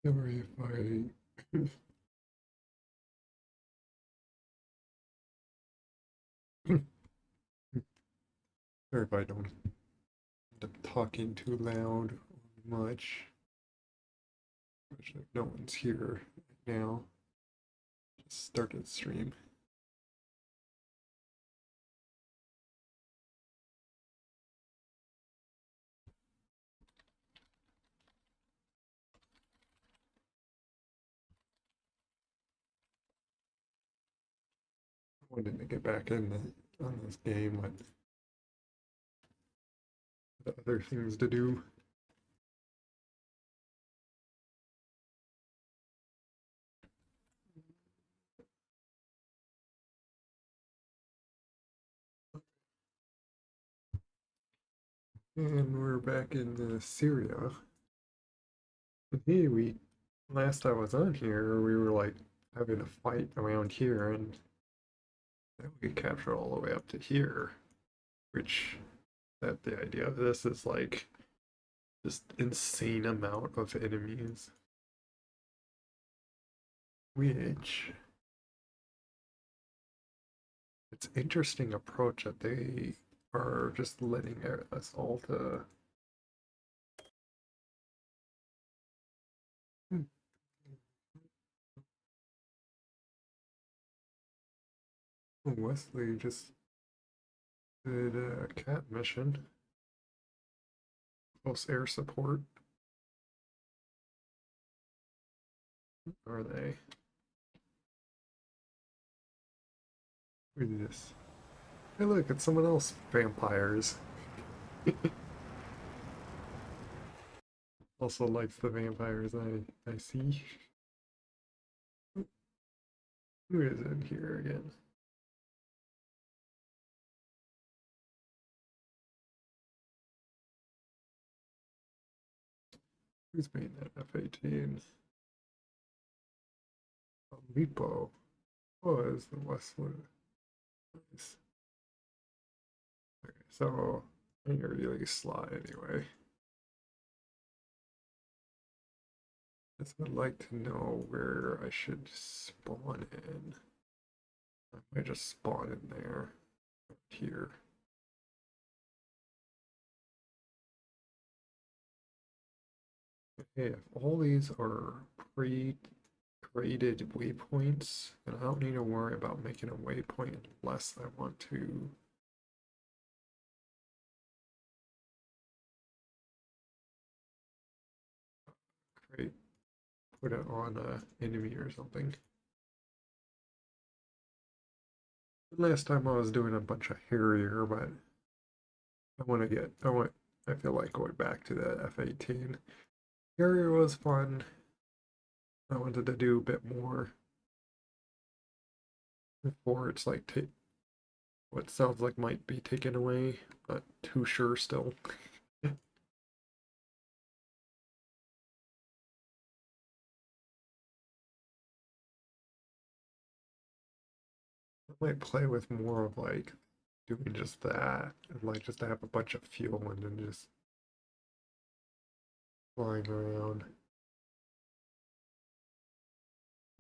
Sorry if I sorry if I don't end up talking too loud or much. Especially if no one's here right now. Just started stream. I wanted to get back on this game, but the other things to do. And we're back in Syria. And hey, last I was on here, we were like having a fight around here, and then we captured all the way up to here, which that the idea of this is like just insane amount of enemies. Which it's interesting approach that they are just letting us all to Wesley just did a cat mission. Close air support. Are they? Who's this? Hey look, it's someone else. Vampires. Also likes the vampires I see. Who is in here again? Who's made that F-18? Lipo was the Westwood. Nice. Okay, so you're really sly anyway. I would like to know where I should spawn in. I might just spawn in there. Here. Okay, if all these are pre-created waypoints, then I don't need to worry about making a waypoint unless I want to put it on a enemy or something. Last time I was doing a bunch of Harrier, but I feel like going back to the F-18. Harrier was fun. I wanted to do a bit more before it's like what sounds like might be taken away. Not too sure still. I might play with more of like doing just that, and like just to have a bunch of fuel and then just flying around.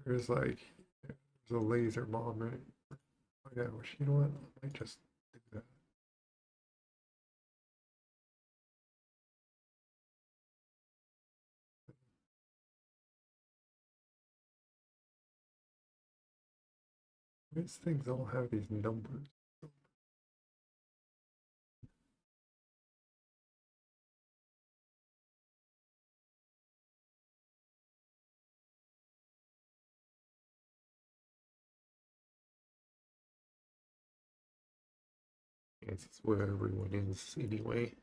There's like there's a laser bomb, right? Oh yeah, which you know what? I might just do that. These things all have these numbers. This is where everyone is anyway.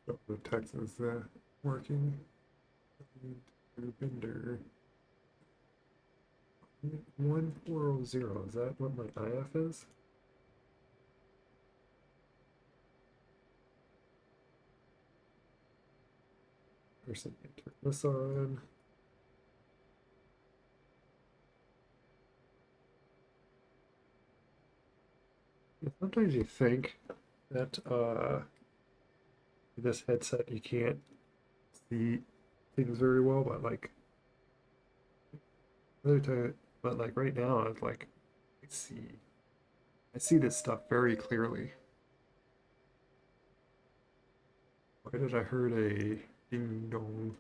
Oh, the text is working. Bender 1400. Is that what my IF is? Person, turn this on. Sometimes you think that this headset you can't see things very well, but like other time, but like right now, it's like I see I see this stuff very clearly. Why did I heard a ding dong?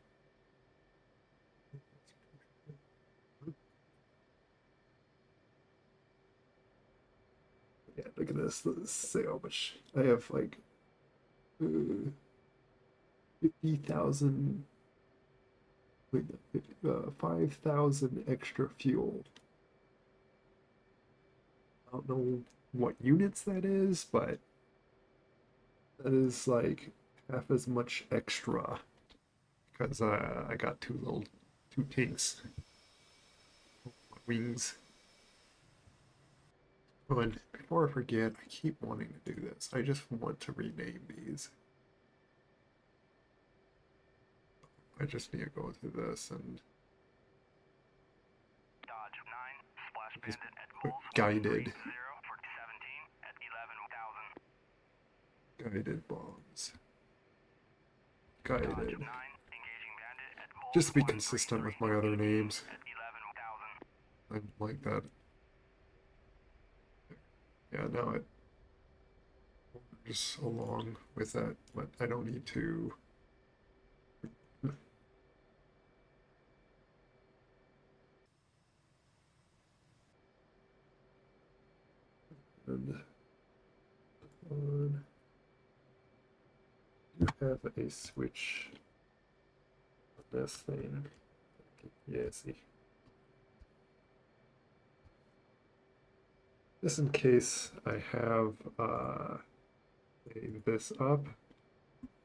Yeah, look at this. Let's see how much I have. Like 50,000, wait, 5,000 extra fuel. I don't know what units that is, but that is like half as much extra because I got two tanks, wings. Oh, and before I forget, I keep wanting to do this. I just want to rename these. I just need to go through this and just put guided bombs. Guided. Just to be consistent with my other names. I like that. Yeah, now it just along with that, but I don't need to. And on. You have a switch on this thing. Yeah, see. Just in case I have this up,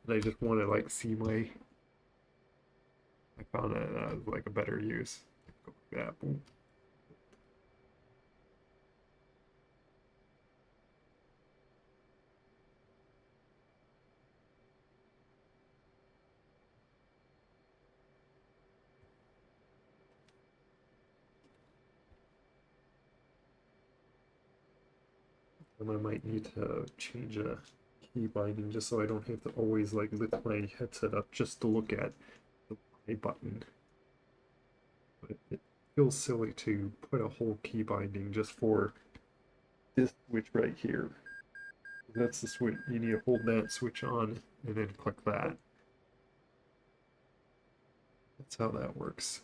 and I just want to like see my. I found it as like a better use. Go like that. Boom. And I might need to change a key binding just so I don't have to always like lift my headset up just to look at the Y button. But it feels silly to put a whole key binding just for this switch right here. That's the switch. You need to hold that switch on and then click that. That's how that works.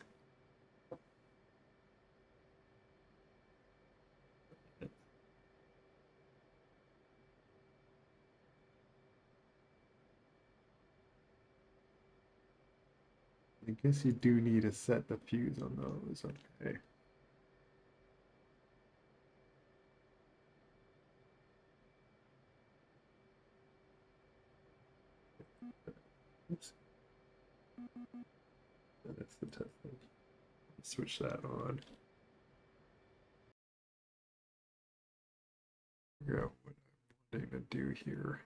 I guess you do need to set the fuse on those. Okay. Oops. That's the testing. Switch that on. Figure out what I'm wanting to do here.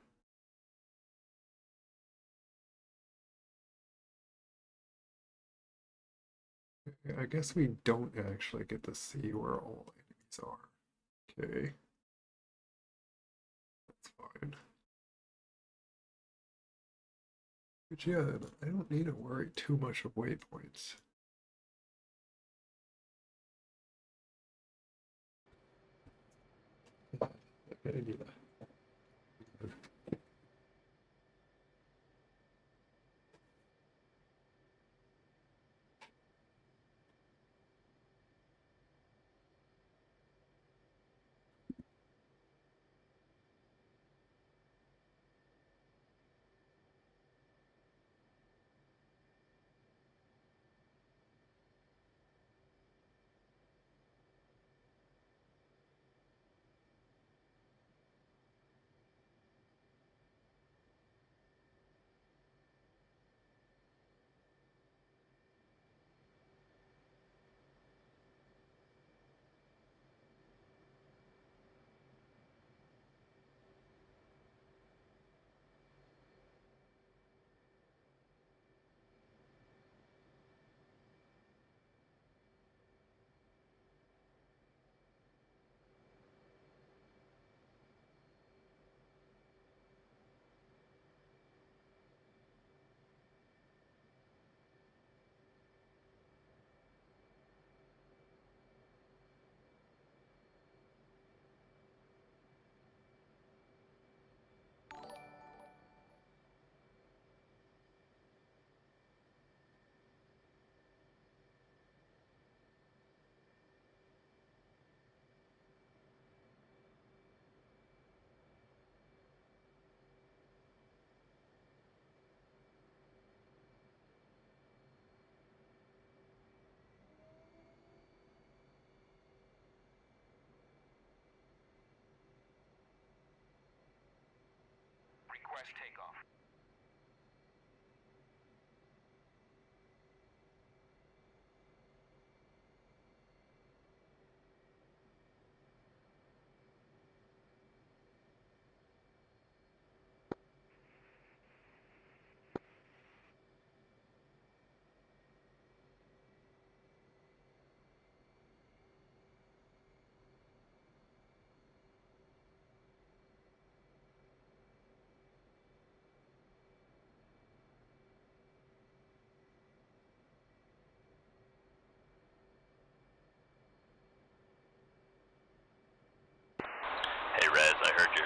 I guess we don't actually get to see where all enemies are. Okay. That's fine. But yeah, I don't need to worry too much of waypoints. I need that. request takeoff. Hey Rez, I heard your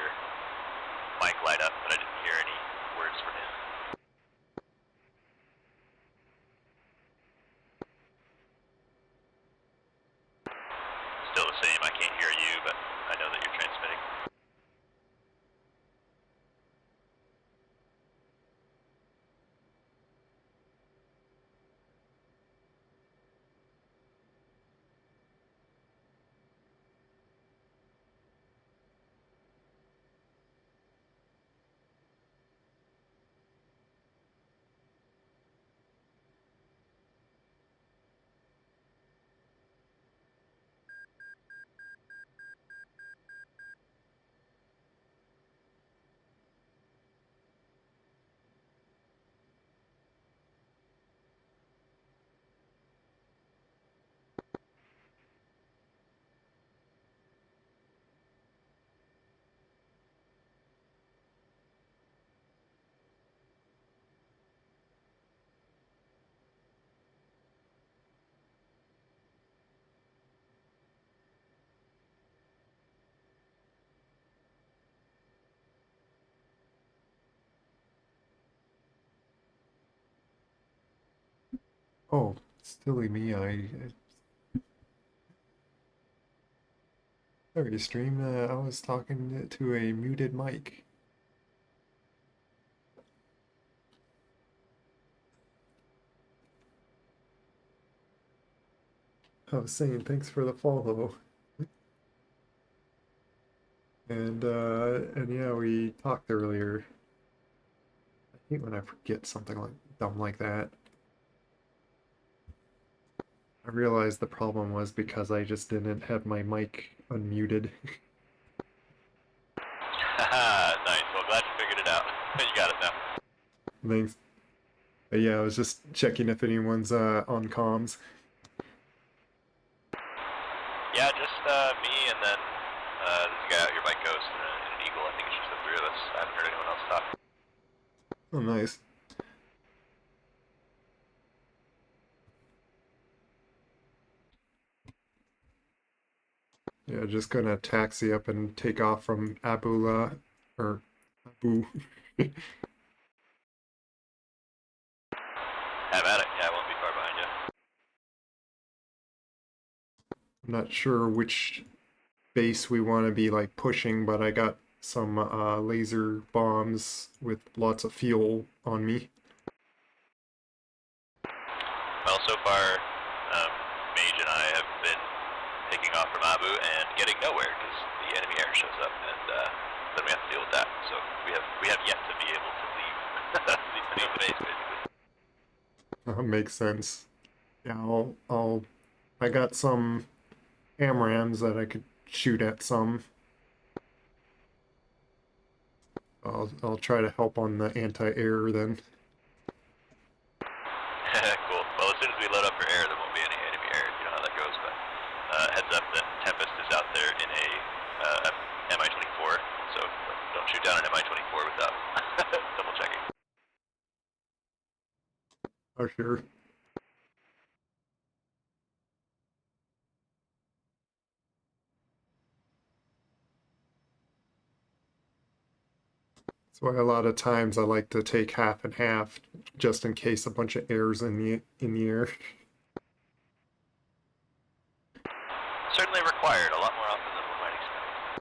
mic light up, but I didn't hear any words from you. Still the same, I can't hear you, but I know that you're transmitting. Oh, silly me, sorry, stream, I was talking to a muted mic. I was saying thanks for the follow. And yeah, we talked earlier. I hate when I forget something like dumb like that. I realized the problem was because I just didn't have my mic unmuted. Haha, nice, well glad you figured it out. You got it now. Thanks. But yeah, I was just checking if anyone's on comms. Yeah, just me and then there's a guy out here by Ghost and an Eagle. I think it's just the three of us. I haven't heard anyone else talk. Oh, nice. Yeah, just gonna taxi up and take off from Abula, or Abu. Have at it. Yeah, I won't be far behind you. I'm not sure which base we want to be like pushing, but I got some laser bombs with lots of fuel on me. Well, so far, Mage and I have been taking off from Abu and getting nowhere because the enemy air shows up, and then we have to deal with that. So we have yet to be able to leave leave the base basically. Makes sense. Yeah, I got some AMRAAMs that I could shoot at some. I'll try to help on the anti-air then. Cool. Well, as soon as we load up for air, there won't be any enemy air. You know how that goes. But heads up that Tempest is out there in a Mi-24, so don't shoot down an Mi-24 without double checking. Oh, sure. That's why a lot of times I like to take half and half, just in case a bunch of air's in the air. Certainly required a lot more often than one might expect.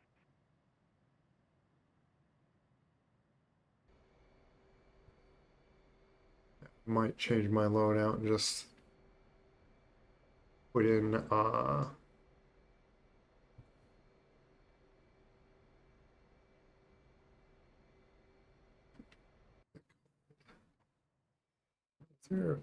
Might change my loadout and just put in there?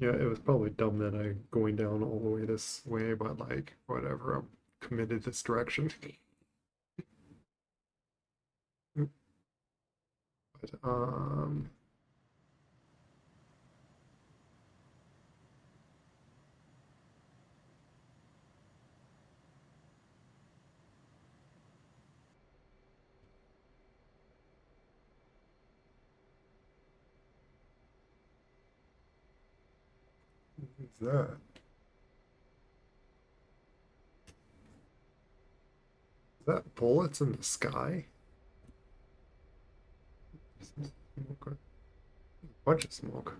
Yeah, it was probably dumb that I going down all the way this way, but like whatever, I'm committed this direction. But what is that? Is that bullets in the sky? Smoke. A bunch of smoke.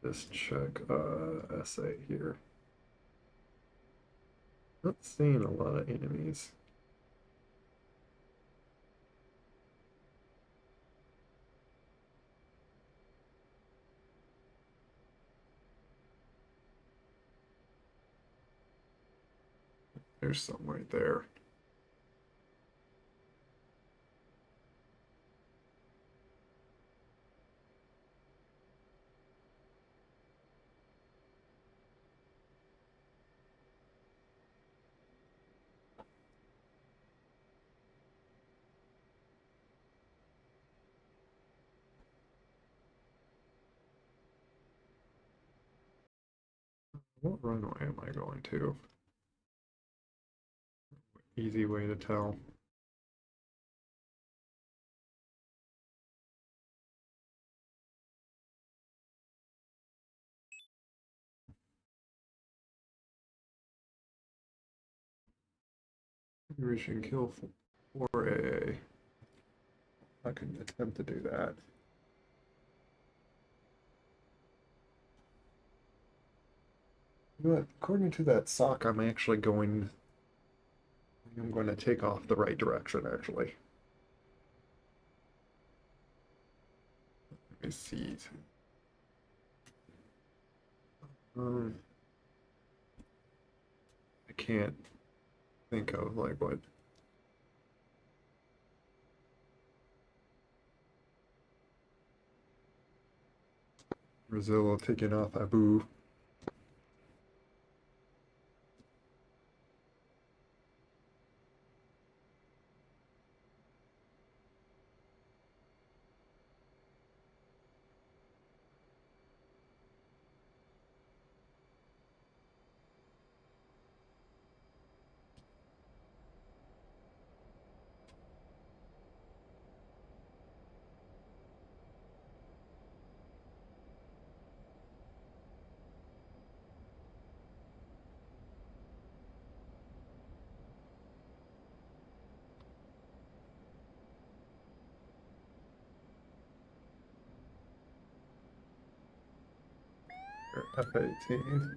Just check essay here. Not seeing a lot of enemies. There's some right there. What runway am I going to? Easy way to tell. Maybe we should kill 4A. I can attempt to do that. You know what? According to that sock, I'm actually going. I'm going to take off the right direction, actually. Let me see. Um, I can't think of like what. Brazil taking off Abu. Or F-18.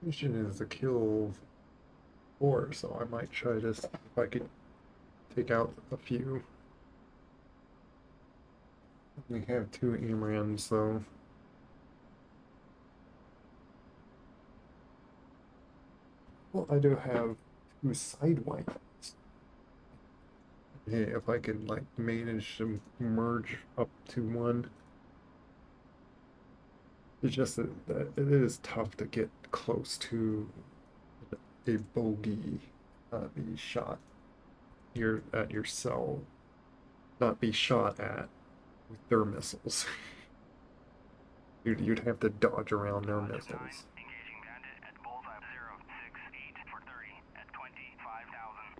Mission is to kill 4, so I might try this if I could take out a few. We have 2 AMRAMs though. Well, I do have 2 sidewinds. Hey, if I could like manage to merge up to one. It's just that it is tough to get close to a bogey, be shot at your cell, not be shot at with their missiles. You'd have to dodge around their missiles. Engaging bandit at bullseye 068 for 30 at 25,000.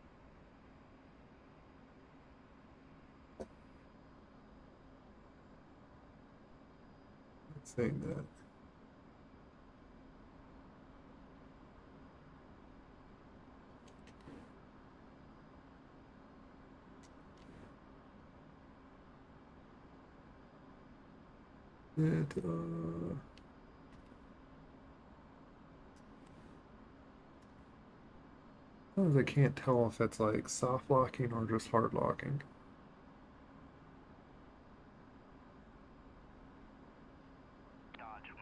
Let's say that. Sometimes I can't tell if it's like soft locking or just hard locking. Dodge 9,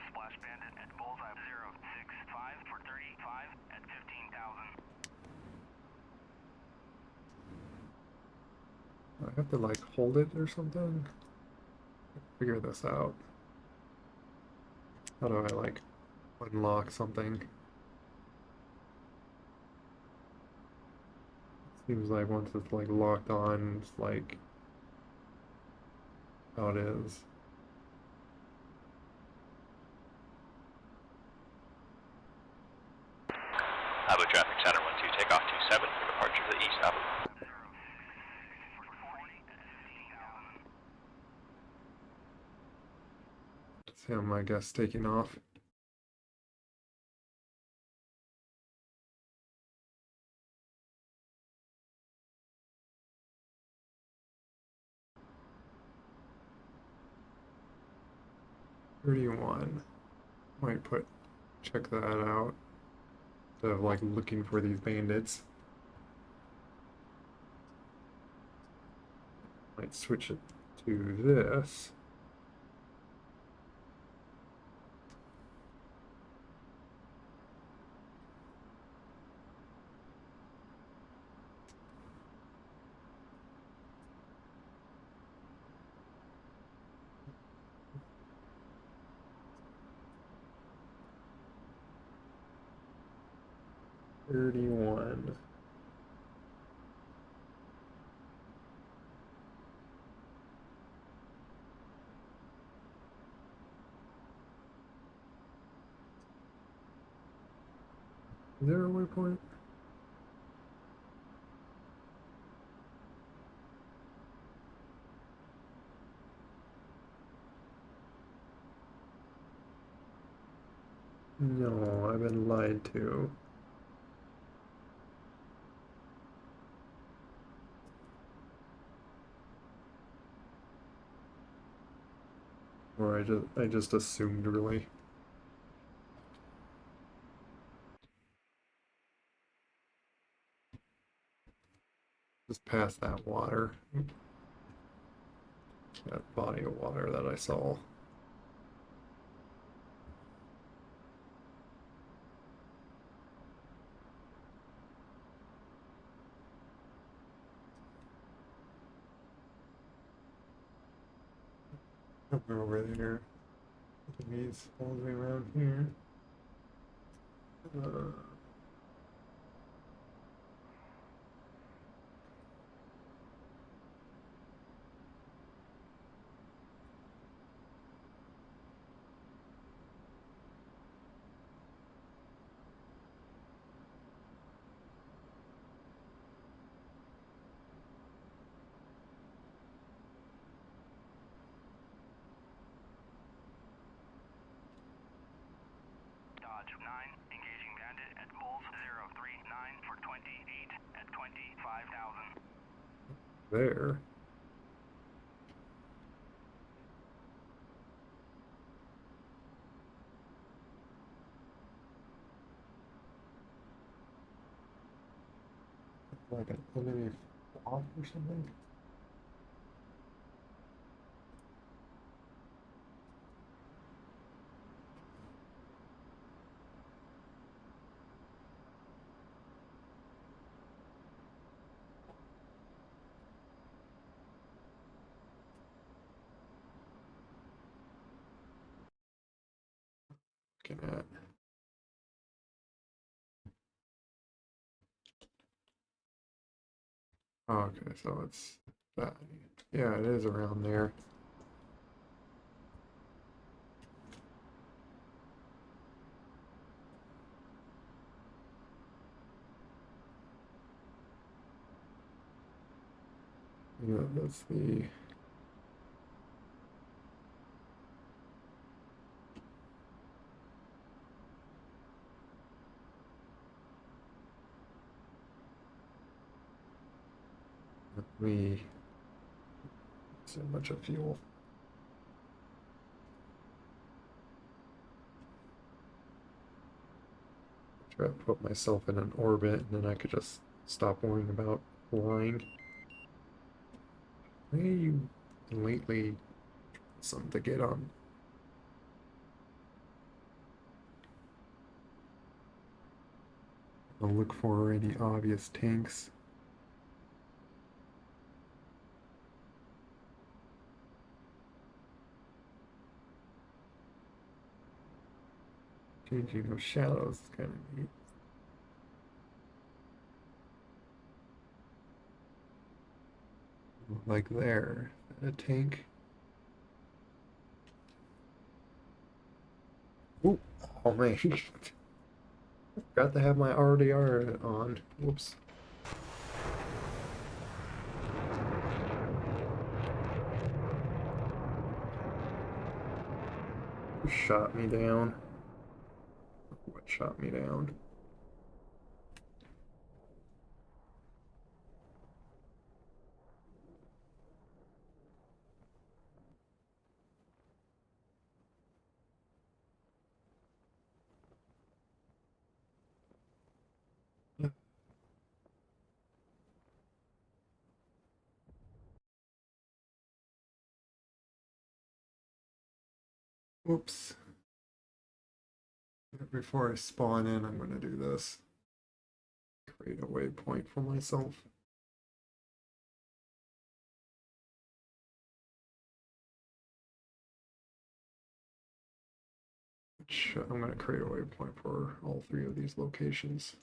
splash bandit at bullseye 065 for 35 at 15,000. I have to like hold it or something. Figure this out. How do I like unlock something? Seems like once it's like locked on, it's like how it is. Abu traffic Saturn 12, take off 27 for departure to the east, Abu. It's him, I guess, taking off. $31. Might check that out. Instead of like looking for these bandits. Might switch it to this. $31. Is there a waypoint? No, I've been lied to. Or I just assumed really. Just past that water. That body of water that I saw. Over there. These all the way around here. Dodge 9, engaging bandit at bulls 039 for 28 at 25,000. There. Like an enemy flop or something? Looking at. Oh, okay, so it's that. Yeah, it is around there. Yeah, that's the. We so much of fuel. Try to put myself in an orbit, and then I could just stop worrying about flying. Why are you lately something to get on? I'll look for any obvious tanks. Changing of shadows is kind of neat. Like there, a tank. Ooh, oh man. Got to have my RDR on. Whoops. Who shot me down? What shot me down? Whoops. Before I spawn in, I'm going to do this. Create a waypoint for myself. Which I'm going to create a waypoint for all three of these locations.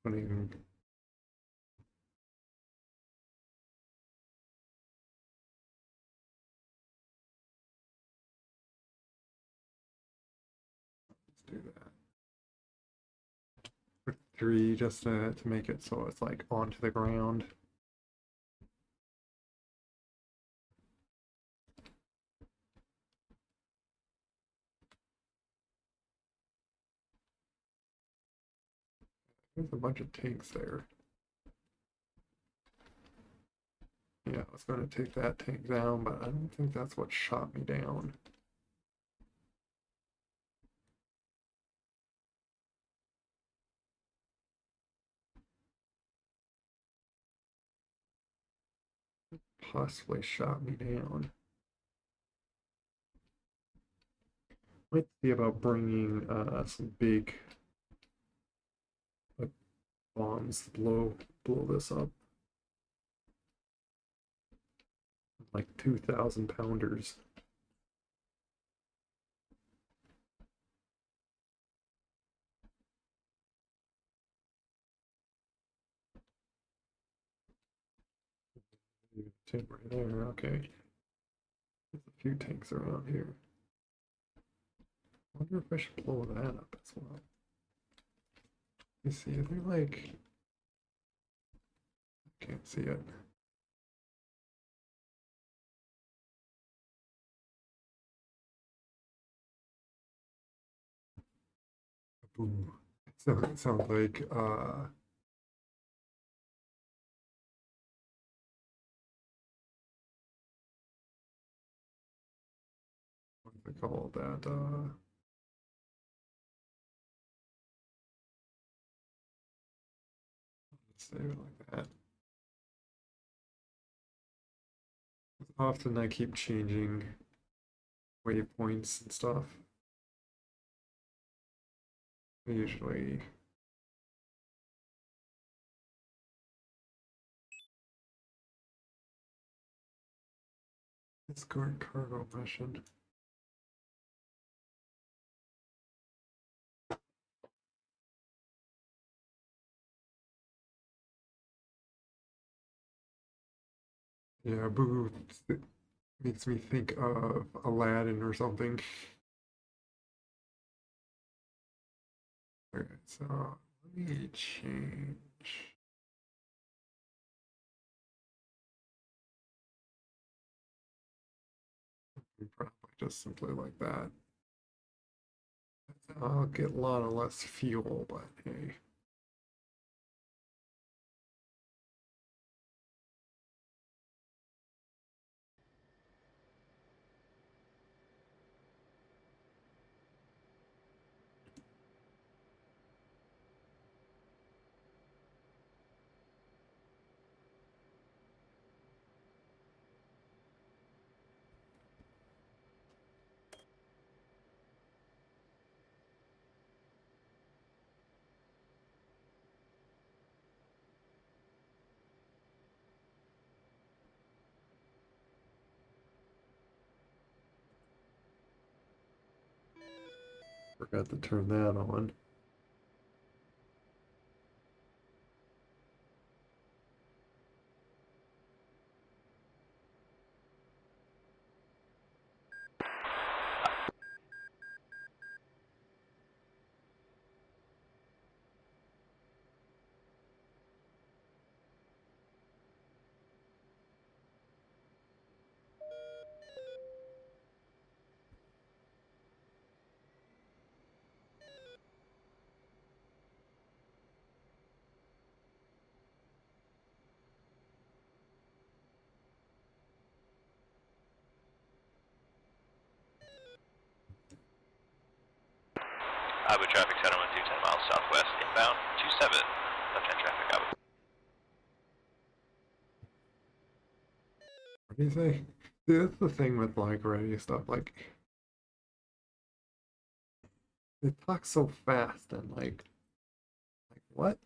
Putting let's do that. Put three just to make it so it's like onto the ground. There's a bunch of tanks there. Yeah, I was going to take that tank down, but I don't think that's what shot me down. Possibly shot me down. Might see about bringing some big like, bombs to blow this up. Like 2,000 pounders. Tank right there, okay. There's a few tanks around here. I wonder if I should blow that up as well. You see, they're like. Can't see it. Boom. So it sounds like what do they call that? Let's say it like that. Often I keep changing waypoints and stuff. Usually escort cargo mission. Yeah, Boo makes me think of Aladdin or something. Okay, so let me change. Probably just simply like that. I'll get a lot of less fuel, but hey. Forgot to turn that on. Abu traffic 712, 10 miles southwest, inbound 27, left-hand traffic, Abu. What do you say? See, that's the thing with like radio stuff. Like, they talk so fast and like what?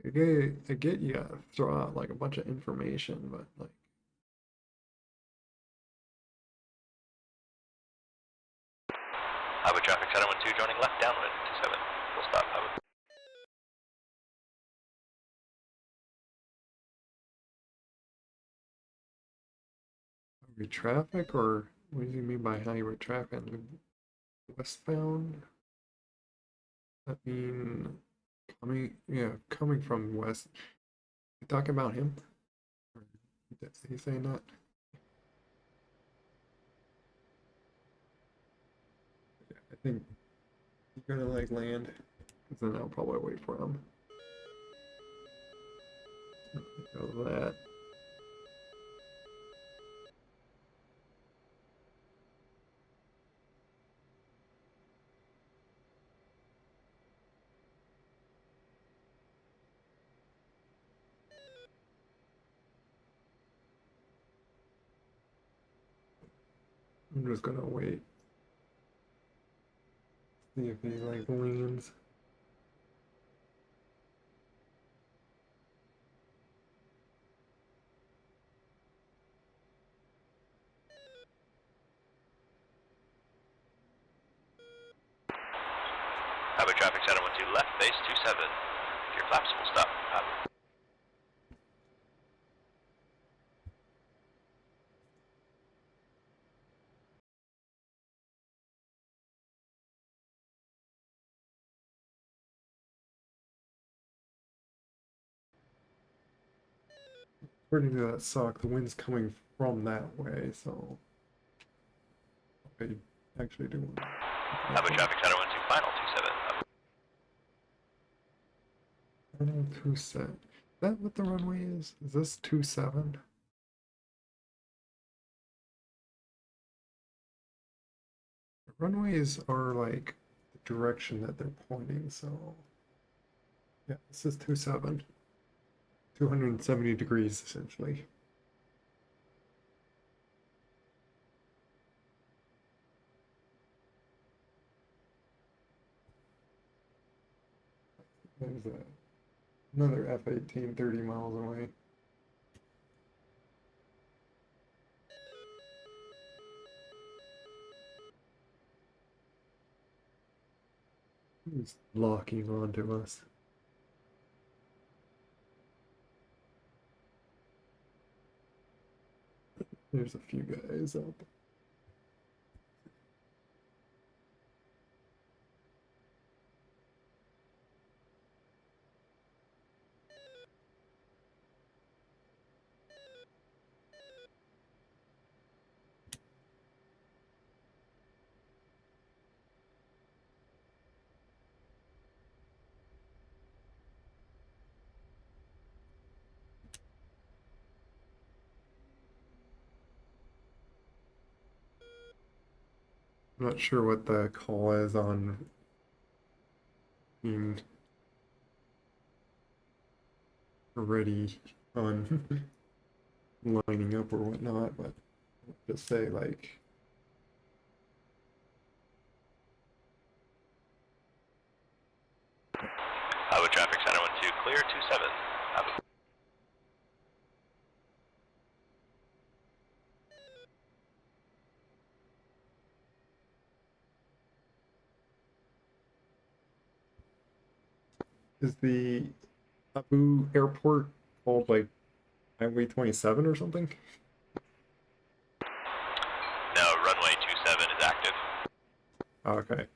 I get you gotta throw out like a bunch of information, but like, Abu traffic 712, joining left downwind 27, full stop, Abu. highway traffic, or what do you mean by highway traffic? Westbound? I mean, coming from west. You talking about him? Or did he say that? I think he's gonna like land, because then I'll probably wait for him. Go that. I'm just gonna wait. See if he like lands. Abu traffic 712, left base 27, your flaps full stop, Abu. According to that sock, the wind's coming from that way, so I actually do want to. Abu traffic 712, final 27, Abu. Final 27. Is that what the runway is? Is this 27? The runways are like the direction that they're pointing, so yeah, this is 27. 270 degrees essentially. There's another F-18 30 miles away. Who's locking onto us? There's a few guys up. I'm not sure what the call is on being ready on lining up or whatnot, but just say like Highway traffic center 12 clear 27. is the Abu airport called like Highway 27 or something? No, runway 27 is active. Okay.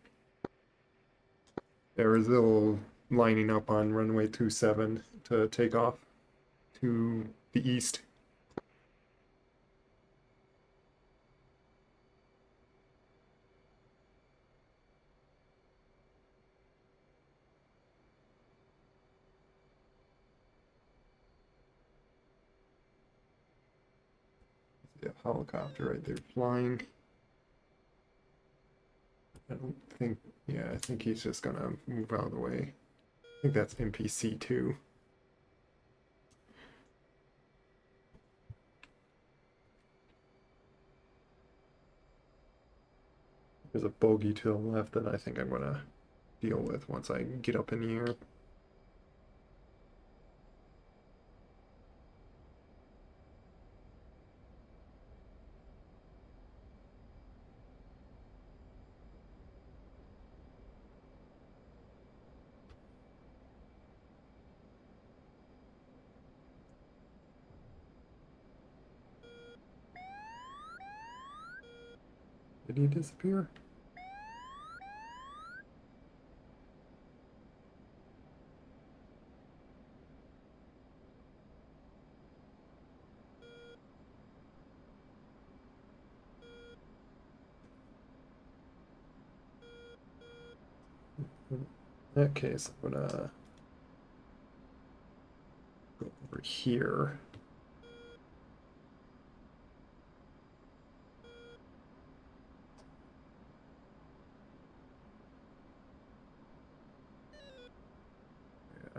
Brazil lining up on runway 27 to take off to the east. See a helicopter right there flying. I don't think, yeah, I think he's just gonna move out of the way. I think that's NPC too. There's a bogey to the left that I think I'm gonna deal with once I get up in the air. Did he disappear? In that case, I'm gonna go over here.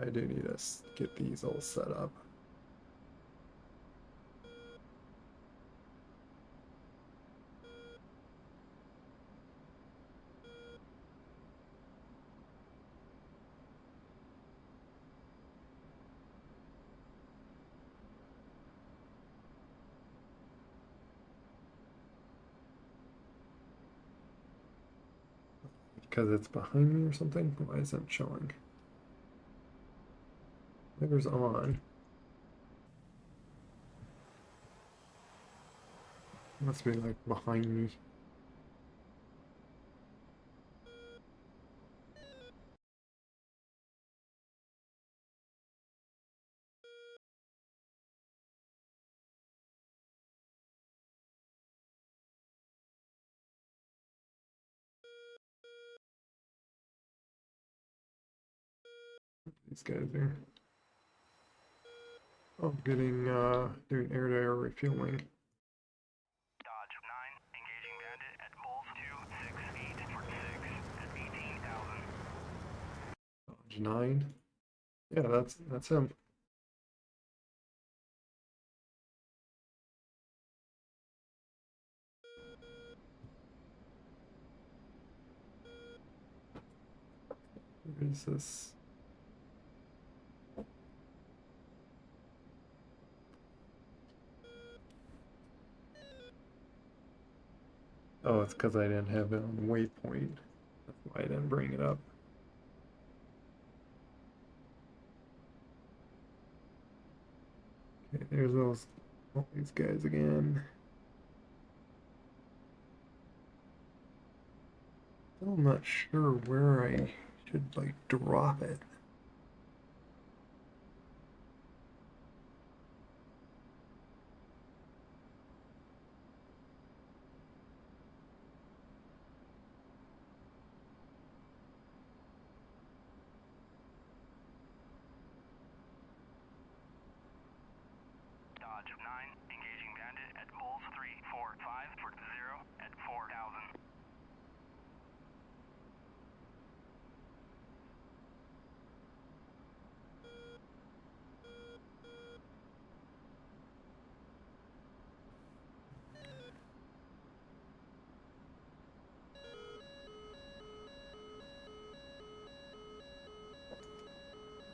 I do need to get these all set up. Because it's behind me or something? Why isn't it showing? There's on. Must be like behind me. These guys are. Oh, getting doing air-to-air refueling. Dodge 9, engaging bandit at Bulls 268 for 6 at 18,000. Dodge 9. Yeah, that's him. Where is this? Oh, it's because I didn't have it on the waypoint. That's why I didn't bring it up. Okay, there's all these guys again. Still not sure where I should like drop it. Dodge 9, engaging bandit at Bulls 345 for 0 at 4,000.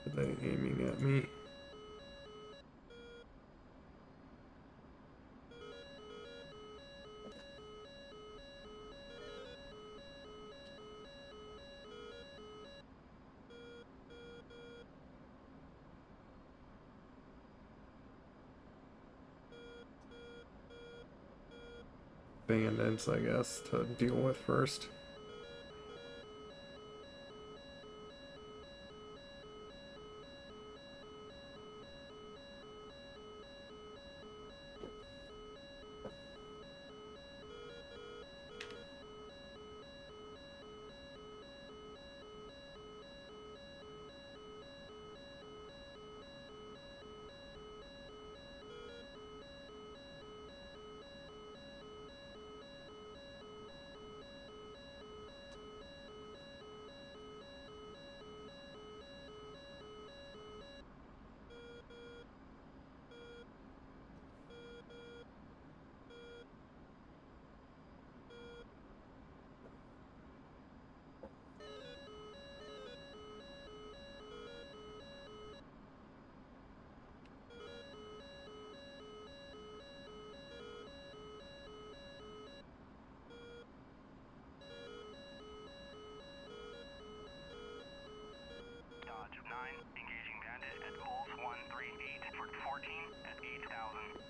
Are they aiming at me? Bandits, I guess, to deal with first. Dodge 9, engaging bandit at Bulls 138 for 14 at 8,000.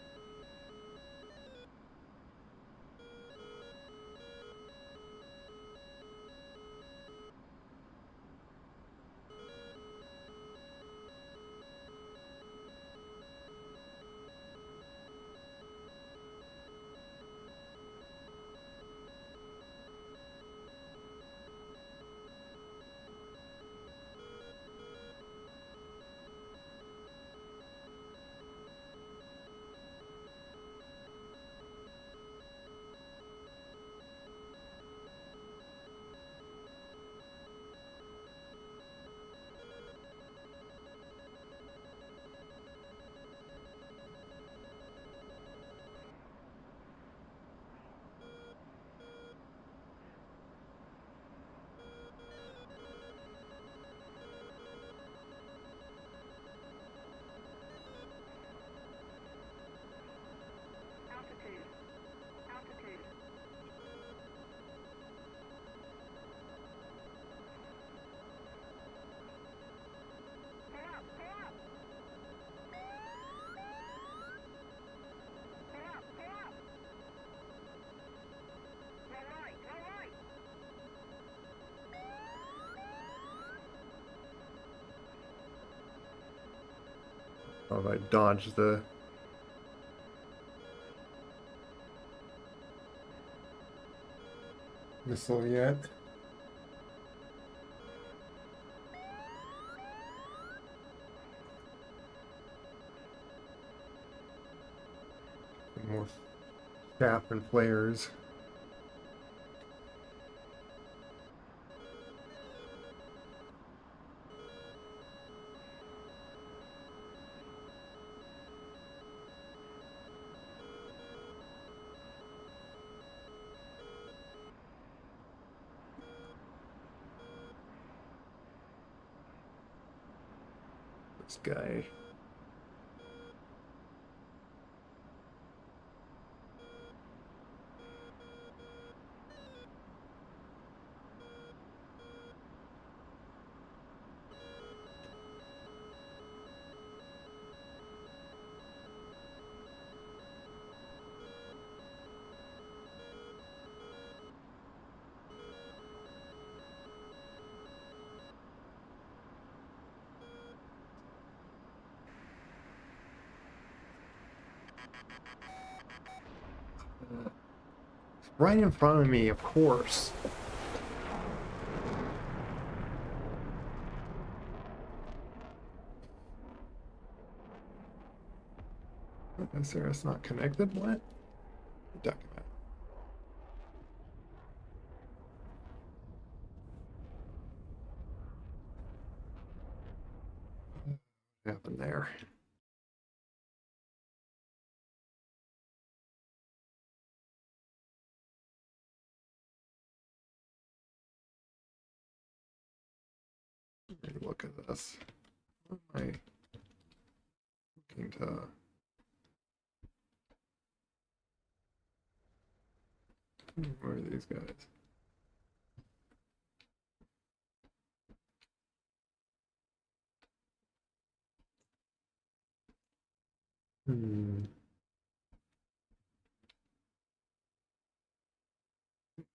Altitude. Pull up. Right. Oh, if I dodged the missile yet. More staff and players. This guy. Right in front of me, of course. Is there? It's not connected? What? Document. What happened there? Let me look at this. What am I looking to? Where are these guys? Hmm.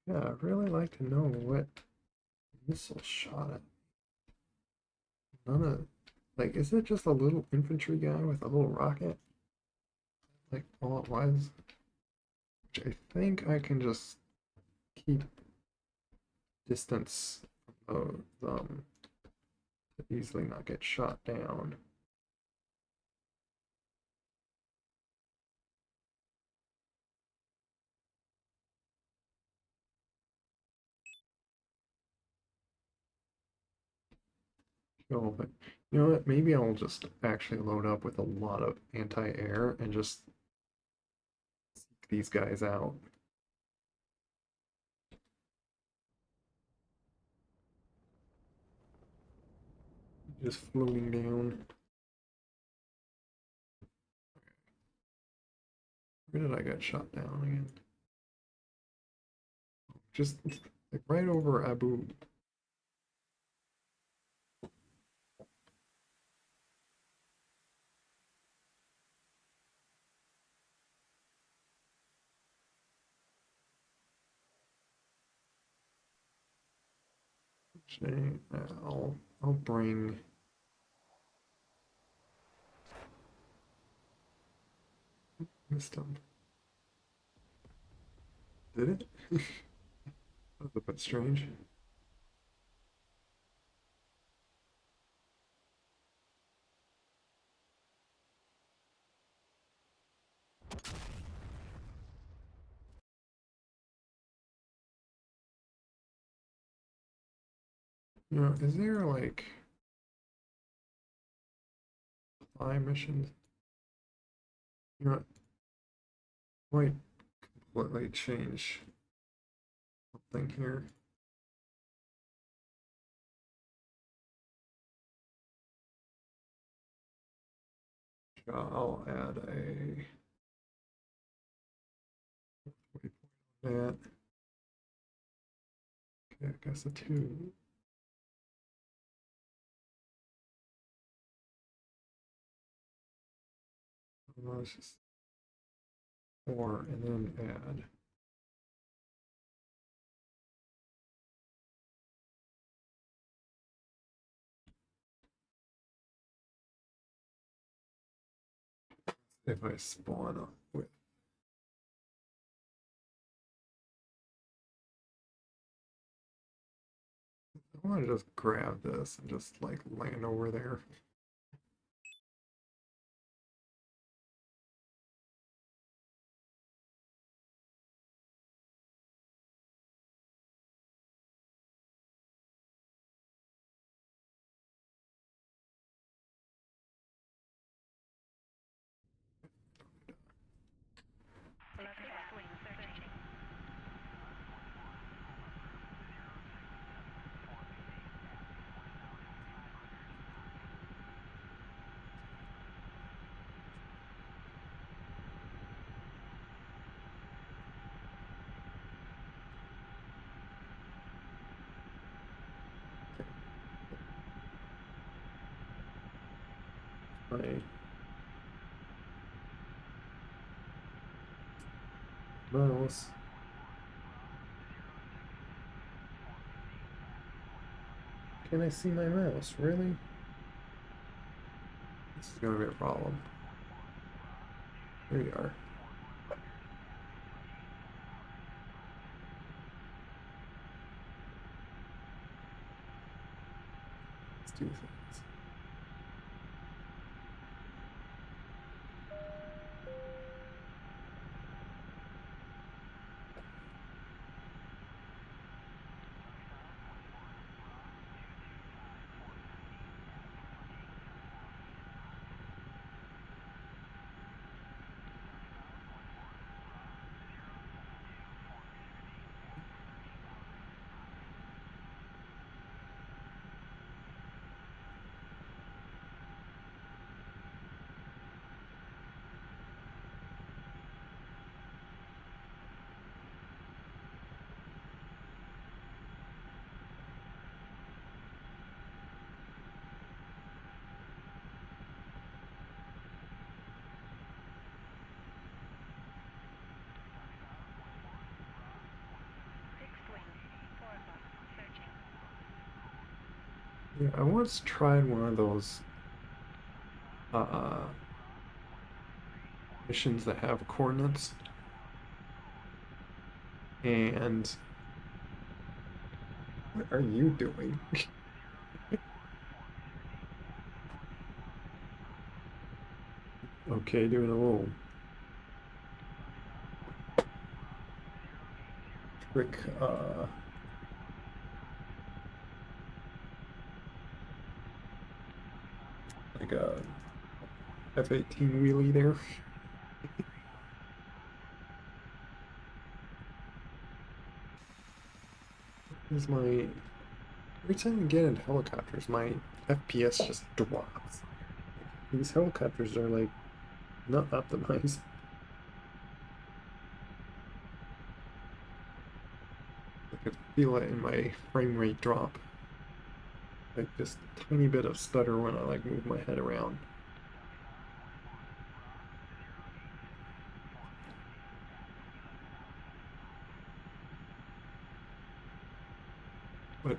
Yeah, I'd really like to know what missile shot at. None of, like, is it just a little infantry guy with a little rocket? Like all it was? Which I think I can just keep distance from those, to easily not get shot down. Oh, but you know what? Maybe I'll just actually load up with a lot of anti-air and just seek these guys out. Just floating down. Where did I get shot down again? Just like right over Abu. Actually, I'll bring. Missed him. Did it? That was a bit strange. You know, is there like fly missions? You know, might completely change something here. I'll add a waypoint on that. Okay, I guess a 2. Let's just 4 and then add. If I spawn up with. I want to just grab this and just like land over there. My mouse. Can I see my mouse? Really? This is gonna be a problem. There you are. Let's do things. Yeah, I once tried one of those missions that have coordinates, and what are you doing? Okay, doing a little trick, like a F-18 wheelie there. Is my every time I get in helicopters, my FPS just drops. These helicopters are like not optimized. I could feel it in my frame rate drop. Like just a tiny bit of stutter when I like move my head around. But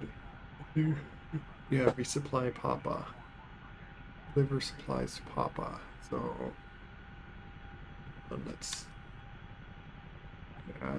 yeah, resupply Papa. Deliver supplies to Papa. So let's yeah.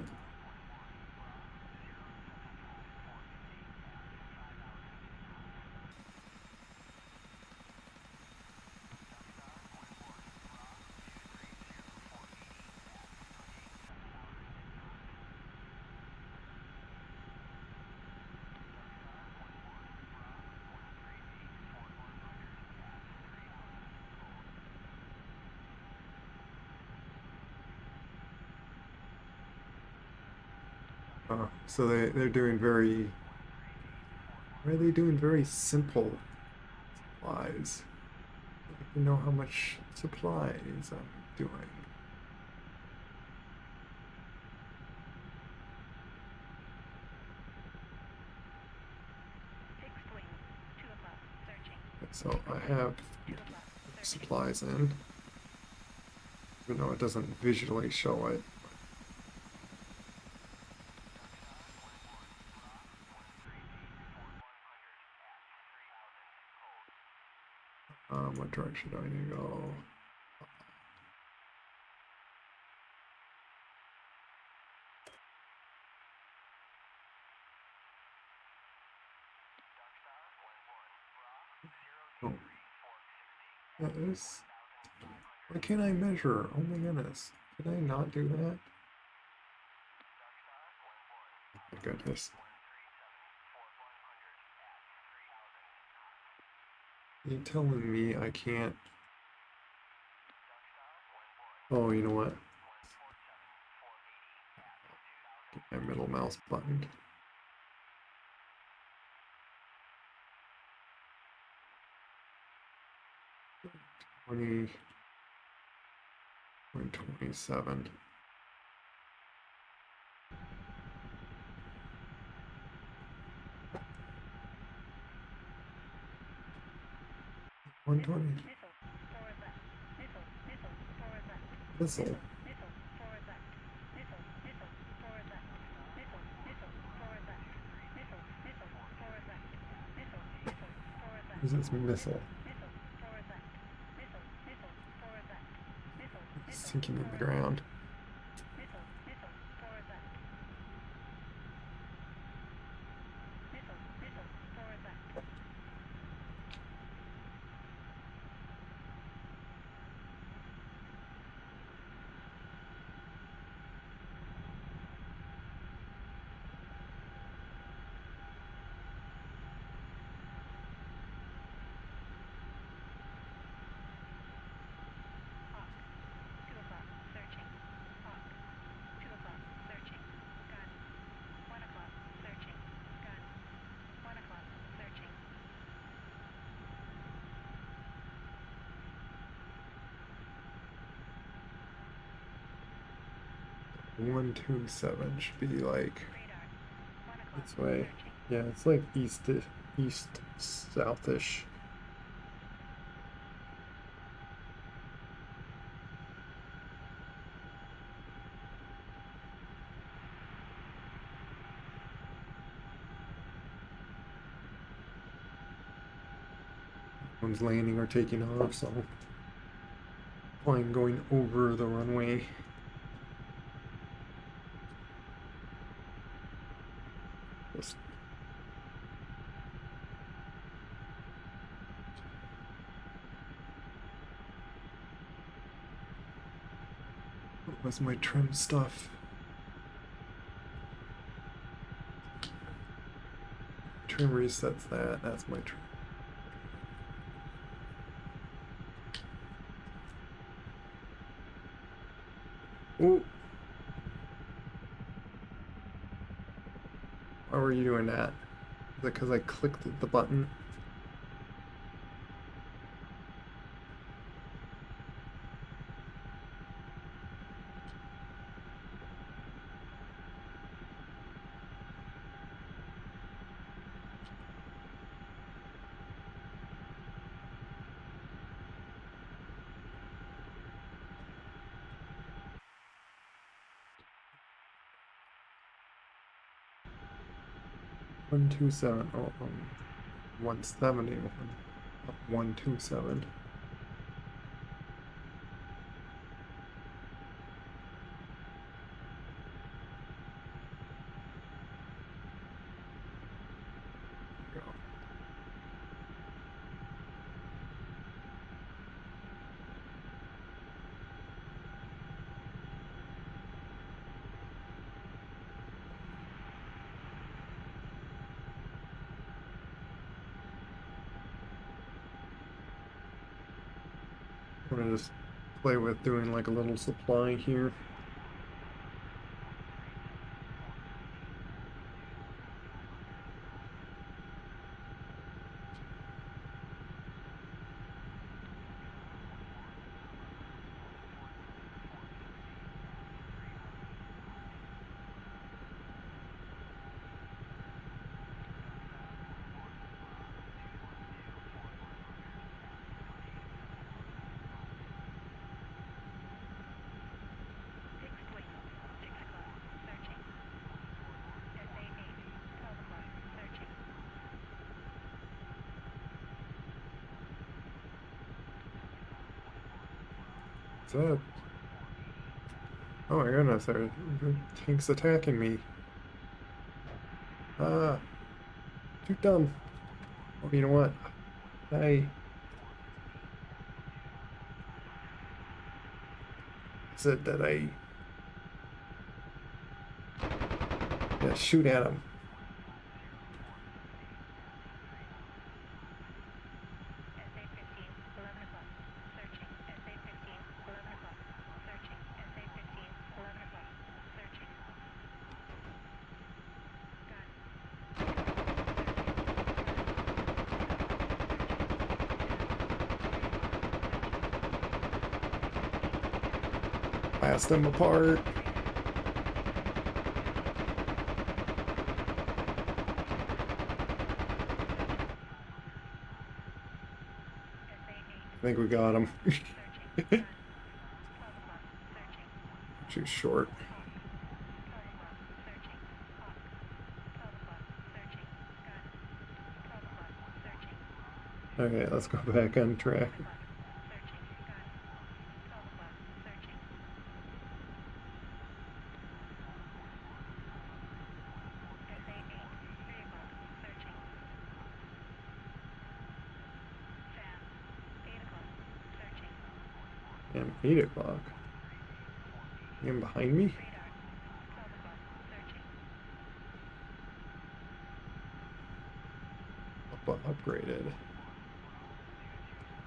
So they're doing very. Why are they doing very simple supplies? I'd like to know how much supplies I'm doing. So I have supplies in, even though it doesn't visually show it. What direction do I need to go? Oh, that is. Why can't I measure? Oh my goodness. Did I not do that? Oh my goodness. You telling me I can't? Oh, you know what? Get my middle mouse button. Twenty. 127. One 20. Missile. Is this missile? sinking in the ground. Missile, forward left. Missile, forward left. Hawk, 2 o'clock, searching. Hawk, 2 o'clock, searching. Gun. 1 o'clock, searching. Gun. 1 o'clock, searching. 127 should be like Radar. 1 o'clock, this way. searching. Yeah, it's like east southish. One's landing or taking off, so plane going over the runway. Just what was my trim stuff? Trim resets that. That's my trim. Ooh. Why were you doing that? Is it because I clicked the button? One two seven. Oh, 170. 127. Go. I'm gonna just play with doing like a little supply here. Fixed wing. 6 o'clock, searching. SA-8, 12 o'clock, searching. What's up? Oh my goodness, the tank's attacking me. Ah, shoot them. Oh, you know what? Hey. Said that yeah, shoot at him. SA-15, 11 o'clock, searching. SA-15, 11 o'clock, searching. SA-15, 11 o'clock, searching. Gun. Blast them apart. I think we got him. Searching. Gun. 12 o'clock, searching. Too short. Hawk. 12 o'clock, searching. Hawk. 12 o'clock, searching. Gun. 12 o'clock, searching. Okay, let's go back on track. 1 o'clock, searching. Gun. 12 o'clock, searching. And 8 o'clock. And behind me? Radar. 12 o'clock. Searching. Upgraded.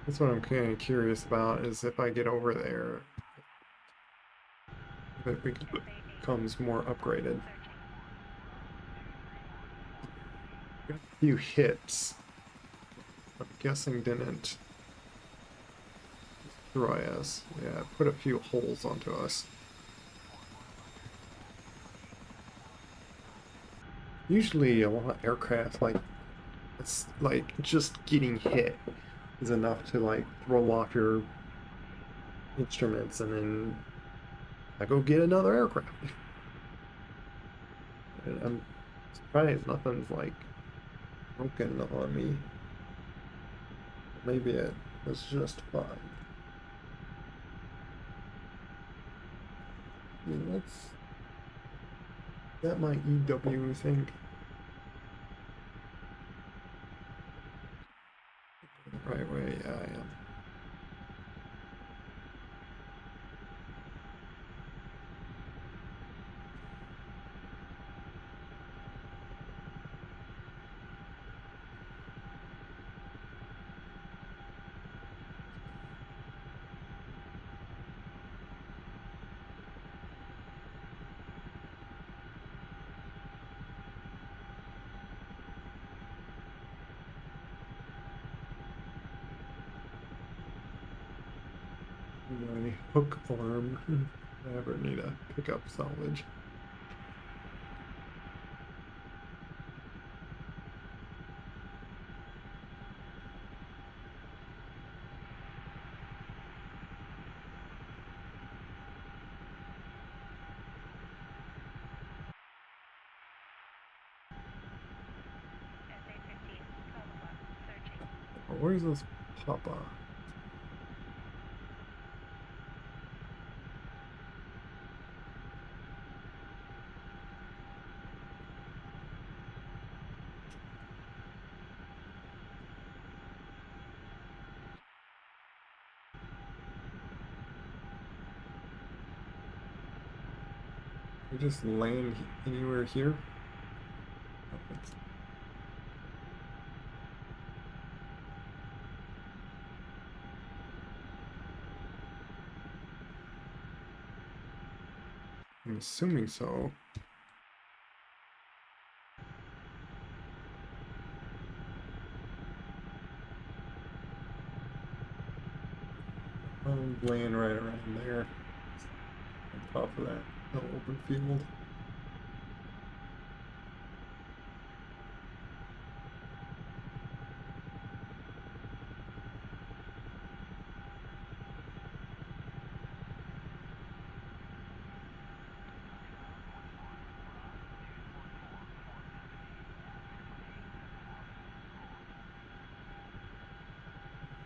That's what I'm kind of curious about, is if I get over there, if it becomes more upgraded. Searching. Got a few hits. I'm guessing didn't destroy us. Yeah, put a few holes onto us. Usually a lot of aircraft, like, it's like just getting hit is enough to like throw off your instruments and then I go get another aircraft. And I'm surprised nothing's like broken on me. Maybe it was just fine. Is that my EW thing? Right way, yeah, I am. My hook arm. I ever need a pickup salvage. SA-15. 12 o'clock. Searching. Where's this Papa? We just land anywhere here? Oh, I'm assuming so. I'm laying right around there, on top of that open field.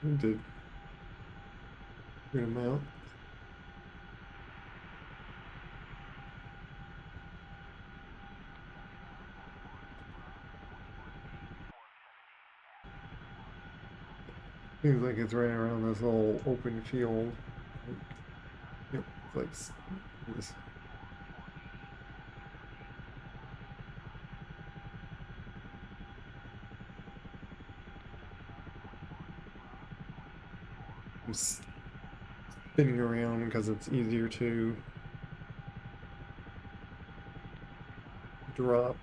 We did a good amount. Seems like it's right around this little open field. Yep, it's like this. I'm spinning around because it's easier to drop.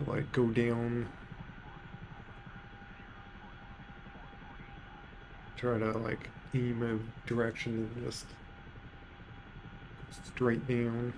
Like go down. Try to like aim a direction and just go straight down.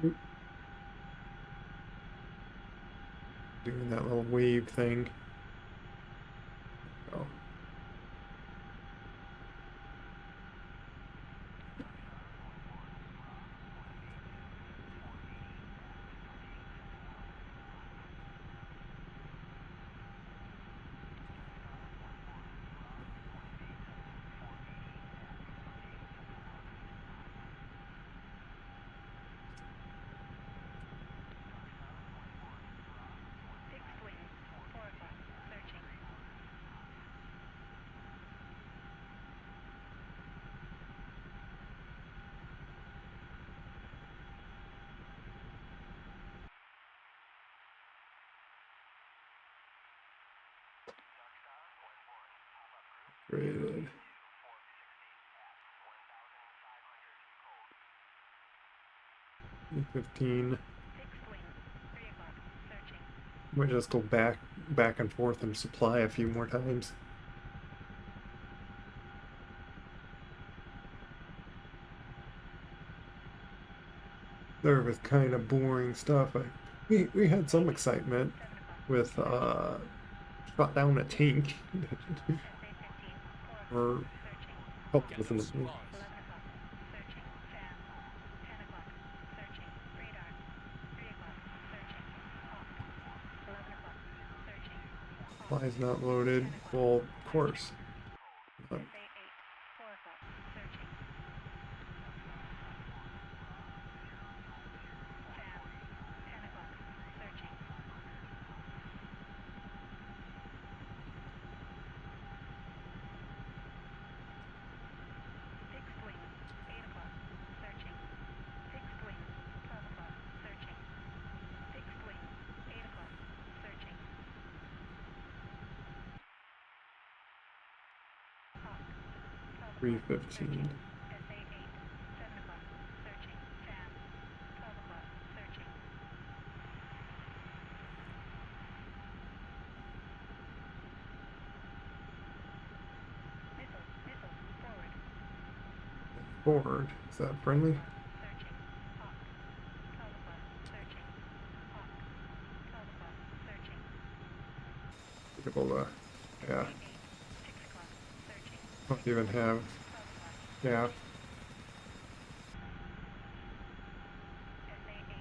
Oop. Doing that little wave thing. Oh. Fixed wing, 4 o'clock, searching. Graded. 15. Fixed wing, 3 o'clock, searching. Might just go back and forth and supply a few more times. There was kind of boring stuff. We had some excitement 7 o'clock, with shot down a tank SA-15, 4 or o'clock, searching. helped Get with some an 11 supplies. o'clock, searching. Fan, 10 o'clock, searching. Radar, 3 o'clock, searching. Hawk, 11 o'clock, searching. Hawk, supplies not loaded. 10 o'clock, Well, of course. Not SA-8, 4 o'clock, searching. Fan, 10 o'clock, searching. Fixed wing, 8 o'clock, searching. Fixed wing, 12 o'clock, searching. Fixed wing, 8 o'clock, searching. Hawk, 12 o'clock, 315. searching. SA-8, 7 o'clock, searching. Fan, 12 o'clock, searching. Missile, forward. Forward. Is that friendly? Searching. Hawk, 12 o'clock, searching. Hawk, 12 o'clock, searching. Able to, yeah. SA-8, 6 o'clock, searching. Don't even have, 12 o'clock, yeah. SA-8,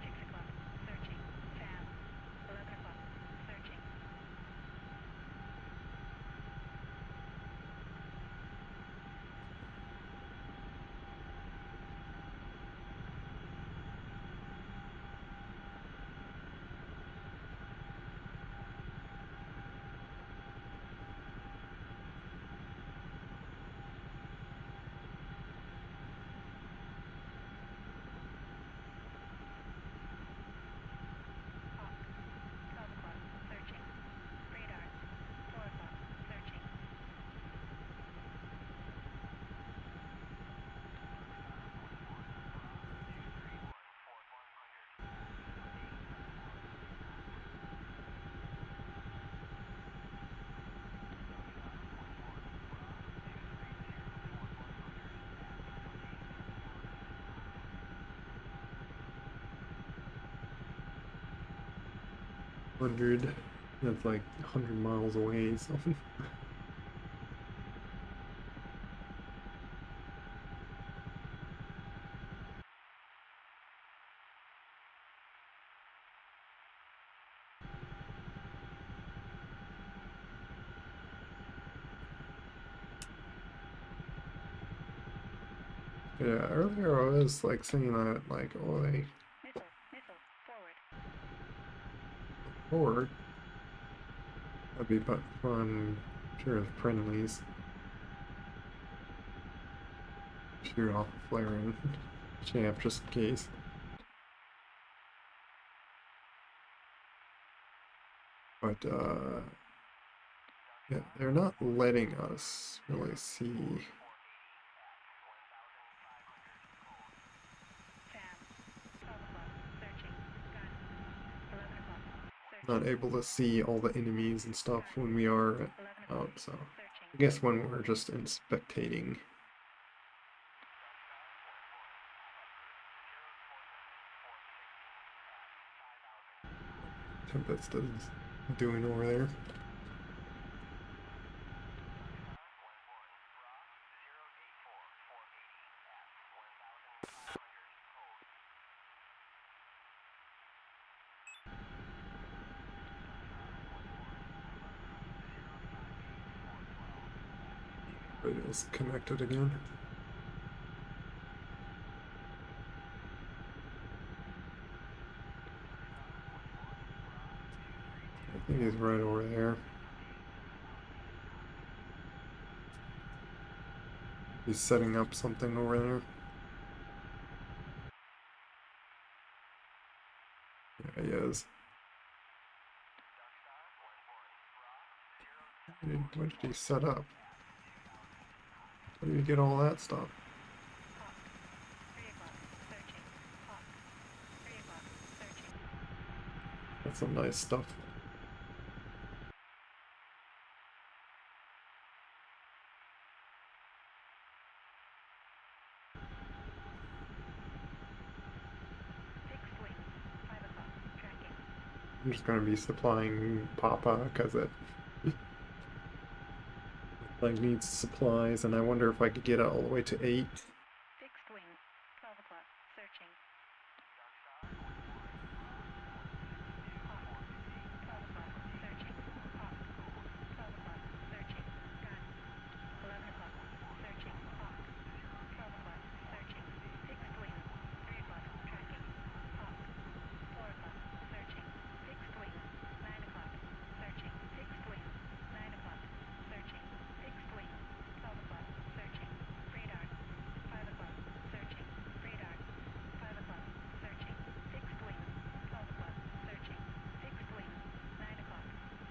6 o'clock, searching. Fan, 11 o'clock, searching. Hawk, 12 o'clock, searching. Radar, 4 o'clock, searching. Hundred. That's like 100 miles away. So yeah. Earlier I was like saying that like, oh, they Missile, forward. forward. That'd be but fun. Sure, as friendlies. Shoot off a flaring champ just in case. But yeah, they're not letting us really see. Fan, 12 o'clock, searching. Gun, 11 o'clock, searching. Not able to see all the enemies and stuff when we are 11 o'clock, out, so searching. I guess when we're just inspectating. Tempest is doing over there. Radio's connected again. I think he's right over there. He's setting up something over there. Yeah, he is. What did he set up? How do you get all that stuff? Hawk. 3 o'clock. Searching. Hawk. 3 o'clock. Searching. That's some nice stuff. Fixed wing. 5 o'clock. Tracking. I'm just gonna be supplying Papa because it like needs supplies, and I wonder if I could get it all the way to 8. Fixed wing. 12 o'clock. Searching. Hawk. 12 o'clock. Searching. Hawk. 12 o'clock. Searching. Gun. 11 o'clock. Searching. Hawk. 12 o'clock. Searching. Fixed wing. 3 o'clock. Tracking. Hawk. 4 o'clock. Searching. Fixed wing. 9 o'clock. Searching. Fixed wing. 9 o'clock. Searching. Fixed wing. 12 o'clock. Searching. Radar. 5 o'clock. Searching. Radar. 5 o'clock. Searching. Fixed wing. 12 o'clock. Searching. Fixed wing. 9 o'clock.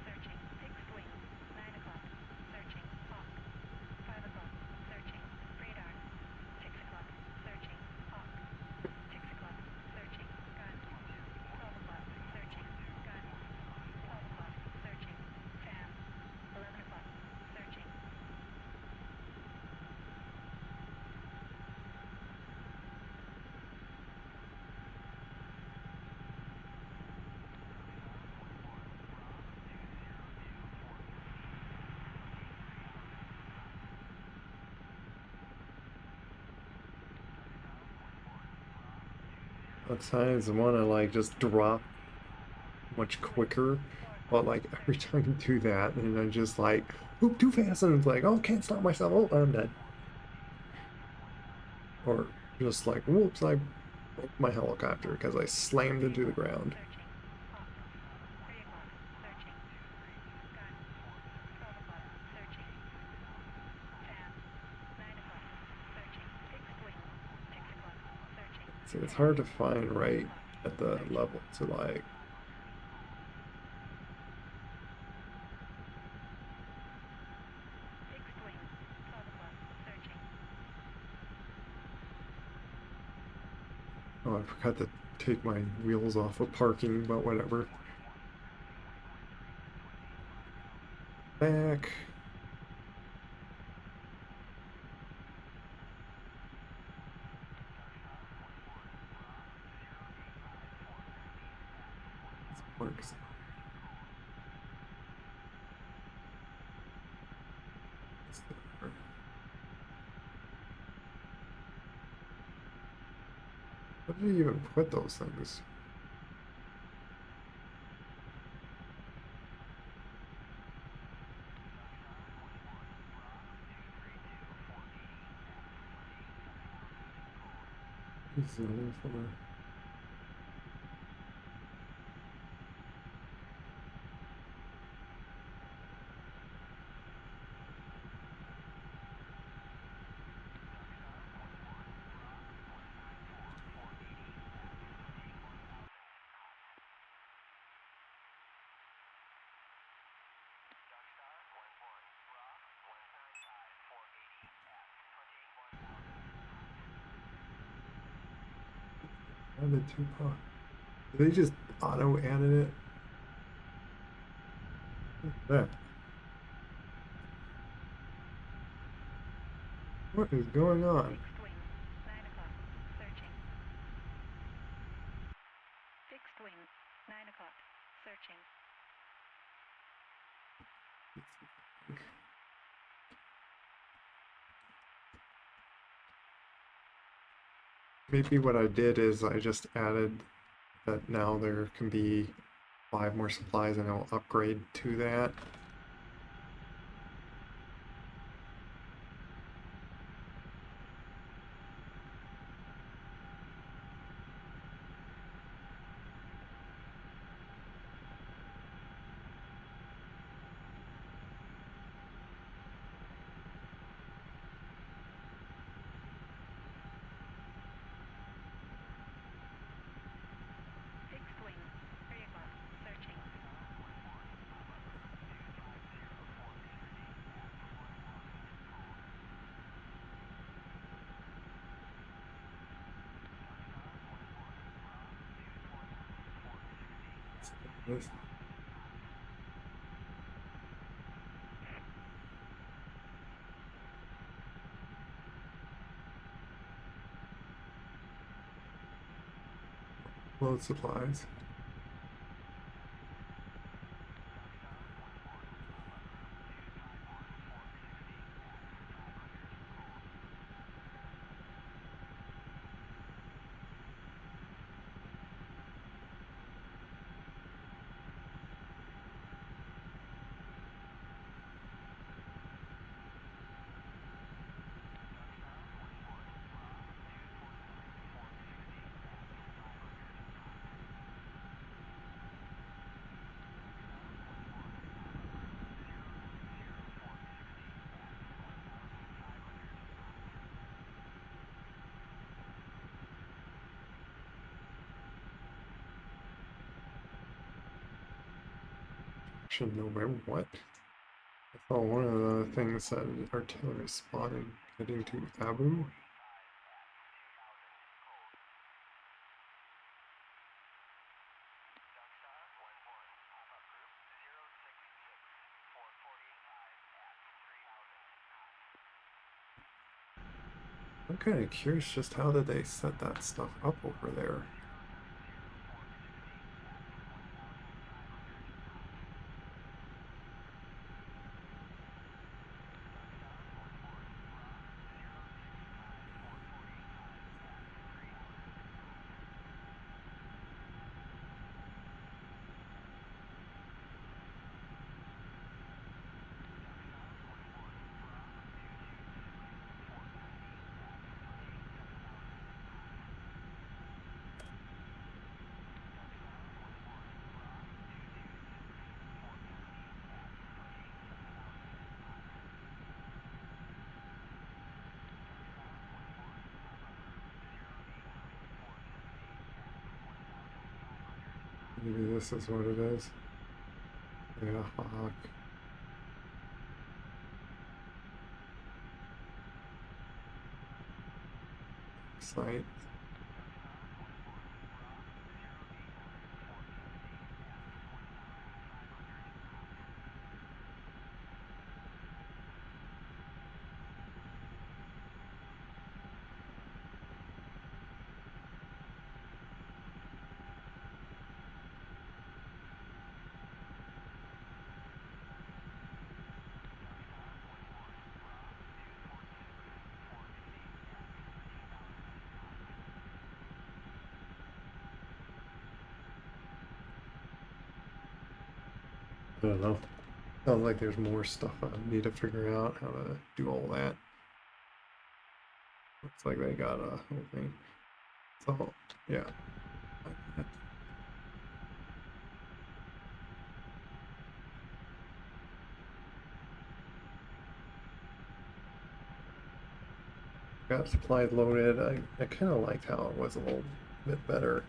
Searching. Fixed wing. 9 o'clock. Searching. Hawk. 5 o'clock. Searching. Radar. 6 o'clock. Searching. Hawk. 6 o'clock. Searching. Gun. 12 o'clock. Searching. Gun. 12 o'clock. Searching. Sam. 11 o'clock. Searching. At times I want to like just drop much quicker, but like every time you do that, and I just like oop too fast, and it's like, oh, can't stop myself. Oh, I'm dead. Or just like, whoops, I broke my helicopter because I slammed into the ground. Searching. Hawk. 3 o'clock. Searching. Gun. 12 o'clock. Searching. Sam. 9 o'clock. Searching. Fixed wing. 6 o'clock. Searching. See, it's Sam. hard to find 11 right o'clock. at the Searching. level to like. Fixed wing. 12 o'clock. Searching. Oh, I forgot to take my wheels off of parking, but whatever. Back. Works. What did he even put those things? Zone for. Added 2 pot. They just auto added it. That. What is going on? Fixed wing. 9 o'clock. Searching. Fixed wing. 9 o'clock. searching. Maybe what I did is I just added that now there can be 5 more supplies and I'll upgrade to that. Fixed wing, vehicle, searching. This- Load supplies. Should know where what? I thought one of the things said artillery spotted heading to Abu. I'm kind of curious just how did they set that stuff up over there? Maybe this is what it is. Yeah, Hawk. Site. I don't know. Sounds like there's more stuff I need to figure out how to do all that. Looks like they got a whole thing. So, yeah. Got supplies loaded. I kind of liked how it was a little bit better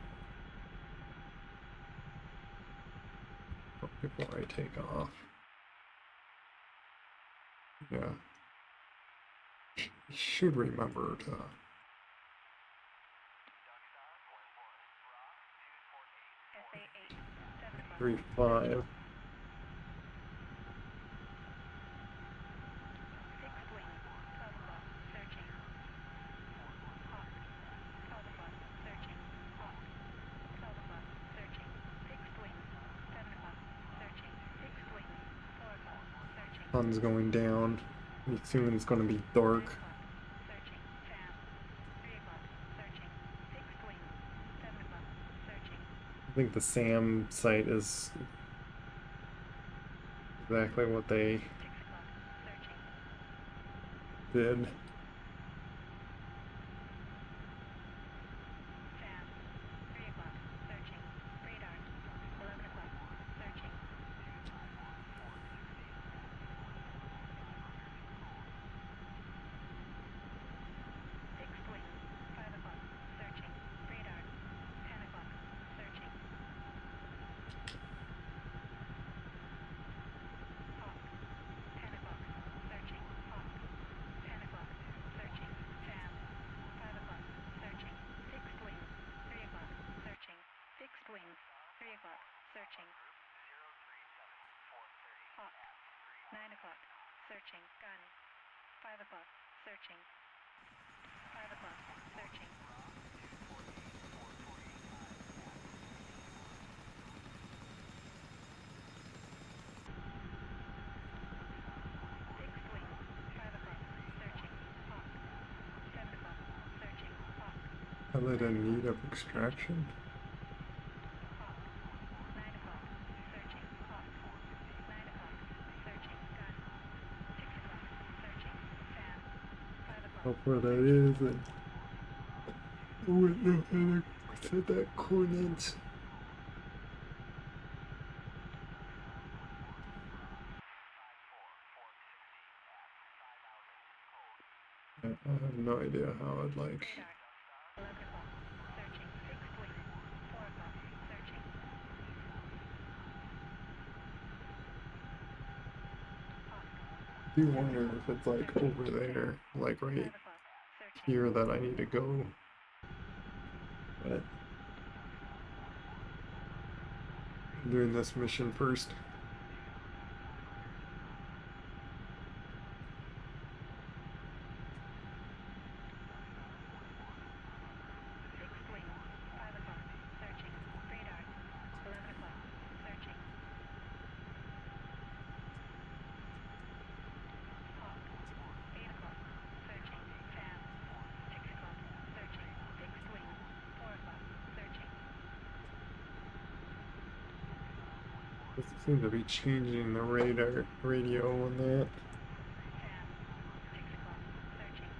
before I take off. Yeah. Should remember to SA8, 7 o'clock. 3-5. Fixed wing, 12 o'clock, searching. Hawk, 12 o'clock, searching. Hawk, 12 o'clock, searching. Fixed wing, 7 sun's going down. Pretty soon it's gonna be dark. 9 o'clock. Searching. Fan. 3 o'clock. Searching. Fixed wing. 7 o'clock. Searching. I think the SAM site is exactly what they 6 o'clock. Searching. did. Fan. 3 o'clock. Searching. Radar. 11 o'clock. Searching. Fixed wing. 5 o'clock. Searching. Radar. 10 o'clock. Searching. Hawk. 10 o'clock. Searching. Hawk. 10 o'clock. Searching. Fan. 5 o'clock. Searching. Fixed wing. 3 o'clock. Searching. Fixed wing. 3 o'clock. Searching. Hawk. 9 o'clock. Searching. Gun. 5 o'clock. Searching. 5 o'clock. Searching. Fixed wing. 5 o'clock. Searching. Hawk. 7 o'clock. Searching. Hawk. I let a need of extraction. Hawk. 9 o'clock. Searching. Hawk. 9 o'clock. Searching. Gun. 6 o'clock. Searching. Fan. 5 o'clock. Look where that is and I wouldn't know how to set that coordinates. I have no idea how I'd like. Radar. 11 o'clock. Searching. Fixed wing. 4 o'clock. Searching. Hawk. I do wonder if it's like over there, like 5 right o'clock. Searching. here that I need to go. But I'm doing this mission first. Fixed wing. 5 o'clock. Searching. Radar. 11 o'clock. Searching. Hawk. 8 o'clock. Searching. Fan. 6 o'clock. Searching. Fixed wing. 4 o'clock. Searching. This seems to be changing the radar radio on that. Fan. 6 o'clock. Searching.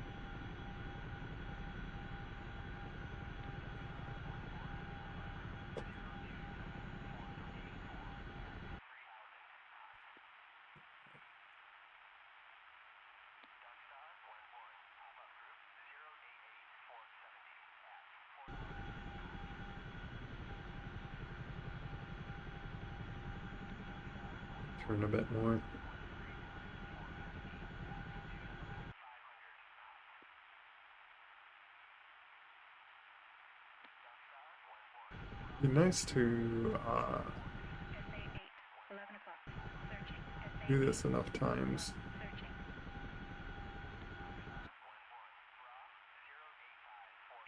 Turn a bit more. Be nice to SA 8. 11 o'clock. Searching. SA do 8. this enough times. Searching.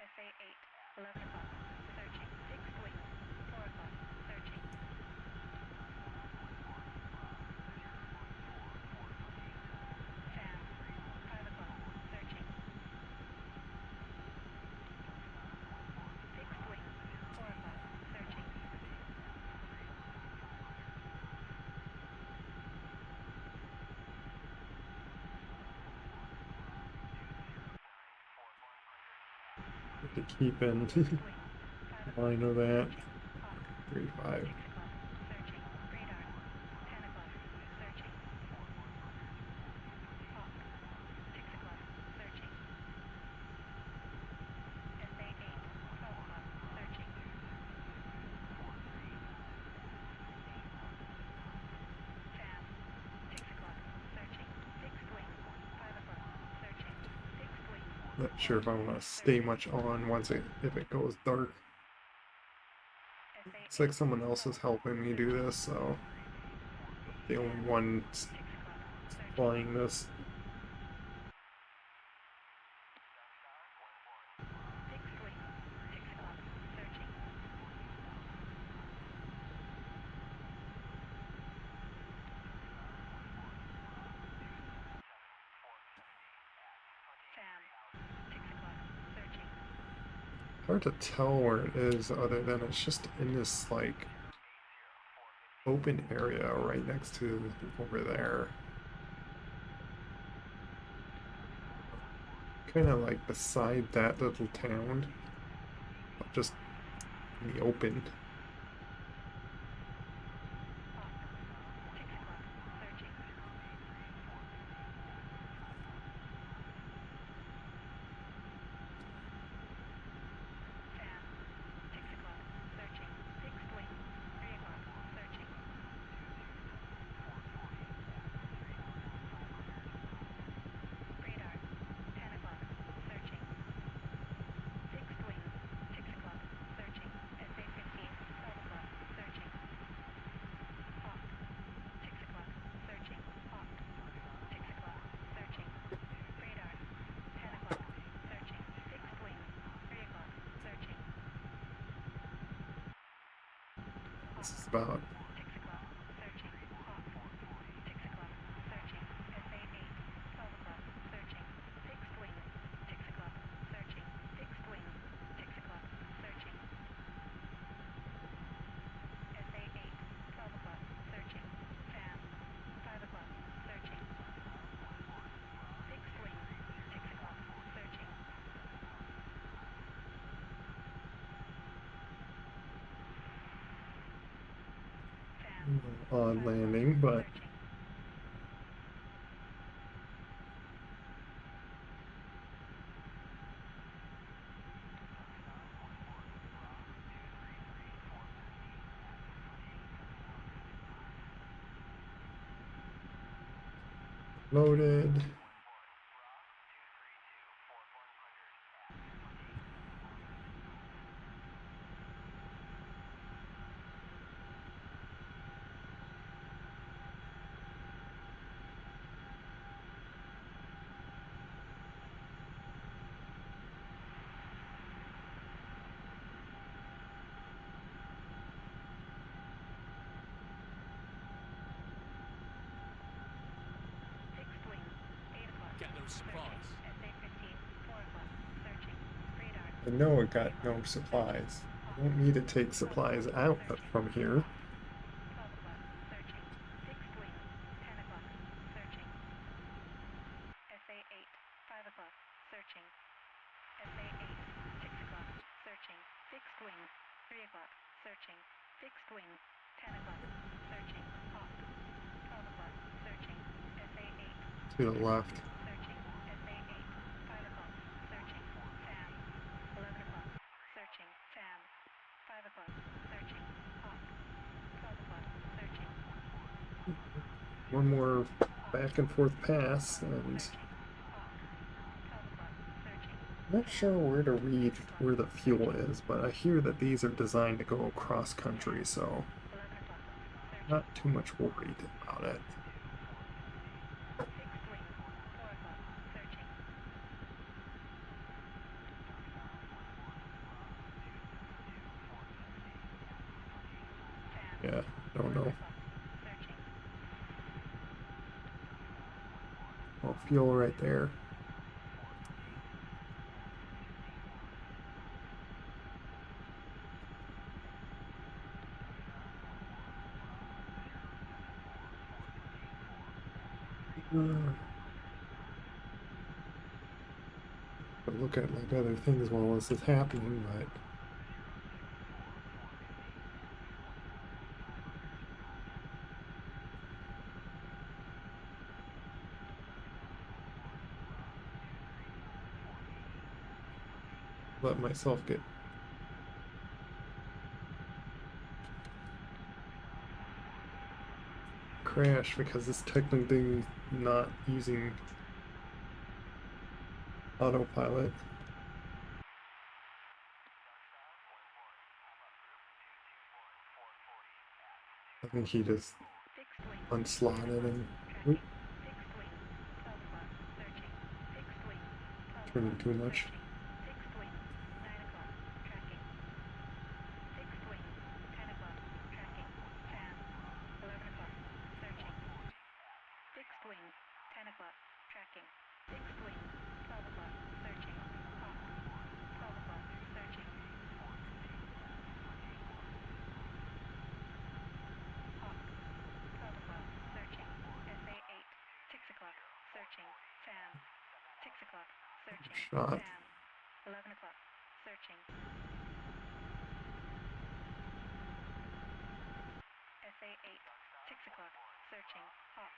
SA 8. 11 o'clock. Searching. Fixed wing. 4 o'clock. Searching. Fan. 5 o'clock. Searching. Fixed wing. 4 o'clock. Searching. To keep in Fixed wing. 5 o'clock. line of that. Hawk. 35. 6 o'clock. Searching. Radar. 10 o'clock. Searching. Hawk. 6 o'clock. Searching. SA 8. 12 o'clock. Searching. Fan. 6 o'clock. Searching. Fixed wing. 5 o'clock. Searching. Fixed wing. Not sure if I want to stay much on once it if it goes dark. SA It's like someone else is helping me do this, so the only one 6 o'clock. Searching. flying this. Fixed wing. 6 o'clock. Searching. hard to tell where it is other than it's just in this like open area right next to over there. Kind of like beside that little town, but just in the open. This is about 6 o'clock, searching, hawk, 6 o'clock, searching, SA8, 12 o'clock, searching, fixed wing, 6 o'clock, searching, fixed wing, 6 o'clock, searching, SA8, 12 o'clock, searching, fan, 5 o'clock, searching, fixed wing, 6 o'clock, searching, fan, odd 5 o'clock, landing, but searching. loaded. Fixed wing, 8 o'clock. Get those supplies. SA-15, 4 o'clock. Searching. Radar. I know it got no supplies. I don't need to take supplies out from here. 12 o'clock. Searching. Fixed wing, 10 o'clock. Searching. SA-8, 5 o'clock. Searching. SA-8, 6 o'clock. Searching. Fixed wing, 3 o'clock. Searching. Fixed wing, 10 o'clock. Searching. Hawk. 12 o'clock. Searching. SA-8. To the left. Searching. SA-8. 5 o'clock. Searching. Fan. 11 o'clock. Searching. Fan. 5 o'clock. Searching. Hawk. 12 o'clock. Searching. One more back and forth pass, and Searching. Hawk. 12 o'clock. Searching. I'm not sure where to read where the fuel is, but I hear that these are designed to go across country, so 11 o'clock. Searching. not too much worried about it. Fixed wing. 4 o'clock. Searching. Fan. Yeah, I don't 11 know. o'clock. Searching. Oh, fuel right there. But look at like other things while this is happening, but let myself get crashed because it's technically not using autopilot. I think he just Fixed wing. unslotted and Tracking. Fixed wing. 12 o'clock. Searching. Fixed wing. 12 turning o'clock. too much. Searching. Fixed wing. 9 o'clock. Tracking. Fixed wing. 10 o'clock. Tracking. Fan. 11 o'clock. Searching. Fixed wing. 10 o'clock. Tracking. Fixed wing. 12 o'clock. Searching. Hawk. 12 o'clock. Searching. shot. Sam, 11 o'clock, searching. SA8, 6 o'clock, searching. Hawk,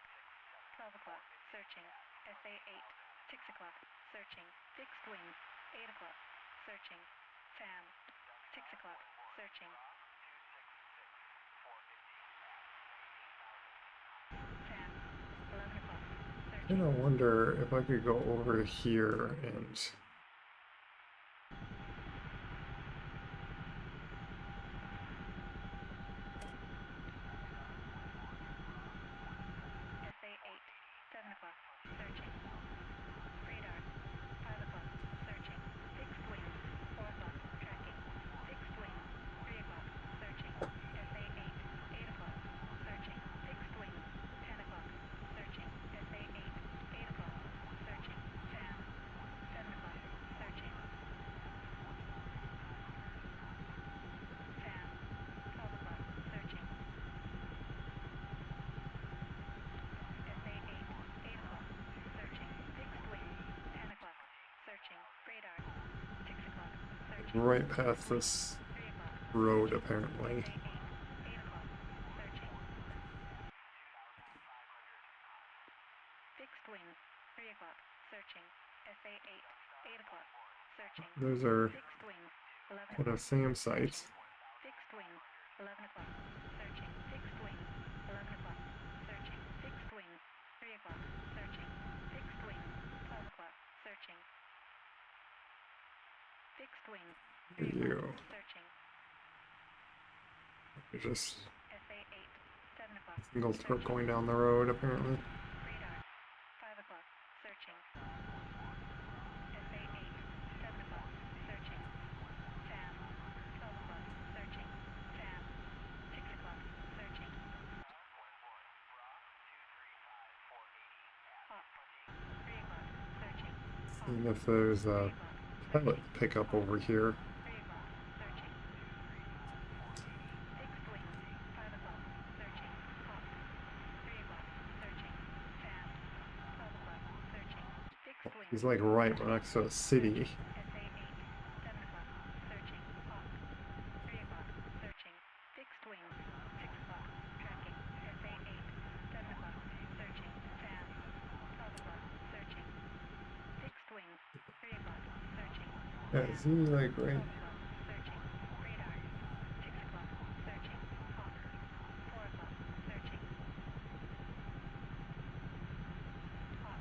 12 o'clock, searching. SA8, 6 o'clock, searching. Fixed wing, 8 o'clock, searching. Sam, 6 o'clock, searching. Sam, 11 o'clock, I searching. kind of wonder if I could go over here and SA8, 7 o'clock, searching. Radar, 5 o'clock, searching. Fixed wing, 4 o'clock, tracking. Fixed wing, 3 o'clock, searching. SA8, 8 o'clock, searching. Fixed wing, 10 o'clock, searching. SA8, 8 o'clock, searching. Sam, 7 o'clock, searching. Sam, 12 o'clock, searching. SA8, 8 o'clock, searching. Fixed wing, 10 o'clock, searching. Radar, 6 o'clock, searching. right past this 3 o'clock, road apparently. SA8, 8 o'clock, searching. Fixed wing, 3 o'clock, searching. SA8, 8 o'clock, searching. Those are Fixed wing, 11 one o'clock, of Sam's sites. fixed wing, 11 o'clock, searching. Fixed wing, 11 o'clock, searching. Fixed wing, 3 o'clock, searching. Fixed wing, 12 o'clock, searching. Fixed wing, 3 You. o'clock, searching. There's just SA8, 7 o'clock, a single truck searching. going down the road apparently. Radar, 5 o'clock, searching. SA8, 7 o'clock, searching. Sam, 12 o'clock, searching. Sam, 6 o'clock, searching. Hawk, 3 o'clock, searching. Hawk, Seeing if there's 3 a o'clock, pilot pickup over here. 3 o'clock, searching. Fixed wing, 5 o'clock, searching. Hawk, 3 o'clock, searching. Sam, 12 o'clock, searching. Fixed wing, He's like right next to a city. SA8, 7 o'clock, searching. Hawk, 3 o'clock, searching. Fixed wing, 6 o'clock, tracking. SA8, 7 o'clock, searching. Sam, 12 o'clock, searching. Fixed wing, 3 o'clock, searching. Yeah, is he like 12 right? o'clock, searching. Radar, 6 o'clock, searching. Hawk, 4 o'clock, searching. Hawk,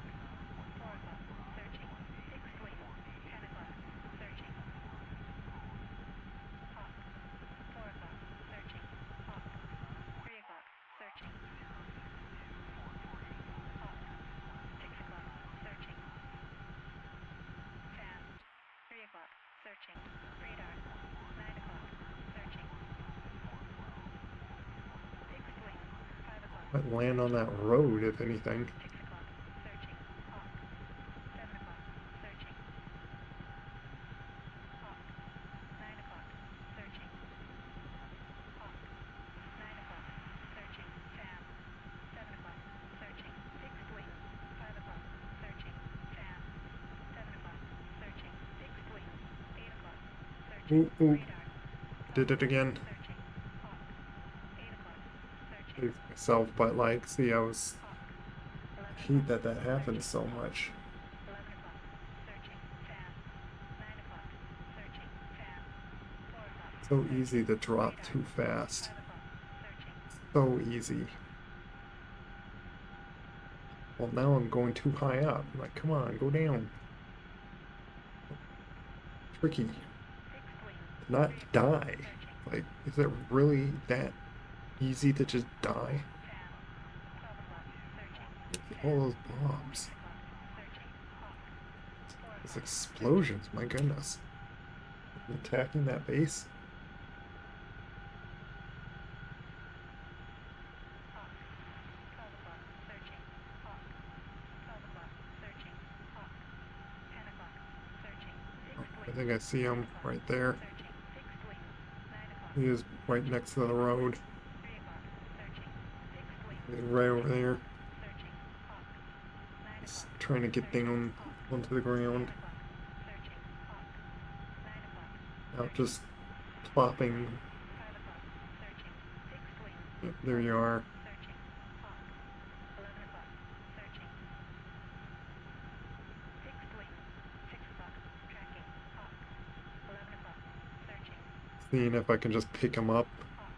4 o'clock, searching. Fixed wing, 10 o'clock, searching. Hawk, 4 o'clock, searching. Hawk, 3 o'clock, searching. Hawk, 6 o'clock, searching. Sam, 3 o'clock, searching. Radar, 9 o'clock, searching. Fixed wing, 5 o'clock, Might land on that road if anything. 6 o'clock, searching. Hawk, 7 o'clock, searching. Hawk, 9 o'clock, searching. Hawk, 9 o'clock, searching. Sam, 7 o'clock, searching. Fixed wing, 5 o'clock, searching. Sam, 7 o'clock, searching. Fixed wing, 8 o'clock, searching. Ooh, ooh. Radar, Did it again. searching. Hawk, 8 o'clock, searching. Saved myself, but like, see, I was Hawk, 11 hate o'clock, that happens so searching. much. 11 o'clock, searching. Sam, 9 o'clock, searching. Sam, 4 o'clock, So searching. easy to drop Radar, too fast. 5 o'clock, searching. So easy. Well, now I'm going too high up. I'm like, come on, go down. Tricky. Fixed wing, Not 3 o'clock, die. searching. Like, is it really that easy to just die? Sam, 12 o'clock, searching. All Sam, those bombs. 6 o'clock, searching. Hawk, 4 Those o'clock, explosions, my goodness. Attacking that base? Hawk, 12 o'clock, searching. Hawk, 12 o'clock, searching. Hawk, 10 o'clock, searching. Fixed I wing, think I see 9 him o'clock, right there. searching. Fixed wing, 9 o'clock, He is right next to the road. 3 o'clock, searching. Fixed wing, He's right over there. searching. Hawk, 9 Just o'clock, trying to get searching. down Hawk, onto the ground. 10 o'clock, Out just plopping. 5 o'clock, searching. Fixed wing. Yep, there you are. Searching. Hawk. 11 o'clock, searching. Fixed wing. 6 o'clock, tracking. Hawk. 11 o'clock, searching. Seeing if I can just pick him up. Hawk.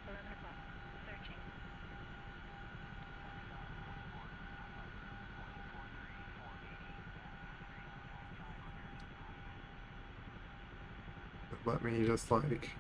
11 o'clock, searching. Let me just like.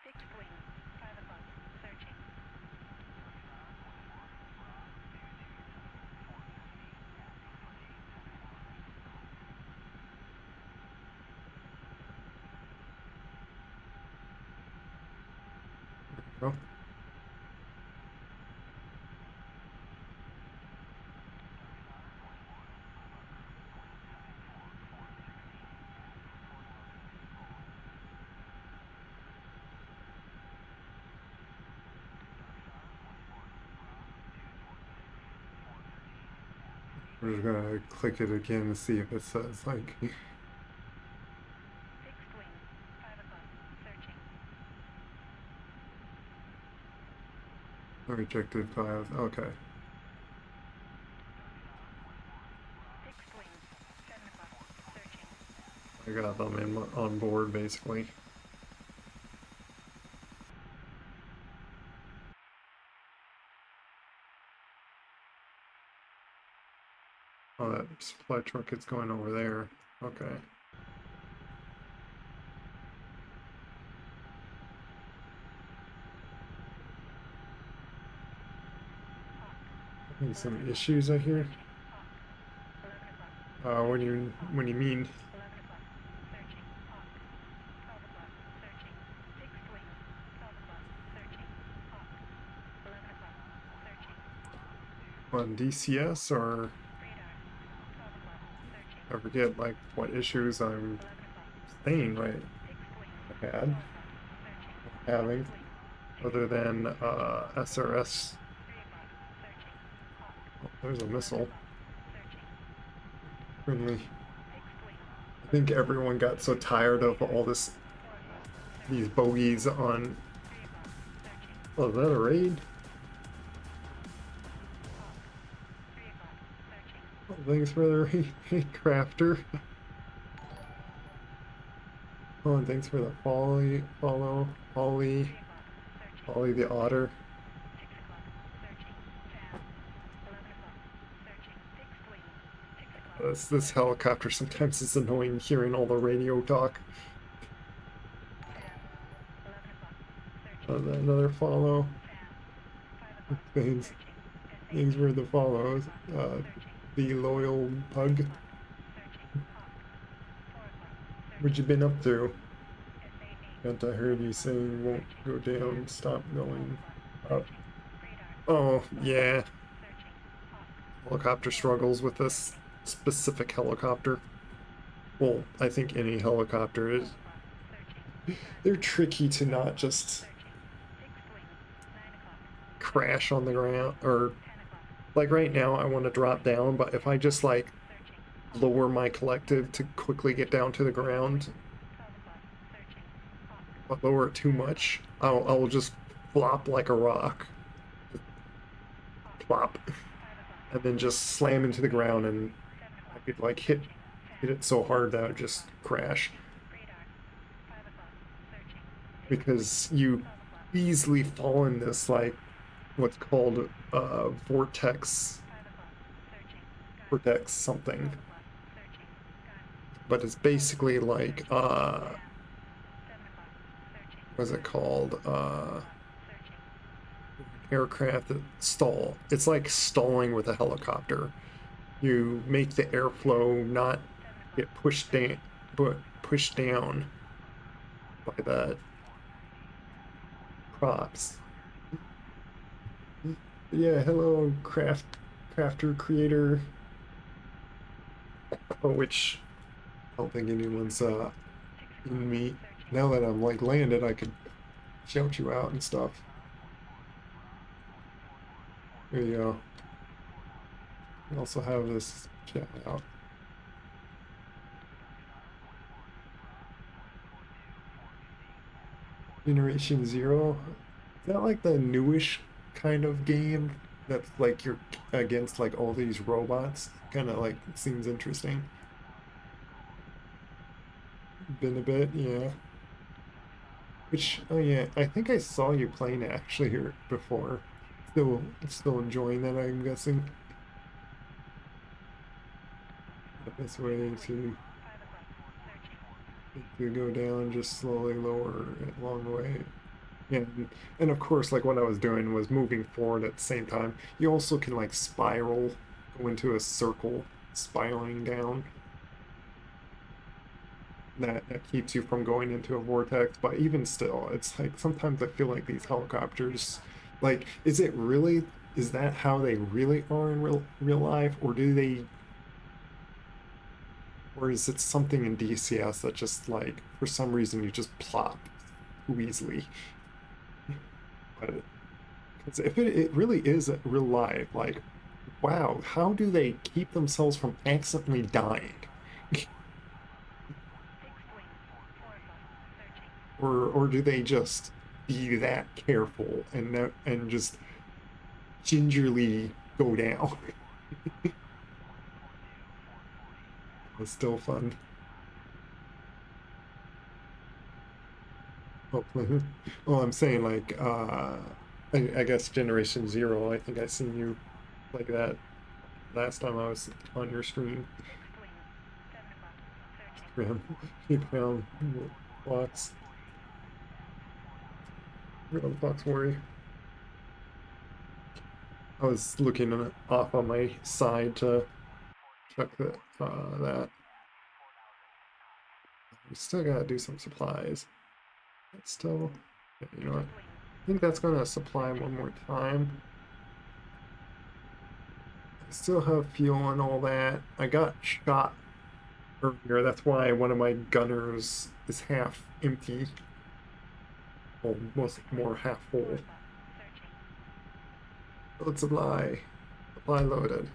Fixed wing. 5 o'clock, searching. Fixed wing. 9 o'clock, searching. Fixed wing. 5 o'clock, searching. Oh, we're just gonna click it again to see if it says like. Fixed wing. 5 o'clock, searching. Rejected files. Okay. Fixed wing. 7 o'clock, searching. I got them on board basically. Oh, that supply truck is going over there. Okay. Having some issues I hear. Hawk. 11 o'clock. When you mean 11 o'clock, searching. Hawk. 12 o'clock, searching. Fixed wing. 12 o'clock, searching. Hawk. 11 o'clock, searching. on DCS or Radar. 12 o'clock, searching. I forget like what issues I'm 11 o'clock. saying right Fixed wing. I 12 had o'clock, searching. having Fixed wing. other than SRS. 3 o'clock, searching. Hawk. Oh, there's a 11 missile. o'clock, searching. Friendly. Fixed wing. I think everyone got so tired of all this 4 o'clock, these searching. bogeys on. 3 o'clock, searching. Oh, is that a raid? Hawk. 3 o'clock, searching. Oh, thanks for the raid, crafter. Oh, and thanks for the Ollie, 3 o'clock, searching. Ollie the otter. 6 o'clock, searching. Fab. 11 o'clock, searching. Fixed wing. 6 o'clock. This helicopter sometimes is annoying hearing all the radio talk. Fab. 11 o'clock, searching. Another follow. Fab. 5 o'clock, Thanks. searching. Thanks for the follows. Searching. The loyal pug. 3 o'clock, searching. Hawk. 4 o'clock, What you searching. been up to? SA8. And I heard you saying won't go down. Stop 12 going o'clock, up. searching. Radar. Oh yeah. Searching. Hawk. Helicopter struggles with this specific helicopter. Well, I think any helicopter is. 12 o'clock, searching. They're tricky to not just Searching. Fixed wing. 9 o'clock. crash on the ground or 10 o'clock. like right now I want to drop down, but if I just like Searching. lower my collective to quickly get down to the ground, 12 o'clock. Searching. Hawk. if I lower it too much, I'll just flop like a rock. Plop. 5 o'clock. And then just slam into the ground and 7 I o'clock. could like hit Fab. it so hard that it would just crash. Radar. 5 o'clock. Searching. Fixed Because wing. you 12 o'clock. easily fall in this like what's called vortex 5 o'clock. Searching. Gun. vortex something. 12 o'clock. Searching. Gun. But it's basically like Fab. 7 o'clock. Searching. what's it called? Searching. Aircraft that stall. It's like stalling with a helicopter. You make the airflow not 7 o'clock. get pushed down, but pushed down. by that. Props. Yeah, hello, crafter, creator. Oh, which I don't think anyone's in me. Now that I'm like landed, I could shout you out and stuff. There you go. We also have this chat out. Generation Zero. Is that like the newish kind of game that's like you're against like all these robots? Kind of like seems interesting. Been a bit, yeah. Which, oh yeah, I think I saw you playing it actually here before. Still enjoying that, I'm guessing. The best way to go down, just slowly lower it along the way. Yeah, and of course, like what I was doing was moving forward at the same time. You also can like spiral, go into a circle, spiraling down. That keeps you from going into a vortex, but even still, it's like sometimes I feel like these helicopters, like, is that how they really are in real life, or do they, or is it something in DCS that just like for some reason you just plop too easily? But because if it really is real life, like, wow, how do they keep themselves from accidentally dying? Or do they just be that careful and just gingerly go down? It's still fun. Hopefully. Well, I'm saying like I guess Generation Zero, I think I seen you like that last time I was on your stream. Around blocks. Real box worry. I was looking off on my side to check that. We still gotta do some supplies. That's still, yeah, you know what? I think that's gonna supply one more time. I still have fuel and all that. I got shot earlier. That's why one of my gunners is half empty. Almost more half full. Let's supply. Supply loaded.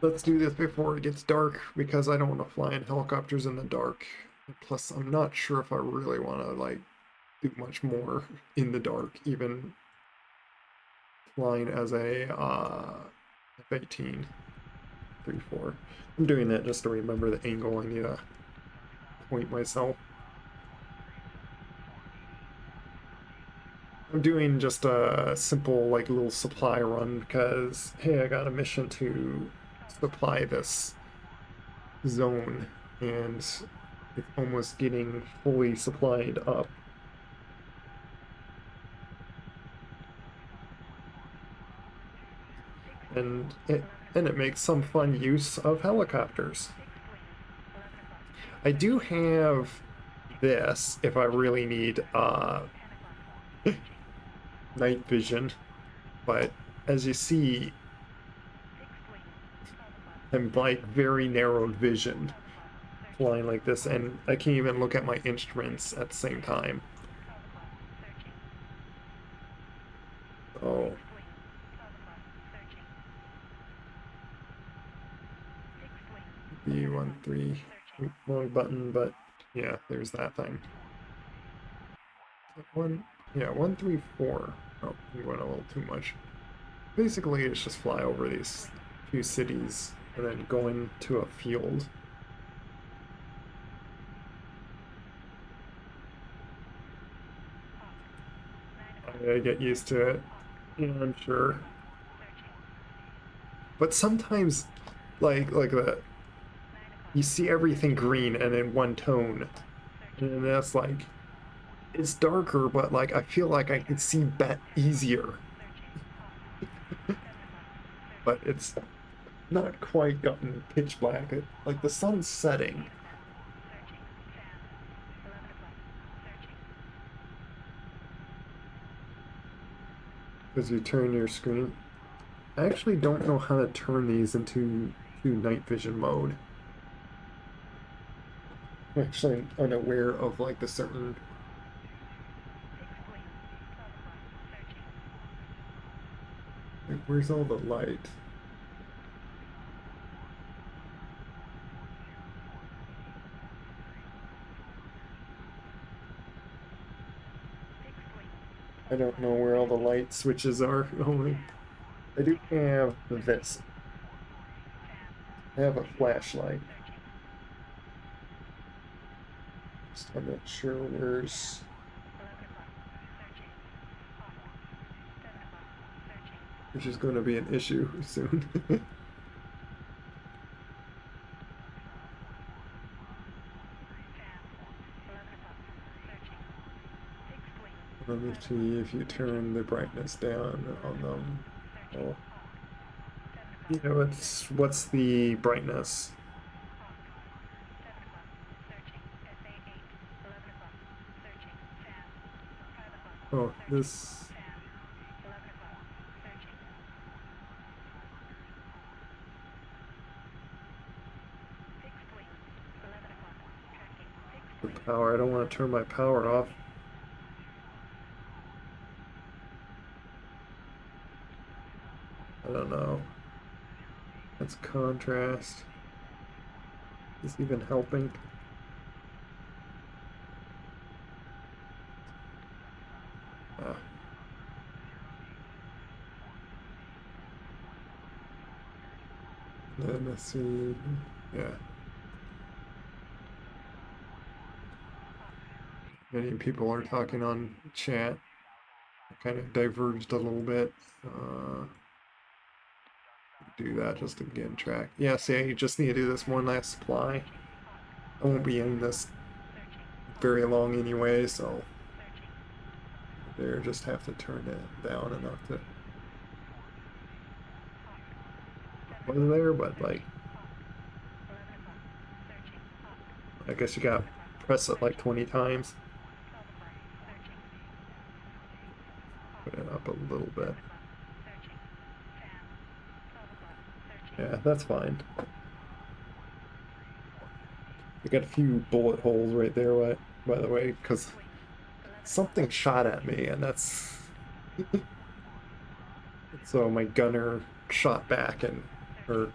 Let's do this before it gets dark because I don't want to fly in helicopters in the dark. Plus, I'm not sure if I really want to like do much more in the dark, even flying as a F-18 3-4. I'm doing that just to remember the angle I need to point myself. I'm doing just a simple like little supply run because hey, I got a mission to supply this zone and it's almost getting fully supplied up. And it makes some fun use of helicopters. I do have this if I really need night vision, but as you see, I'm like very narrowed vision flying like this, and I can't even look at my instruments at the same time. So B13, wrong button, but yeah, there's that thing. Yeah, 134. Oh, we went a little too much. Basically, it's just fly over these few cities and then go into a field. I get used to it. Yeah, I'm sure. But sometimes, like that, you see everything green and in one tone, and that's like it's darker, but like I feel like I can see bet easier. But it's not quite gotten pitch black. Like the sun's setting. Because you turn your screen. I actually don't know how to turn these into night vision mode. I'm actually unaware of like the certain. Like, where's all the light? I don't know where all the light switches are. Only I do have this. I have a flashlight. Just I'm not sure where's. Which is going to be an issue soon. Let me see if you turn the brightness down on them. Oh. You know, what's the brightness? Oh, this. The power. I don't want to turn my power off. I don't know. That's contrast. Is this even helping? Ah. Let's see. Yeah. Many people are talking on chat. I kind of diverged a little bit. Do that just to get track. Yeah, see, you just need to do this one last supply. I won't be in this very long anyway, so there just have to turn it down enough to was there, but like I guess you got press it like 20 times. Put it up a little bit. Yeah, that's fine. I got a few bullet holes right there, by the way, because something shot at me, and that's so my gunner shot back, and or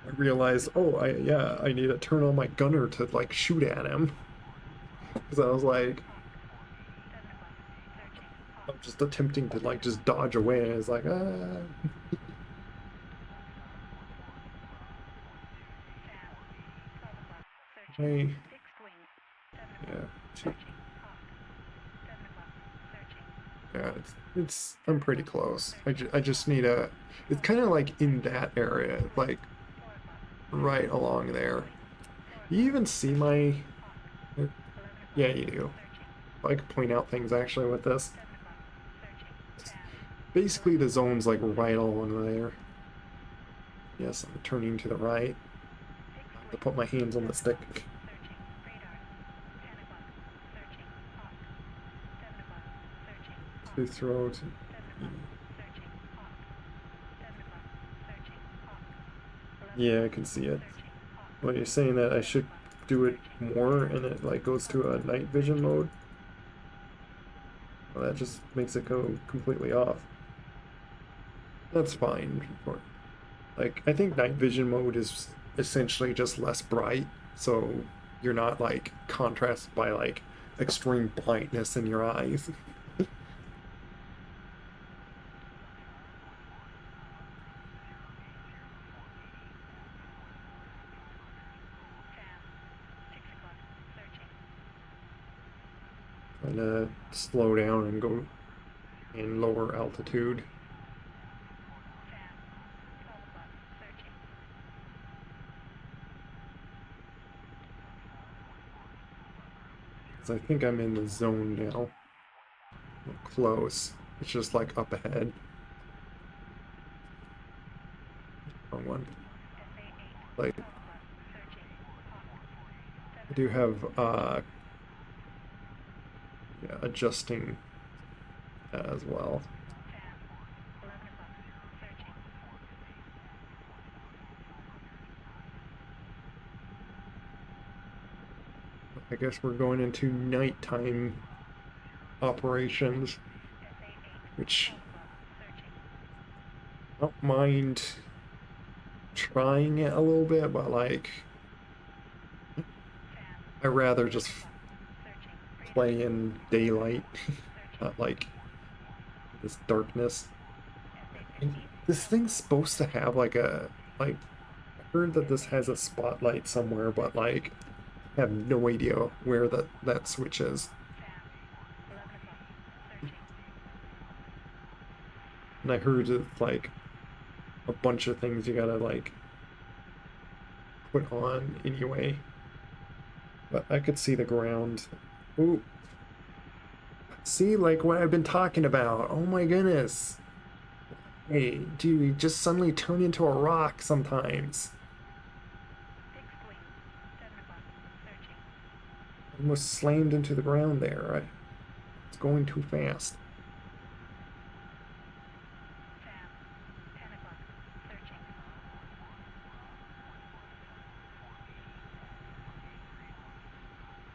I realized, oh, I need to turn on my gunner to like shoot at him, because I was like, I'm just attempting to like just dodge away, and it's like, ah. Hey, yeah, yeah, I'm pretty close. I just need a. It's kind of like in that area, like right along there. You even see my. Yeah, you do. I can point out things actually with this. Basically, the zone's like right along there. Yes, I'm turning to the right. I have to put my hands on the stick. To throw to. Yeah, I can see it. Well, you're saying that I should do it more and it like goes to a night vision mode? Well, that just makes it go completely off. That's fine. Like, I think night vision mode is essentially just less bright, so you're not like contrasted by like extreme brightness in your eyes. Trying to slow down and go in lower altitude. Because I think I'm in the zone now. I'm close. It's just like up ahead. Wrong one. Like, I do have yeah, adjusting that as well. I guess we're going into nighttime operations, which I don't mind trying it a little bit, but like I'd rather just play in daylight, not like this darkness. And this thing's supposed to have like like I heard that this has a spotlight somewhere, but like I have no idea where that switch is. And I heard it's like a bunch of things you gotta like put on anyway. But I could see the ground. Ooh, see, like what I've been talking about. Oh my goodness. Hey, dude, you just suddenly turn into a rock sometimes. Almost slammed into the ground there. It's going too fast.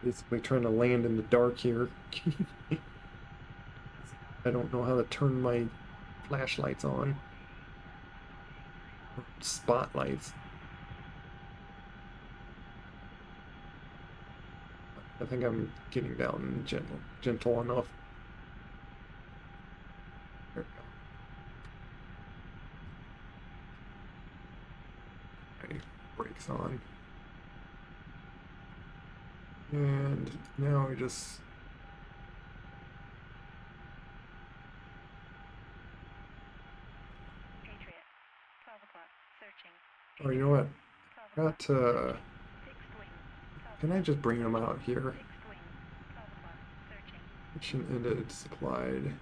Basically trying to land in the dark here. I don't know how to turn my flashlights on. Or spotlights. I think I'm getting down gentle enough. There we go. Okay, brakes on. And now we just oh, you know what? I got to. Can I just bring them out here? Mission ended, supplied.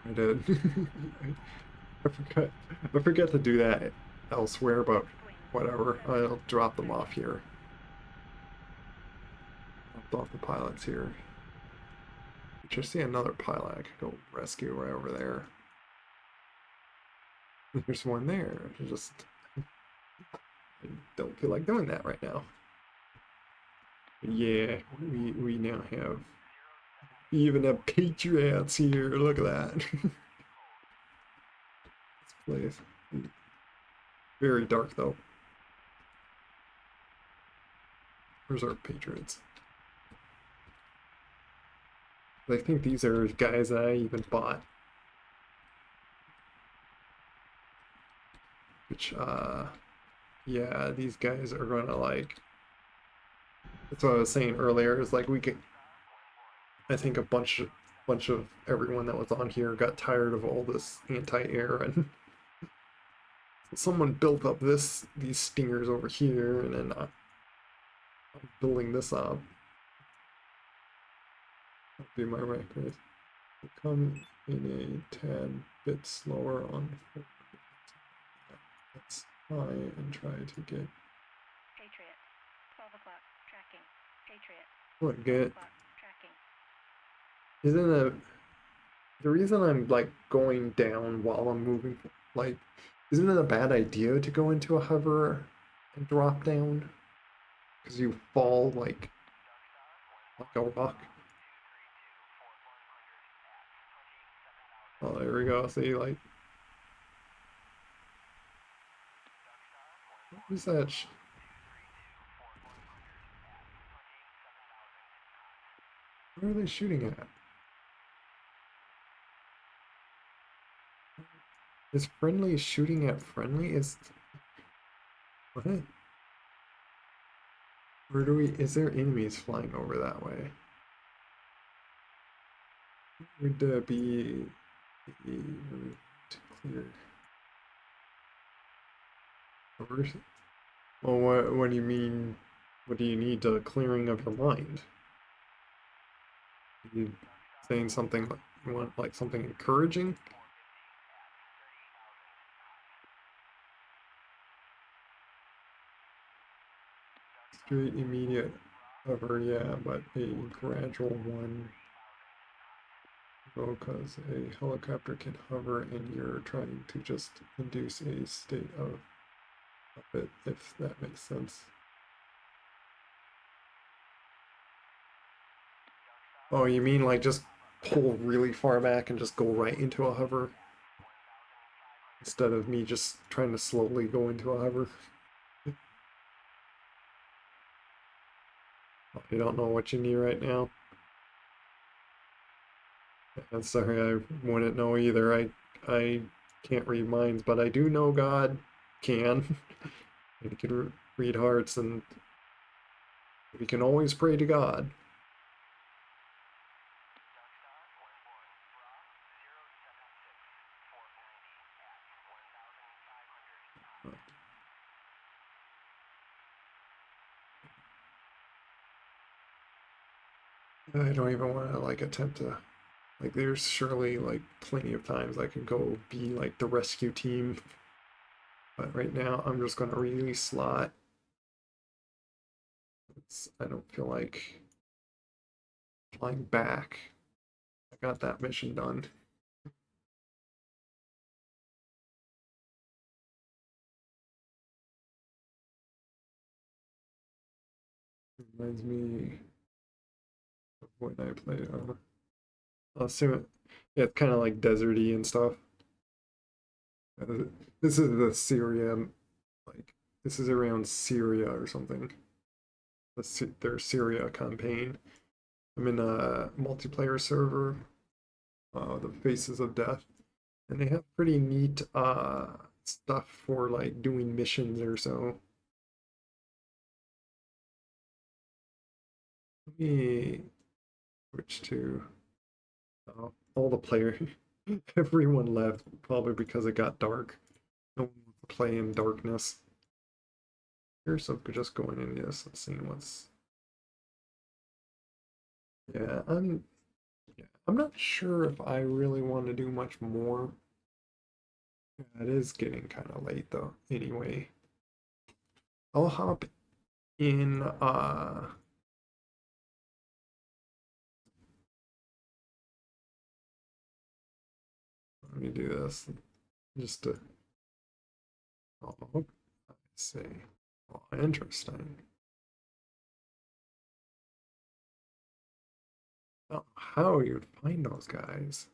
I did. I forget to do that elsewhere, but whatever. I'll drop them off here. Drop off the pilots here. Just see another pilot I could go rescue right over there. There's one there. I don't feel like doing that right now. Yeah, we now have even a Patriots here. Look at that. This place. Very dark though. Where's our Patriots? I think these are guys that I even bought. Which, yeah, these guys are gonna like. That's what I was saying earlier. Is like we could. I think a bunch of everyone that was on here got tired of all this anti-air, and someone built up these stingers over here, and then I'm building this up. That'll be my record. Come in a tad bit slower on. Let's try and try to get. Patriot. 12 o'clock. Tracking. Patriot. What get? Tracking. Isn't a the reason I'm like going down while I'm moving, like, isn't it a bad idea to go into a hover and drop down? Because you fall like a rock. Oh, there we go. See, like, what is that? Where are they shooting at? Is friendly shooting at friendly? Is what? Where do we? Is there enemies flying over that way? Would be the route clear? Over? Well, what do you mean? What do you need to clearing of your mind? You saying something like you want like something encouraging? Straight immediate cover, yeah, but a gradual one. Oh, because a helicopter can hover and you're trying to just induce a state of it, if that makes sense. Oh, you mean like just pull really far back and just go right into a hover instead of me just trying to slowly go into a hover? Oh, you don't know what you need right now? I'm sorry, I wouldn't know either. I can't read minds, but I do know God can. And he can read hearts, and we can always pray to God. I don't even want to like attempt to like. There's surely like plenty of times I could go be like the rescue team, but right now I'm just gonna really slot. I don't feel like flying back. I got that mission done. Reminds me of when I played. I'll assume it. Yeah, it's kind of like deserty and stuff. Uh, This is the Syria, like this is around Syria or something. Their Syria campaign. I'm in a multiplayer server, the Faces of Death, and they have pretty neat stuff for like doing missions or so. Let me switch to all the player. Everyone left probably because it got dark. No one wants to play in darkness. Here's so just going into this and seeing what's. Yeah, I'm not sure if I really want to do much more. Yeah, it is getting kind of late though. Anyway, I'll hop in. Let me do this just to. Oh, I see. Oh, interesting. Oh, how you'd find those guys?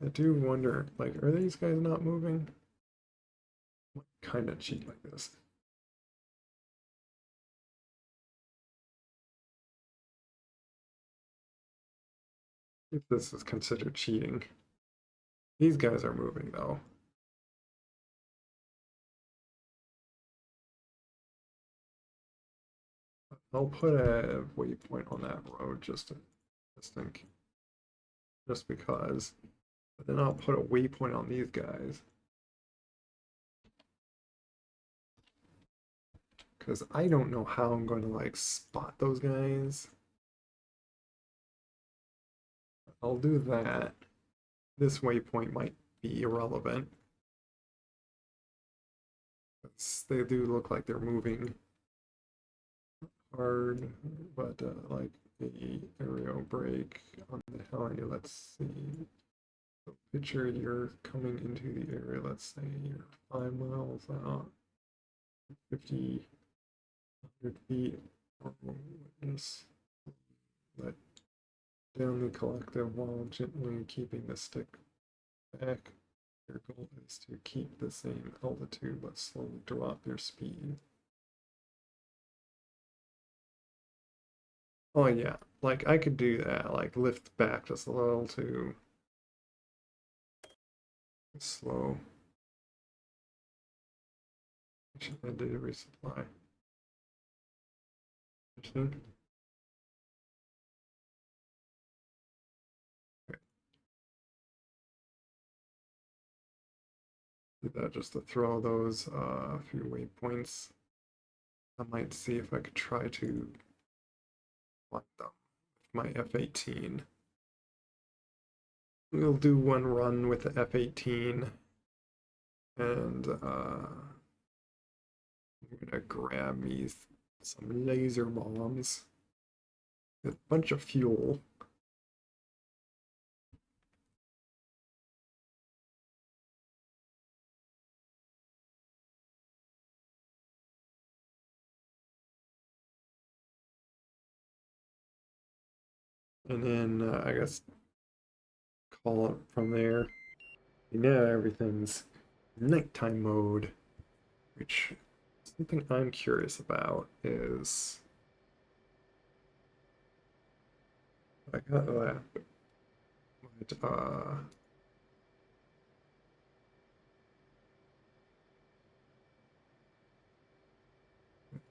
I do wonder. Like, are these guys not moving? Kind of cheat like this. If this is considered cheating. These guys are moving though. I'll put a waypoint on that road just think, just because. But then I'll put a waypoint on these guys. Because I don't know how I'm going to like spot those guys. I'll do that. This waypoint might be irrelevant. They do look like they're moving hard, but like the aerial brake on the heli, let's see. So picture you're coming into the area, let's say you're 5 miles out, 50, 100 feet, or just let down the collective while gently keeping the stick back. Your goal is to keep the same altitude but slowly drop your speed. Oh yeah, like I could do that, like lift back just a little too slow. I did a resupply. Interesting. Okay. Did that just to throw those few waypoints. I might see if I could try to like them. My F-18. We'll do one run with the F-18, and I'm gonna grab me some laser bombs, a bunch of fuel. And then I guess call it from there. Now everything's nighttime mode, which something I'm curious about is I got that, but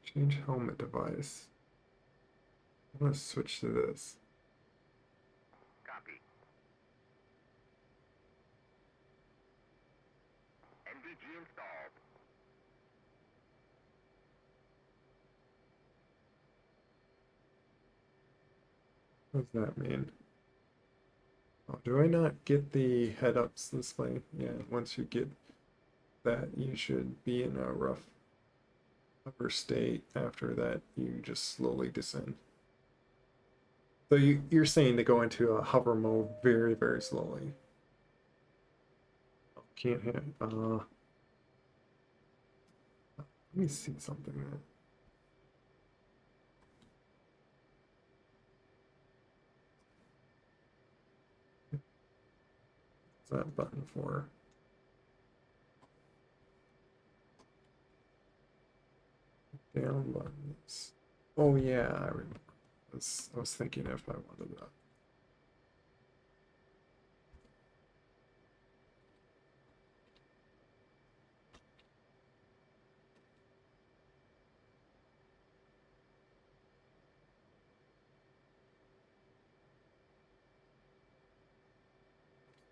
change helmet device. I'm gonna switch to this. Copy. NVG installed. What does that mean? Oh, do I not get the head-ups this way? Yeah, once you get that, you should be in a rough upper state. After that, you just slowly descend. So you're saying to go into a hover mode very, very slowly. Oh, can't hit. Let me see something. What's that button for? Down buttons. Oh yeah, I remember. I was thinking if I wanted that.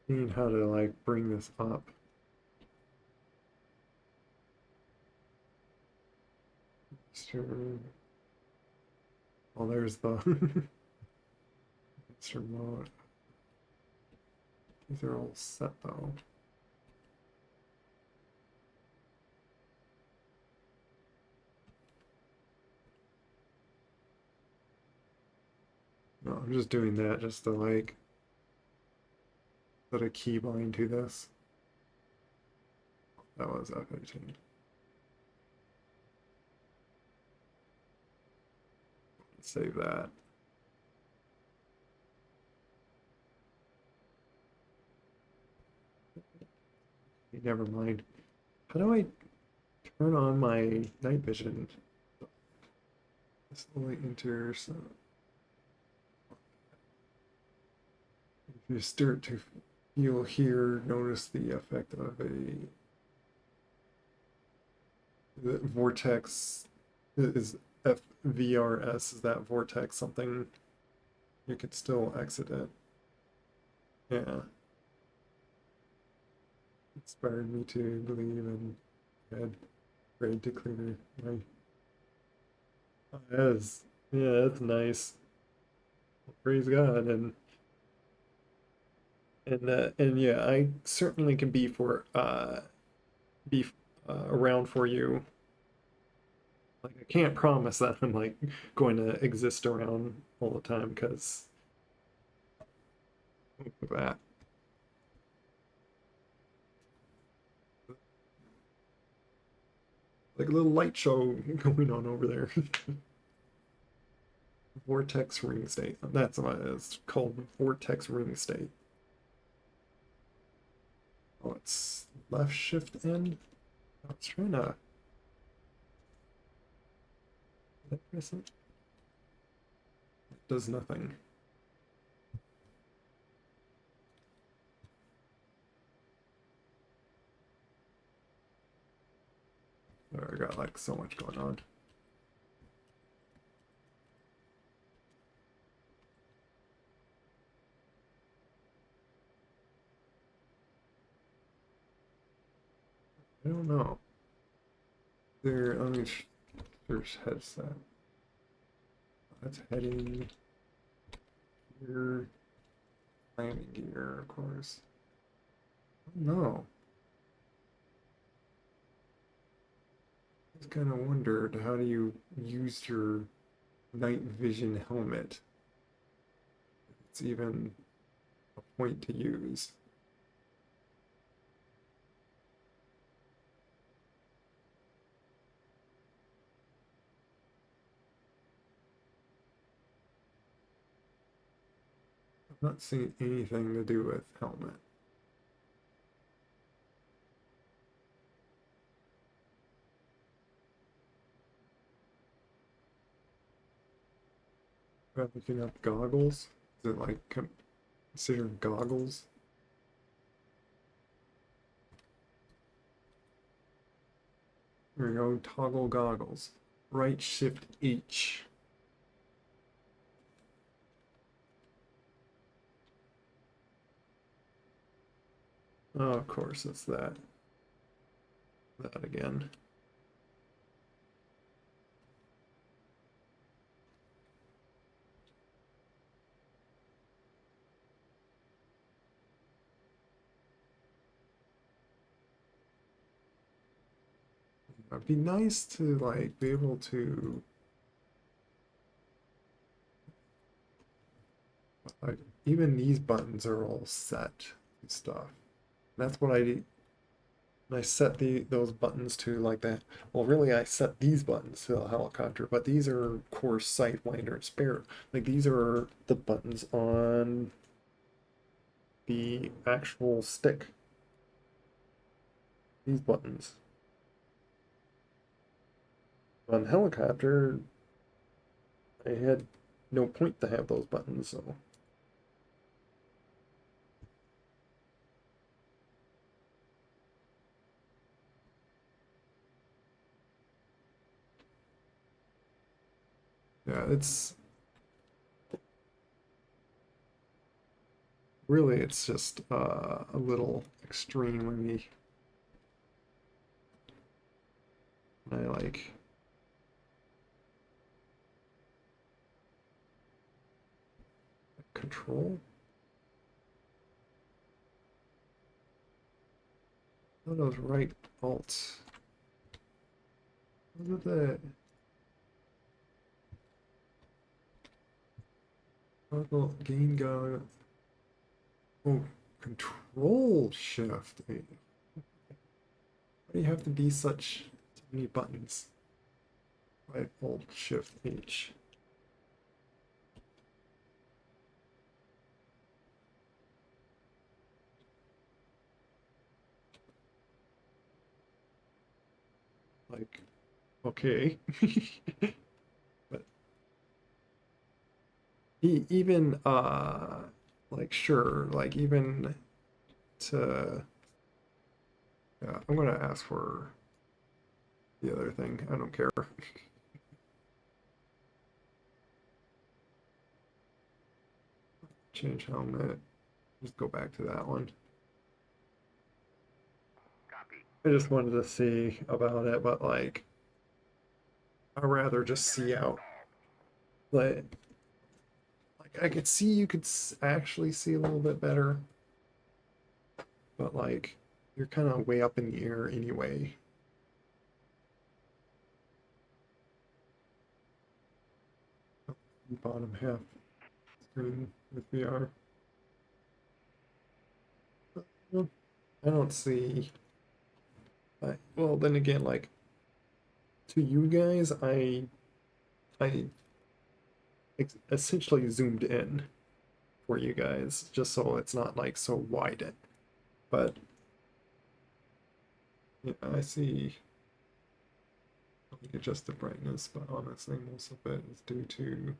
Seeing how to like bring this up. Mr. Oh, there's the Mr. mode. These are all set though. No, I'm just doing that just to like put a keybind to this. That was F-18. Save that. Never mind. How do I turn on my night vision? Slowly enters. If you start to, you'll hear, notice the effect of the vortex. Is FVRS, is that vortex something you could still exit it? Yeah. Inspired me to believe and had prayed to clear my. Oh, that is, yeah, that's nice. Praise God, and yeah, I certainly can be around for you. Like I can't promise that I'm like going to exist around all the time because of that. Like a little light show going on over there. Vortex ring state. That's what it's called. Vortex ring state. Oh, it's left shift end. I was trying to. Did I press it? It does nothing. Oh, I got like so much going on. I don't know. There, let me search headset. That's heading gear, landing gear, of course. No. I just kind of wondered, how do you use your night vision helmet? It's even a point to use. I'm not seeing anything to do with helmet. About looking up goggles? Is it like considered goggles? There we go, toggle goggles. Right shift H. Oh, of course, it's that. That again. It'd be nice to like be able to like even these buttons are all set and stuff. That's what I do. I set those buttons to like that. Well, really, I set these buttons to the helicopter, but these are course, sidewinder, and spare. Like these are the buttons on the actual stick. These buttons. On helicopter, I had no point to have those buttons, so. Yeah, it's really, it's just a little extreme when I like control. Oh, those right alts. Look at that. Toggle gain go. Oh, control shift. Why do you have to be such so many buttons? Right alt shift H. Like, okay. But even like sure, like even to yeah, I'm gonna ask for the other thing. I don't care. Change helmet. Just go back to that one. Copy. I just wanted to see about it, but like I'd rather just see out. Like I could see you could actually see a little bit better, but like you're kind of way up in the air anyway. Bottom half screen with VR. I don't see. Well, then again, like to you guys, I essentially zoomed in for you guys just so it's not like so wide. But yeah, I see. Let me adjust the brightness, but honestly, most of it is due to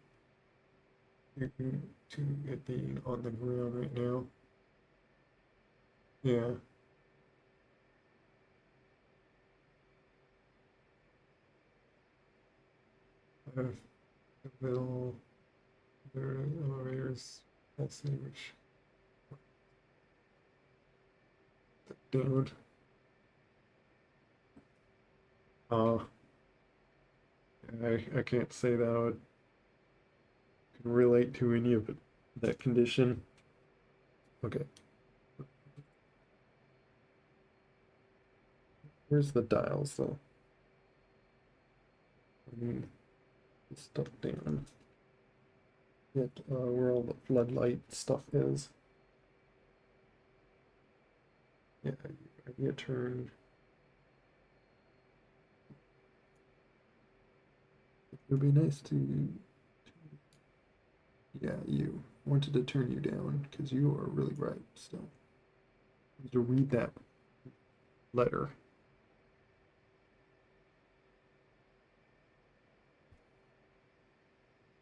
it being on the ground right now. Yeah. I have the middle, there elevators. Let's see which down. Uh, I can't say that. relate to any of that condition. Okay. Where's the dials though? Stuff down. Get where all the floodlight stuff is. Yeah, you turn. It would be nice to. Yeah, you wanted to turn you down because you are really bright still. To read that letter.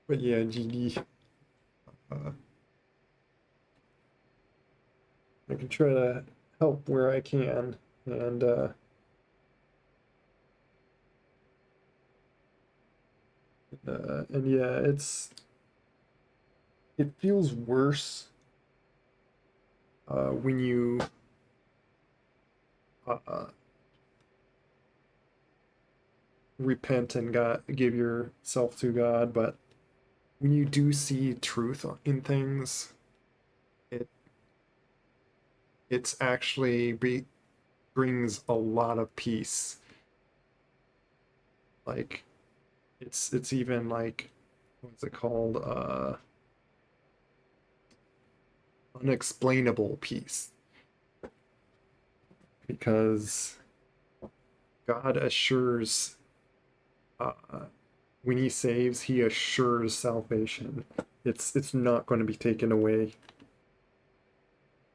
But yeah, GD. I can try to help where I can, and yeah, it feels worse when you repent and give yourself to God, but when you do see truth in things, it's actually brings a lot of peace. Like it's even like what's it called? Unexplainable peace. Because God assures when he saves, he assures salvation. It's not going to be taken away.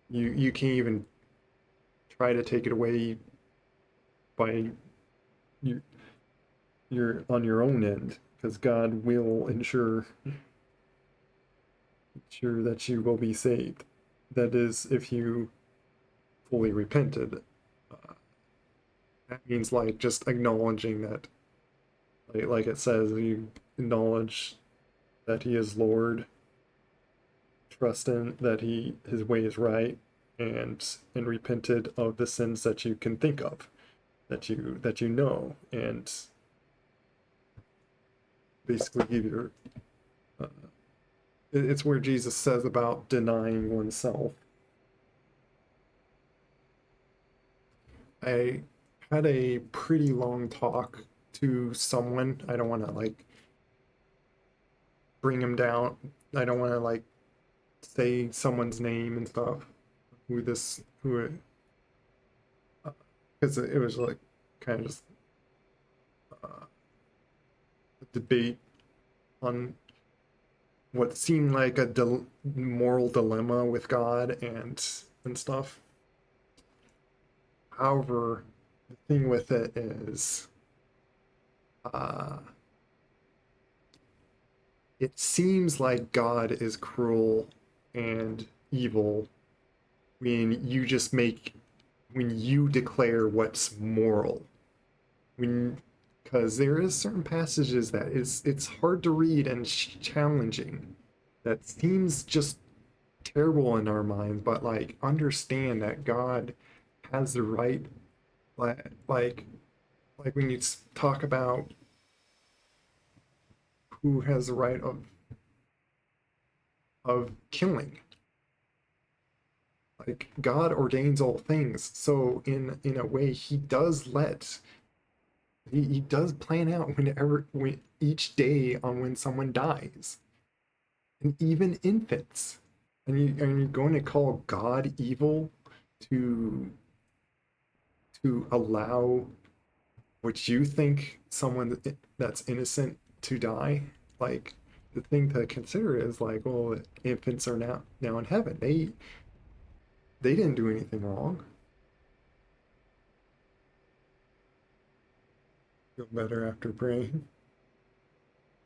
You can't even try to take it away by you're on your own end, because God will ensure that you will be saved. That is, if you fully repented. That means like just acknowledging that, like it says, you acknowledge that he is Lord, trust in that his way is right, and repented of the sins that you can think of, that you know, and basically give your it's where Jesus says about denying oneself. I had a pretty long talk to someone. I don't want to like bring him down. I don't want to like say someone's name and stuff. Who because it was like kind of just a debate on what seemed like a moral dilemma with God and stuff. However, the thing with it is, it seems like God is cruel and evil when you declare what's moral. When because there is certain passages that it's hard to read and challenging. That seems just terrible in our minds, but like understand that God has the right, like like when you talk about who has the right of killing. Like God ordains all things, so in a way he does plan out when each day on when someone dies, and even infants. And you're going to call God evil to allow what you think someone that's innocent to die? Like the thing to consider is like, well, infants are now in heaven. They didn't do anything wrong. Feel better after praying.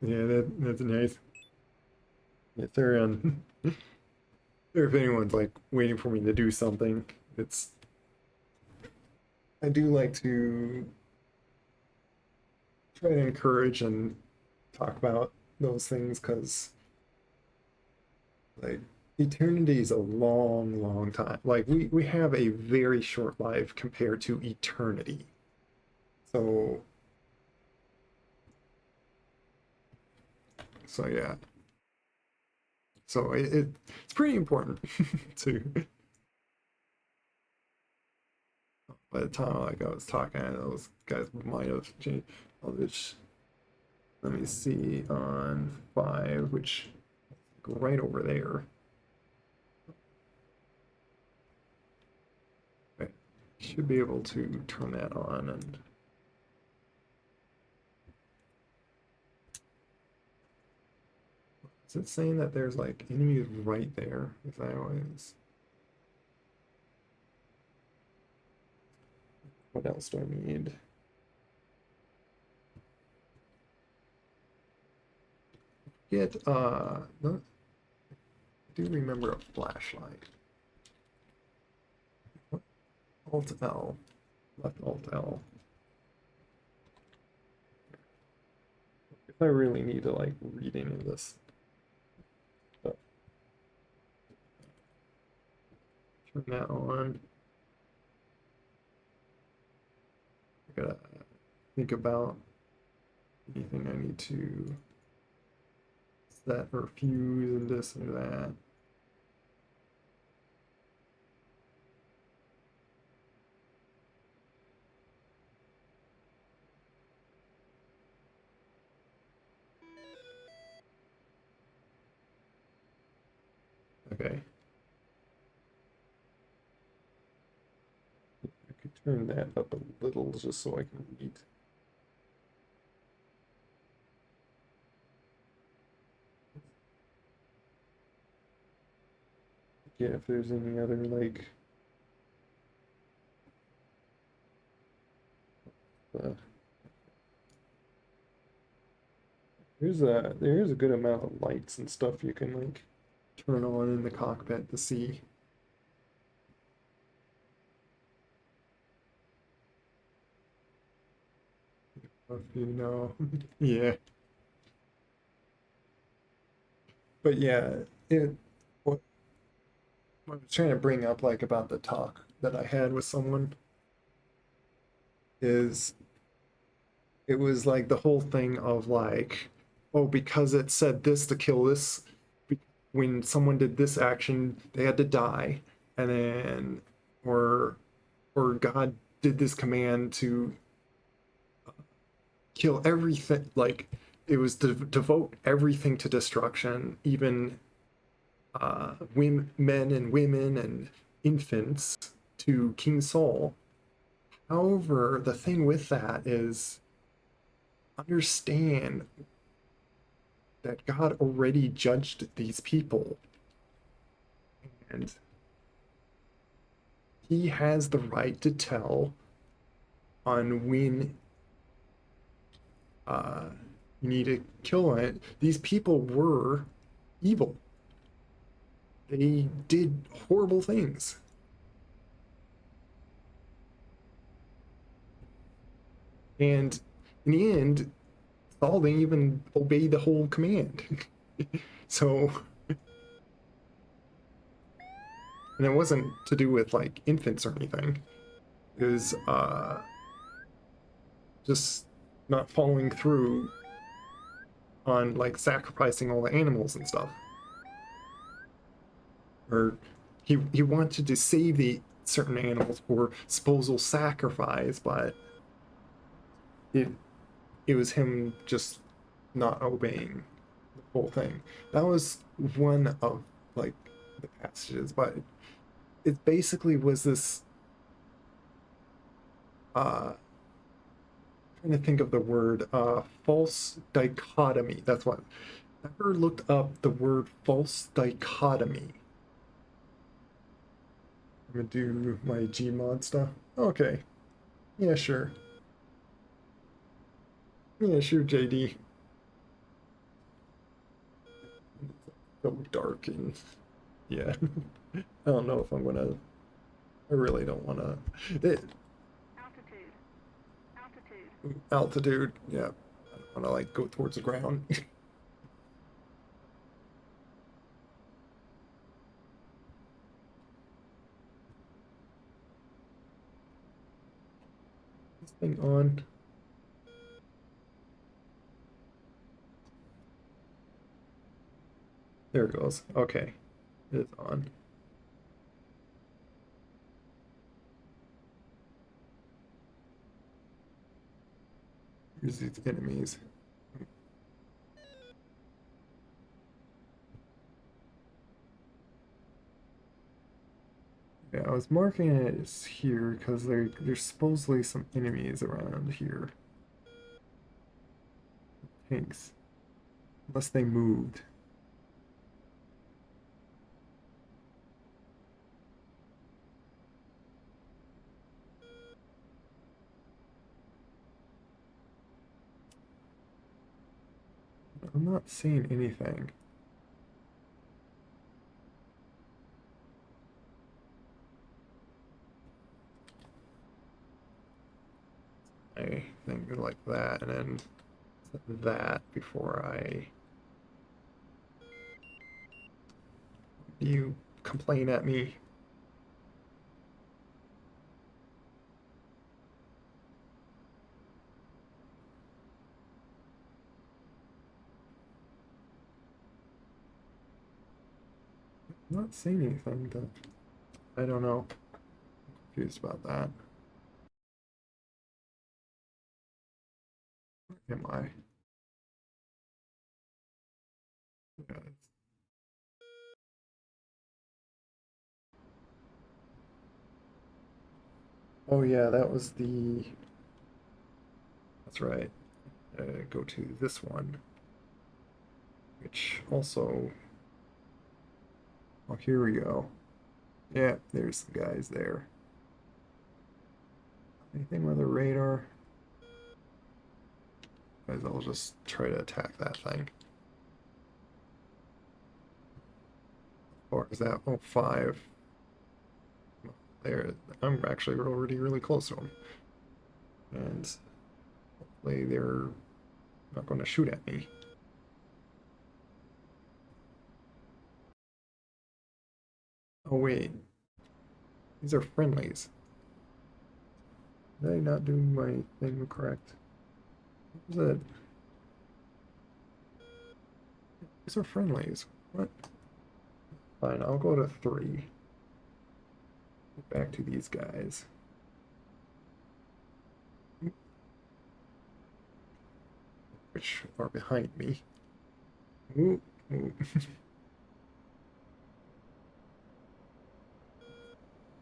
Yeah, that's nice. Yes, sir. If anyone's like waiting for me to do something, I do like to try to encourage and talk about those things because like eternity is a long time. Like we have a very short life compared to eternity. So yeah. So it's pretty important to. By the time like I was talking, those guys might have changed. I'll just let me see on 5, which go right over there. Okay. Should be able to turn that on and. Is it saying that there's like enemies right there? Is that what it is? What else do I need? Get no, I do remember a flashlight. What? Alt L. Left Alt L. If I really need to like read any of this stuff. Turn that on. I gotta think about anything I need to set or fuse and this or that. Okay. I could turn that up a little just so I can read. Yeah, if there's any other like uh, there's a good amount of lights and stuff you can like turn on in the cockpit to see. If you know, yeah. But yeah, what I was trying to bring up like about the talk that I had with someone is it was like the whole thing of like, oh, because it said this to kill this, when someone did this action, they had to die, and then or God did this command to kill everything, like it was to devote everything to destruction, even men and women and infants to King Saul. However, the thing with that is understand that God already judged these people, and he has the right to tell on when you need to kill it. These people were evil. They did horrible things. And in the end, Saul didn't even obey the whole command. So, and it wasn't to do with like infants or anything. It was just not following through on like sacrificing all the animals and stuff. Or he wanted to save the certain animals for disposal sacrifice, but it it was him just not obeying the whole thing. That was one of like the passages, but it basically was this trying to think of the word false dichotomy. That's what I ever looked up the word false dichotomy. I'm gonna do my Gmod stuff. Okay. Yeah, sure. Yeah, sure, JD. So dark and yeah. I don't know if I'm gonna. I really don't wanna. Altitude. Altitude. Altitude. Yeah. I don't wanna like go towards the ground. This thing on. There it goes. Okay. It's on. Here's these enemies. Yeah, I was marking it as here because there's supposedly some enemies around here. Tanks. Unless they moved. I'm not seeing anything. I think like that, and then that before you complain at me. I'm not seeing anything, but I don't know. I'm confused about that. Where am I? Yeah. Oh yeah, that was the. That's right. Go to this one, which also. Oh, here we go. Yeah, there's the guys there. Anything with a radar? Guys, I'll just try to attack that thing. Or is that 05? There, I'm actually already really close to them. And hopefully they're not going to shoot at me. Oh wait, these are friendlies. Did I not do my thing correct? What was it? These are friendlies. What? Fine, I'll go to 3. Back to these guys. Which are behind me. Ooh, ooh.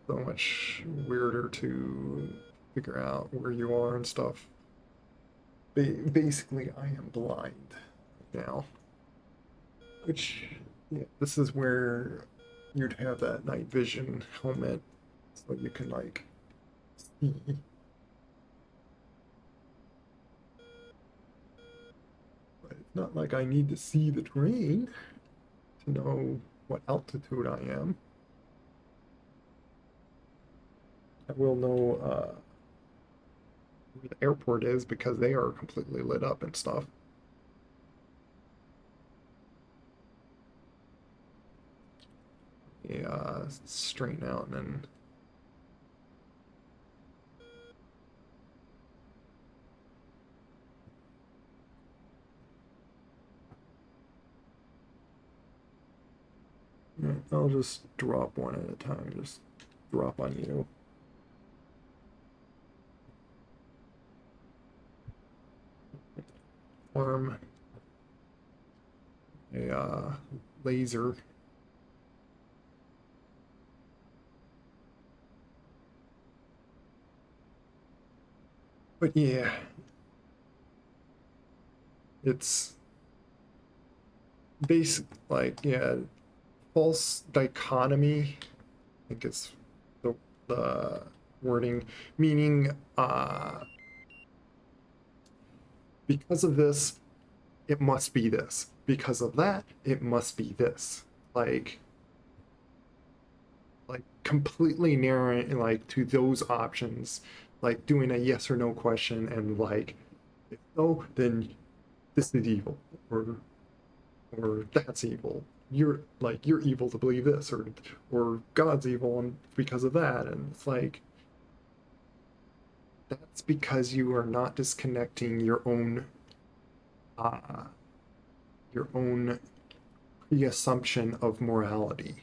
So much weirder to figure out where you are and stuff. Basically, I am blind now. Which, yeah, this is where you'd have that night vision helmet so you can, like, see. But it's not like I need to see the terrain to know what altitude I am. I will know where the airport is because they are completely lit up and stuff. Yeah, straighten out and then. Yeah, I'll just drop one at a time. Just drop on you. Arm a laser. But yeah, it's basic, like, yeah, false dichotomy. I think it's the wording, meaning because of this, it must be this. Because of that, it must be this. Like completely narrowing like to those options, like doing a yes or no question, and like if so, then this is evil, or that's evil. You're evil to believe this, or God's evil and because of that, and it's like that's because you are not disconnecting uh your own the assumption of morality.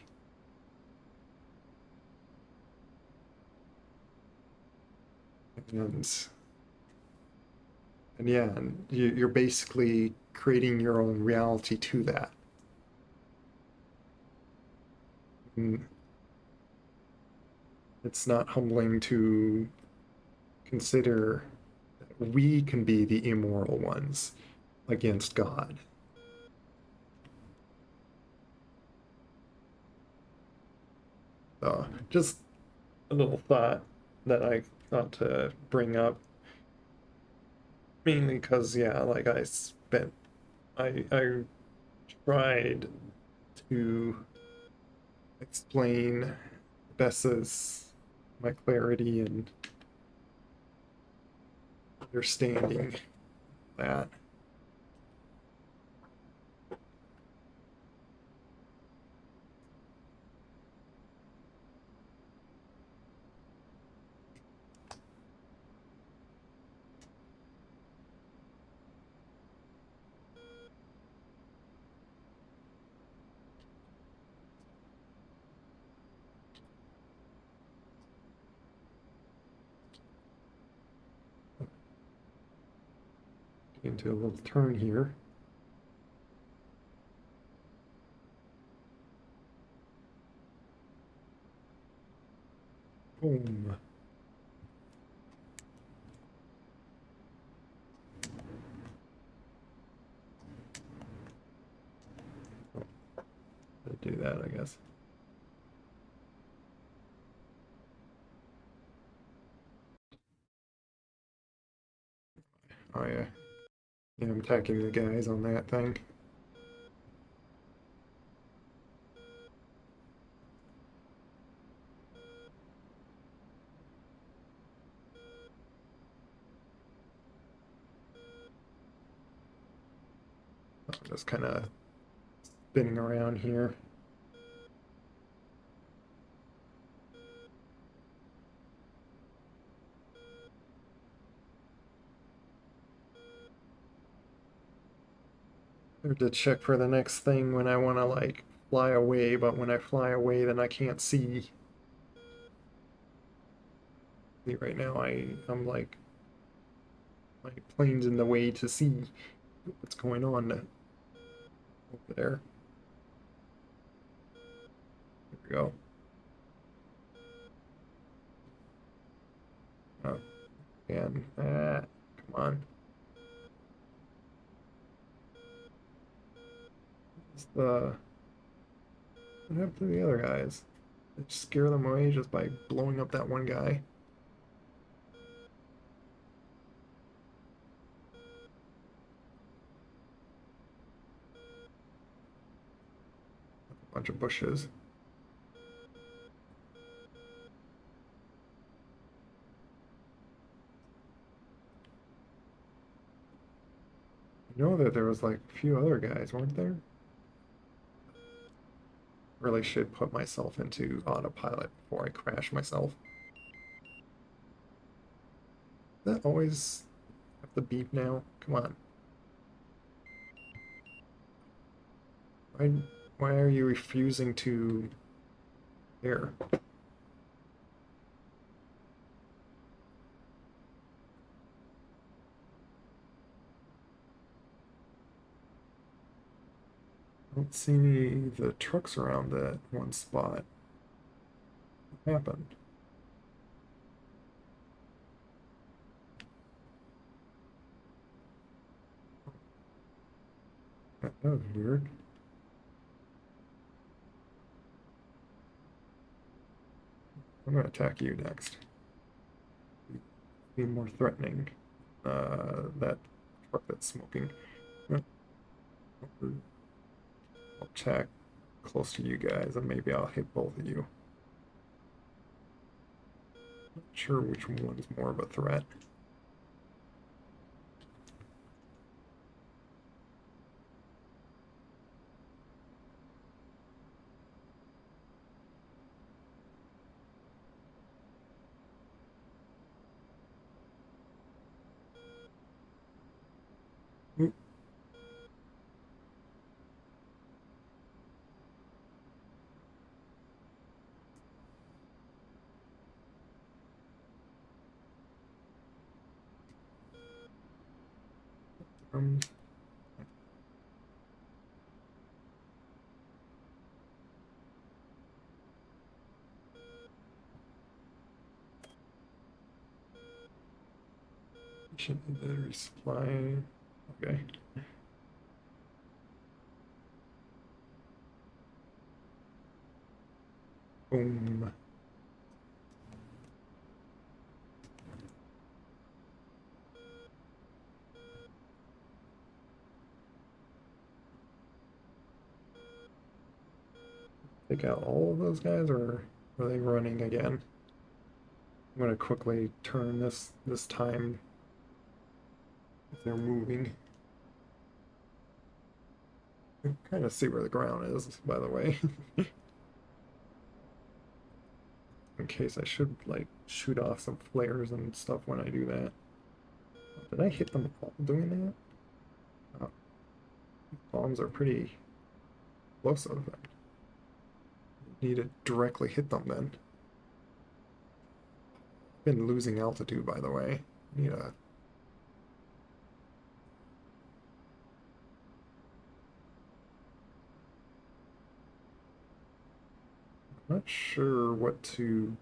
And yeah, and you're basically creating your own reality to that. And it's not humbling to consider that we can be the immoral ones against God. Just a little thought that I thought to bring up, mainly because yeah, like I tried to explain best as my clarity and understanding that. Into a little turn here. Boom. Do that, I guess. Oh yeah. Yeah, I'm attacking the guys on that thing. I'm just kind of spinning around here. I have to check for the next thing when I want to like fly away, but when I fly away, then I can't see. See, right now I'm like my plane's in the way to see what's going on over there. There we go. Oh, and come on. What happened to the other guys? Did I scare them away just by blowing up that one guy? A bunch of bushes. I know that there was like a few other guys, weren't there? Really should put myself into autopilot before I crash myself. Does that always have to beep now? Come on. Why, why are you refusing to air? I don't see any the trucks around that one spot. What happened? That was weird. I'm gonna attack you next. Be more threatening. That truck that's smoking. I'll attack close to you guys, and maybe I'll hit both of you. Not sure which one is more of a threat. Oop. Um, should be the resupply. Okay. Boom. Take out all of those guys, or are they running again? I'm gonna quickly turn this time if they're moving. Kind of see where the ground is, by the way. In case I should like shoot off some flares and stuff when I do that. Did I hit them all doing that? Oh, bombs are pretty explosive. Need to directly hit them then. Been losing altitude, by the way. Need a. I'm not sure what to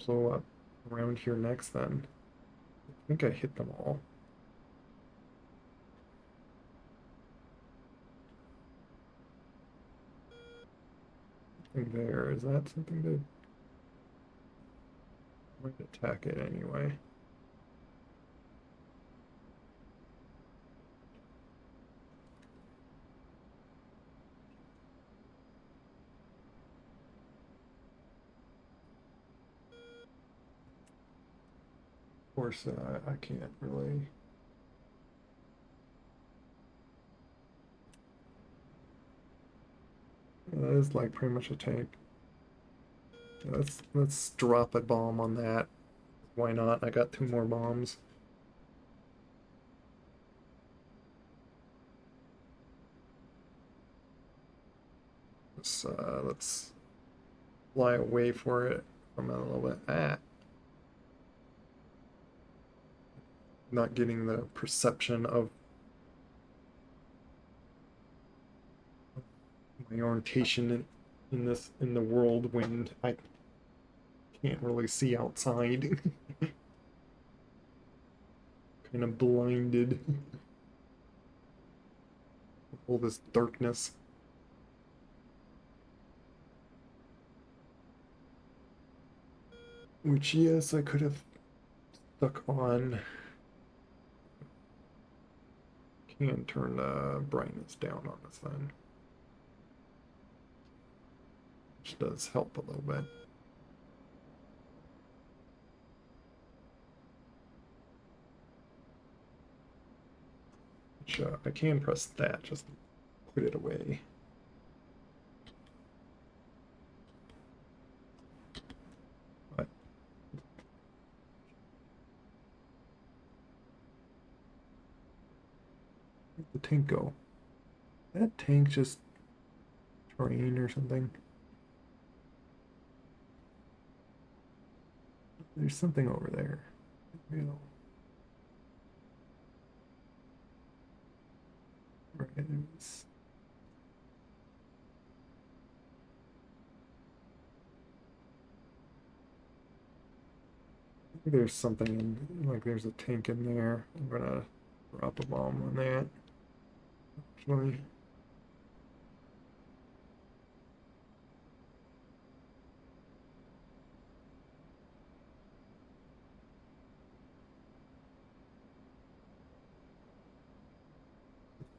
blow up around here next then. I think I hit them all. Something there. Is that something to. I might attack it anyway. Of course, I can't really. That is like pretty much a tank. Let's drop a bomb on that. Why not? I got 2 more bombs. Let's fly away for it from a little bit. Ah, not getting the perception of my orientation in the whirlwind. I can't really see outside. Kind of blinded. All this darkness. Which, yes, I could have stuck on. Can turn the brightness down on this thing. Which does help a little bit. Which, I can press that, just put it away. But where'd the tank go? That tank just train or something? There's something over there. Real. Right, it's... There's something in, like there's a tank in there. I'm gonna drop a bomb on that. Actually.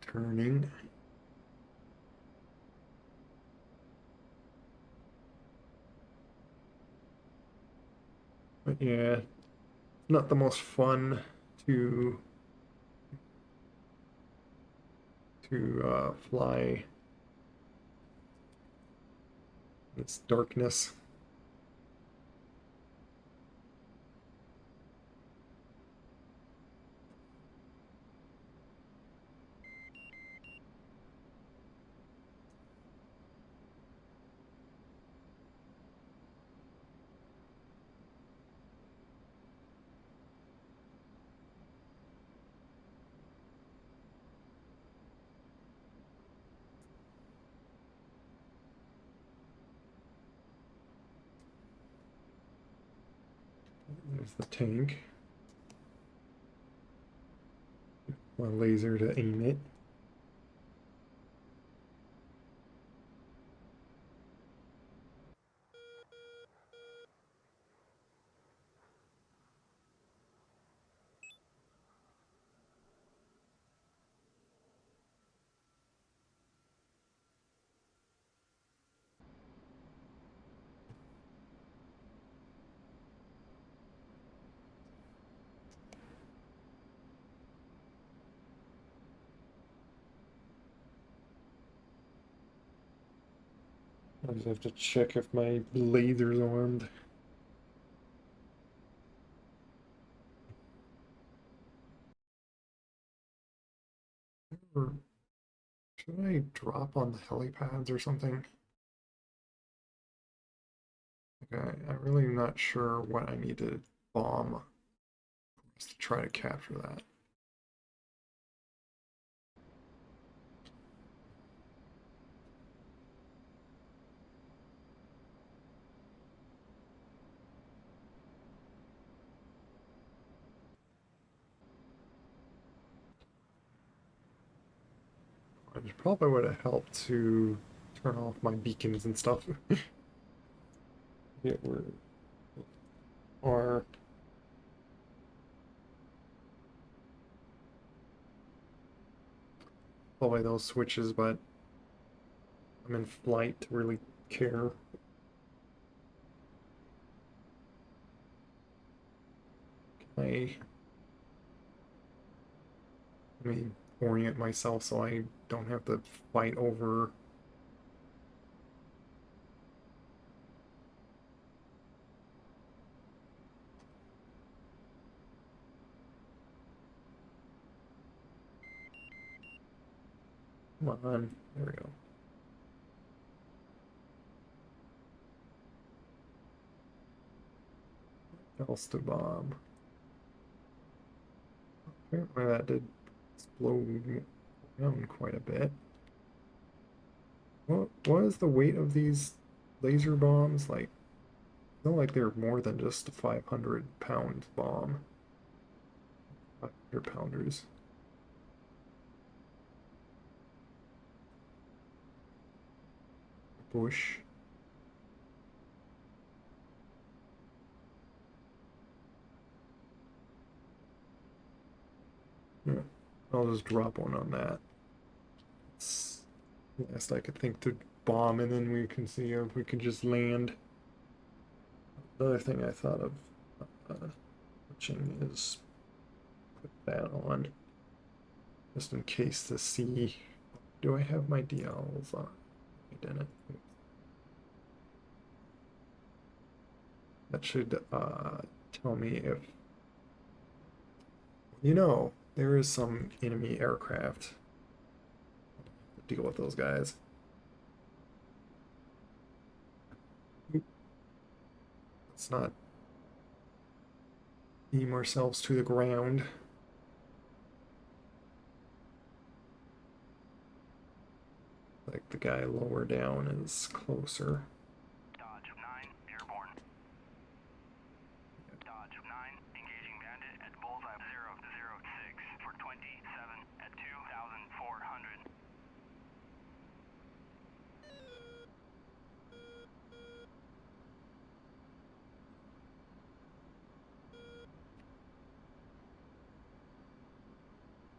Turning. But yeah, not the most fun to fly this darkness. There's the tank. My laser to aim it. I just have to check if my laser's armed. Or should I drop on the helipads or something? Okay, I'm really not sure what I need to bomb to try to capture that. It probably would have helped to turn off my beacons and stuff. Yeah, or probably those switches, but I'm in flight to really care. I let me orient myself so I don't have to fight over. Come on, there we go. What else to bomb? Apparently that did explode around quite a bit. What is the weight of these laser bombs? Like, I feel like they're more than just a 500-pound bomb. 500 pounders. Bush. Yeah, I'll just drop one on that. It's last I could think to bomb, and then we can see if we can just land. The other thing I thought of switching is put that on, just in case to see. Do I have my DLs on? I didn't. That should tell me if, there is some enemy aircraft. Deal with those guys. Let's not beam ourselves to the ground. Like the guy lower down is closer. Dodge 9, airborne. Dodge 9, engaging bandit at bullseye 006 for 27 at 2,400.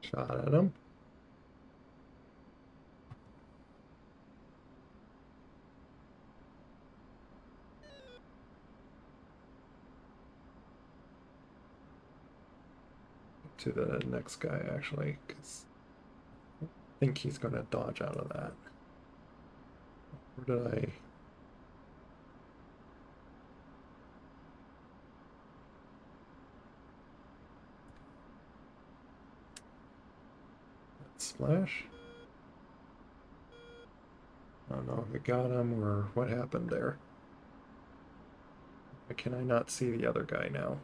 Shot at him. To the next guy, actually, because I think he's going to dodge out of that. Or did I? Splash? I don't know if it got him or what happened there. Why can I not see the other guy now?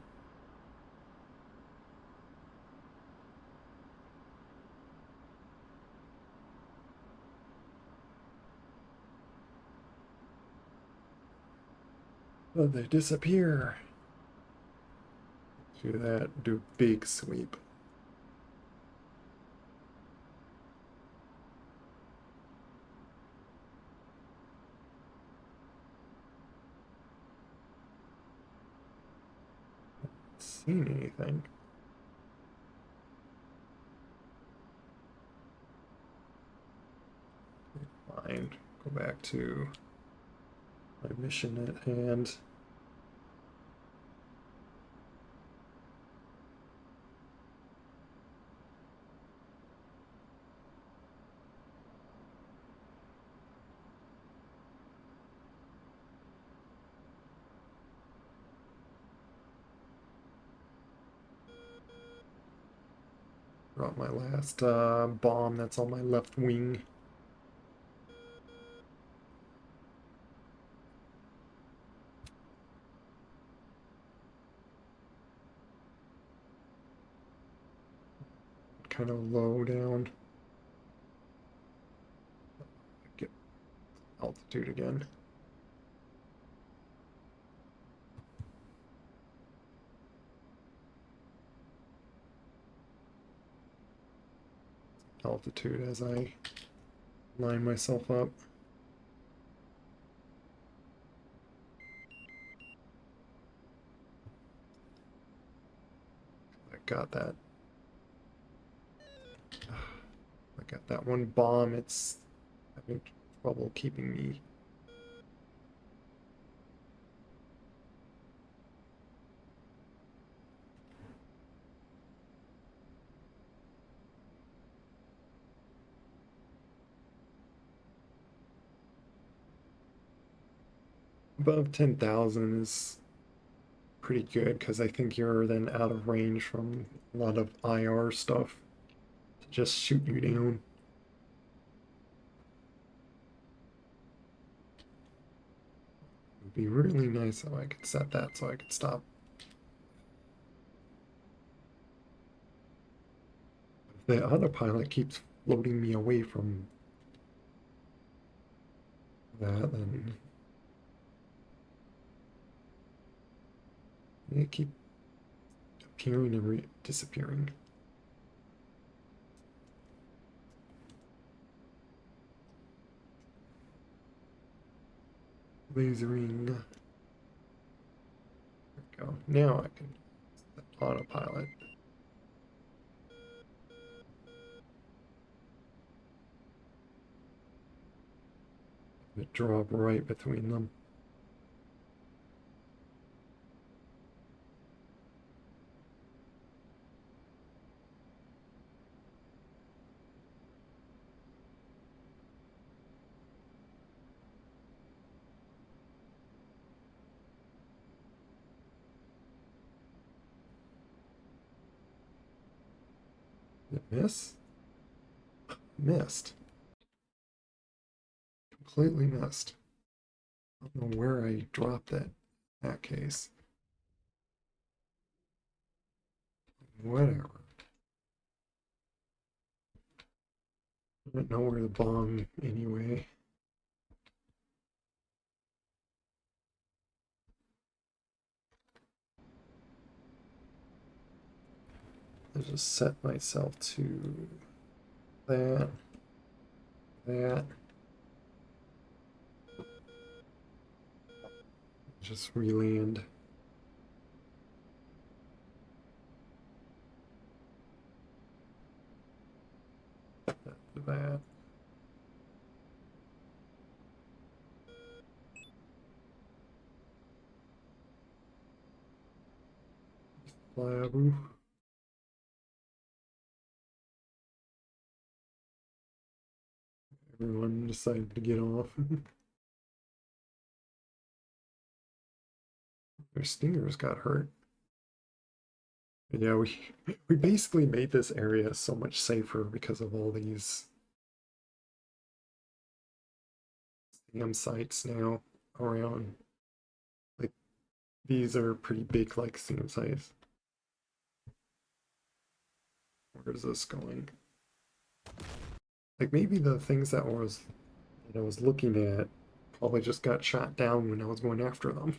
Oh, they disappear. Do that, do a big sweep. Seen anything? Fine. Go back to my mission at hand. Brought my last bomb that's on my left wing. Kind of low down. Get altitude again. Altitude as I line myself up. I got that. I got that one bomb. It's having trouble keeping me. Above 10,000 is pretty good because I think you're then out of range from a lot of IR stuff to just shoot you down. It would be really nice if I could set that so I could stop. If the autopilot keeps floating me away from that, then they keep appearing and disappearing. Lasering. There we go. Now I can set autopilot. It drop right between them. Did it miss? Missed. Completely missed. I don't know where I dropped that in that case. Whatever. I don't know where the bomb anyway. I just set myself to that. Just re-land. That. Flyaboo. Everyone decided to get off. Their stingers got hurt. Yeah, we basically made this area so much safer because of all these SAM sites now around. Like these are pretty big, like SAM sites. Where is this going? Like maybe the things that I was looking at probably just got shot down when I was going after them.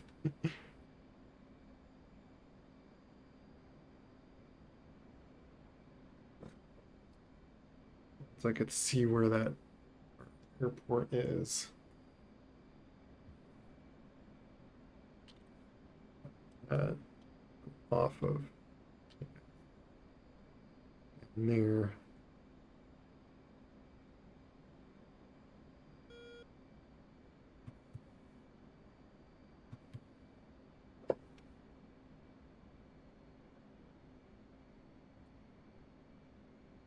so I could see where that airport is. Off of there.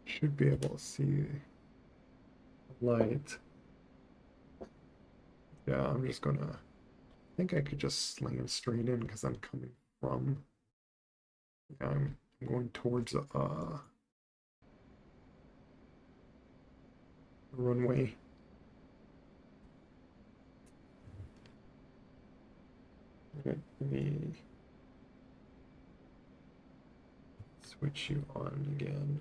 Should be able to see the light. Yeah, I'm just gonna, I think I could just land straight in because I'm coming from, yeah, I'm going towards the runway. Okay, let me switch you on again.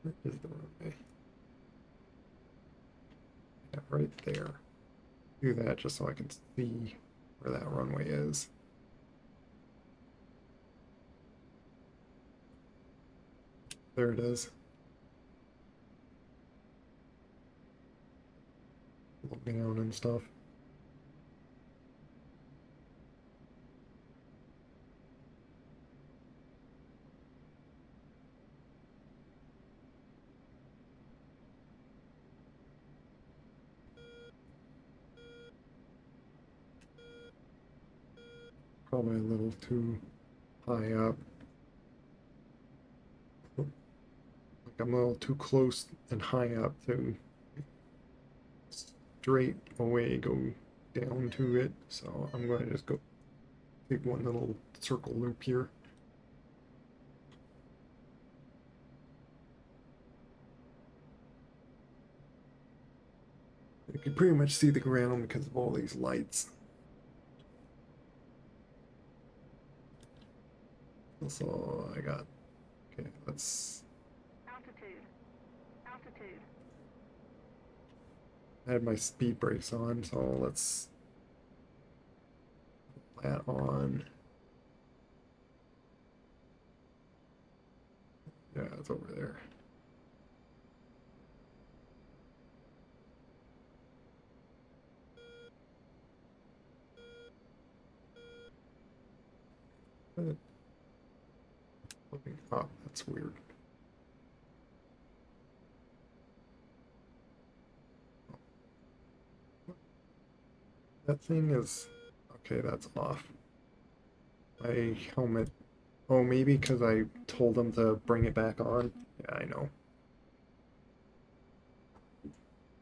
Where is the runway? Yeah, right there. Do that just so I can see where that runway is. There it is. Looking out and stuff. Probably a little too high up. Like I'm a little too close and high up to straight away go down to it. So I'm going to just go take one little circle loop here. You can pretty much see the ground because of all these lights. So I got, okay, let's, Altitude. Altitude. I had my speed brakes on, so let's put that on. Yeah, it's over there. Looking up, that's weird. That thing is, okay, that's off. My helmet, oh, maybe because I told them to bring it back on. Yeah, I know.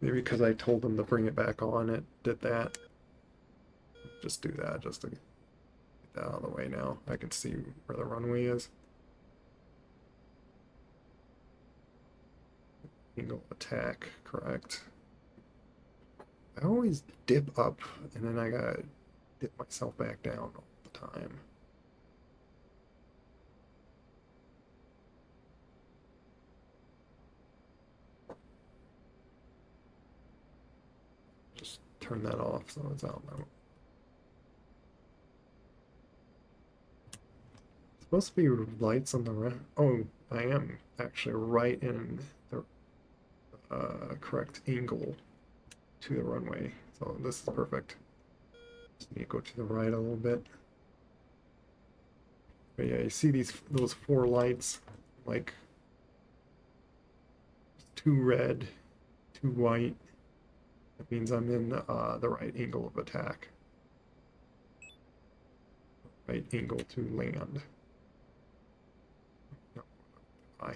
Maybe because I told them to bring it back on, it did that. Just do that, just to get that out of the way now. I can see where the runway is. Angle attack, correct. I always dip up and then I gotta dip myself back down all the time. Just turn that off so it's out now. Supposed to be lights on the right. Oh, I am actually right in the correct angle to the runway. So this is perfect. Just need to go to the right a little bit. But yeah, you see those four lights, like two red, two white. That means I'm in the right angle of attack. Right angle to land. No, I.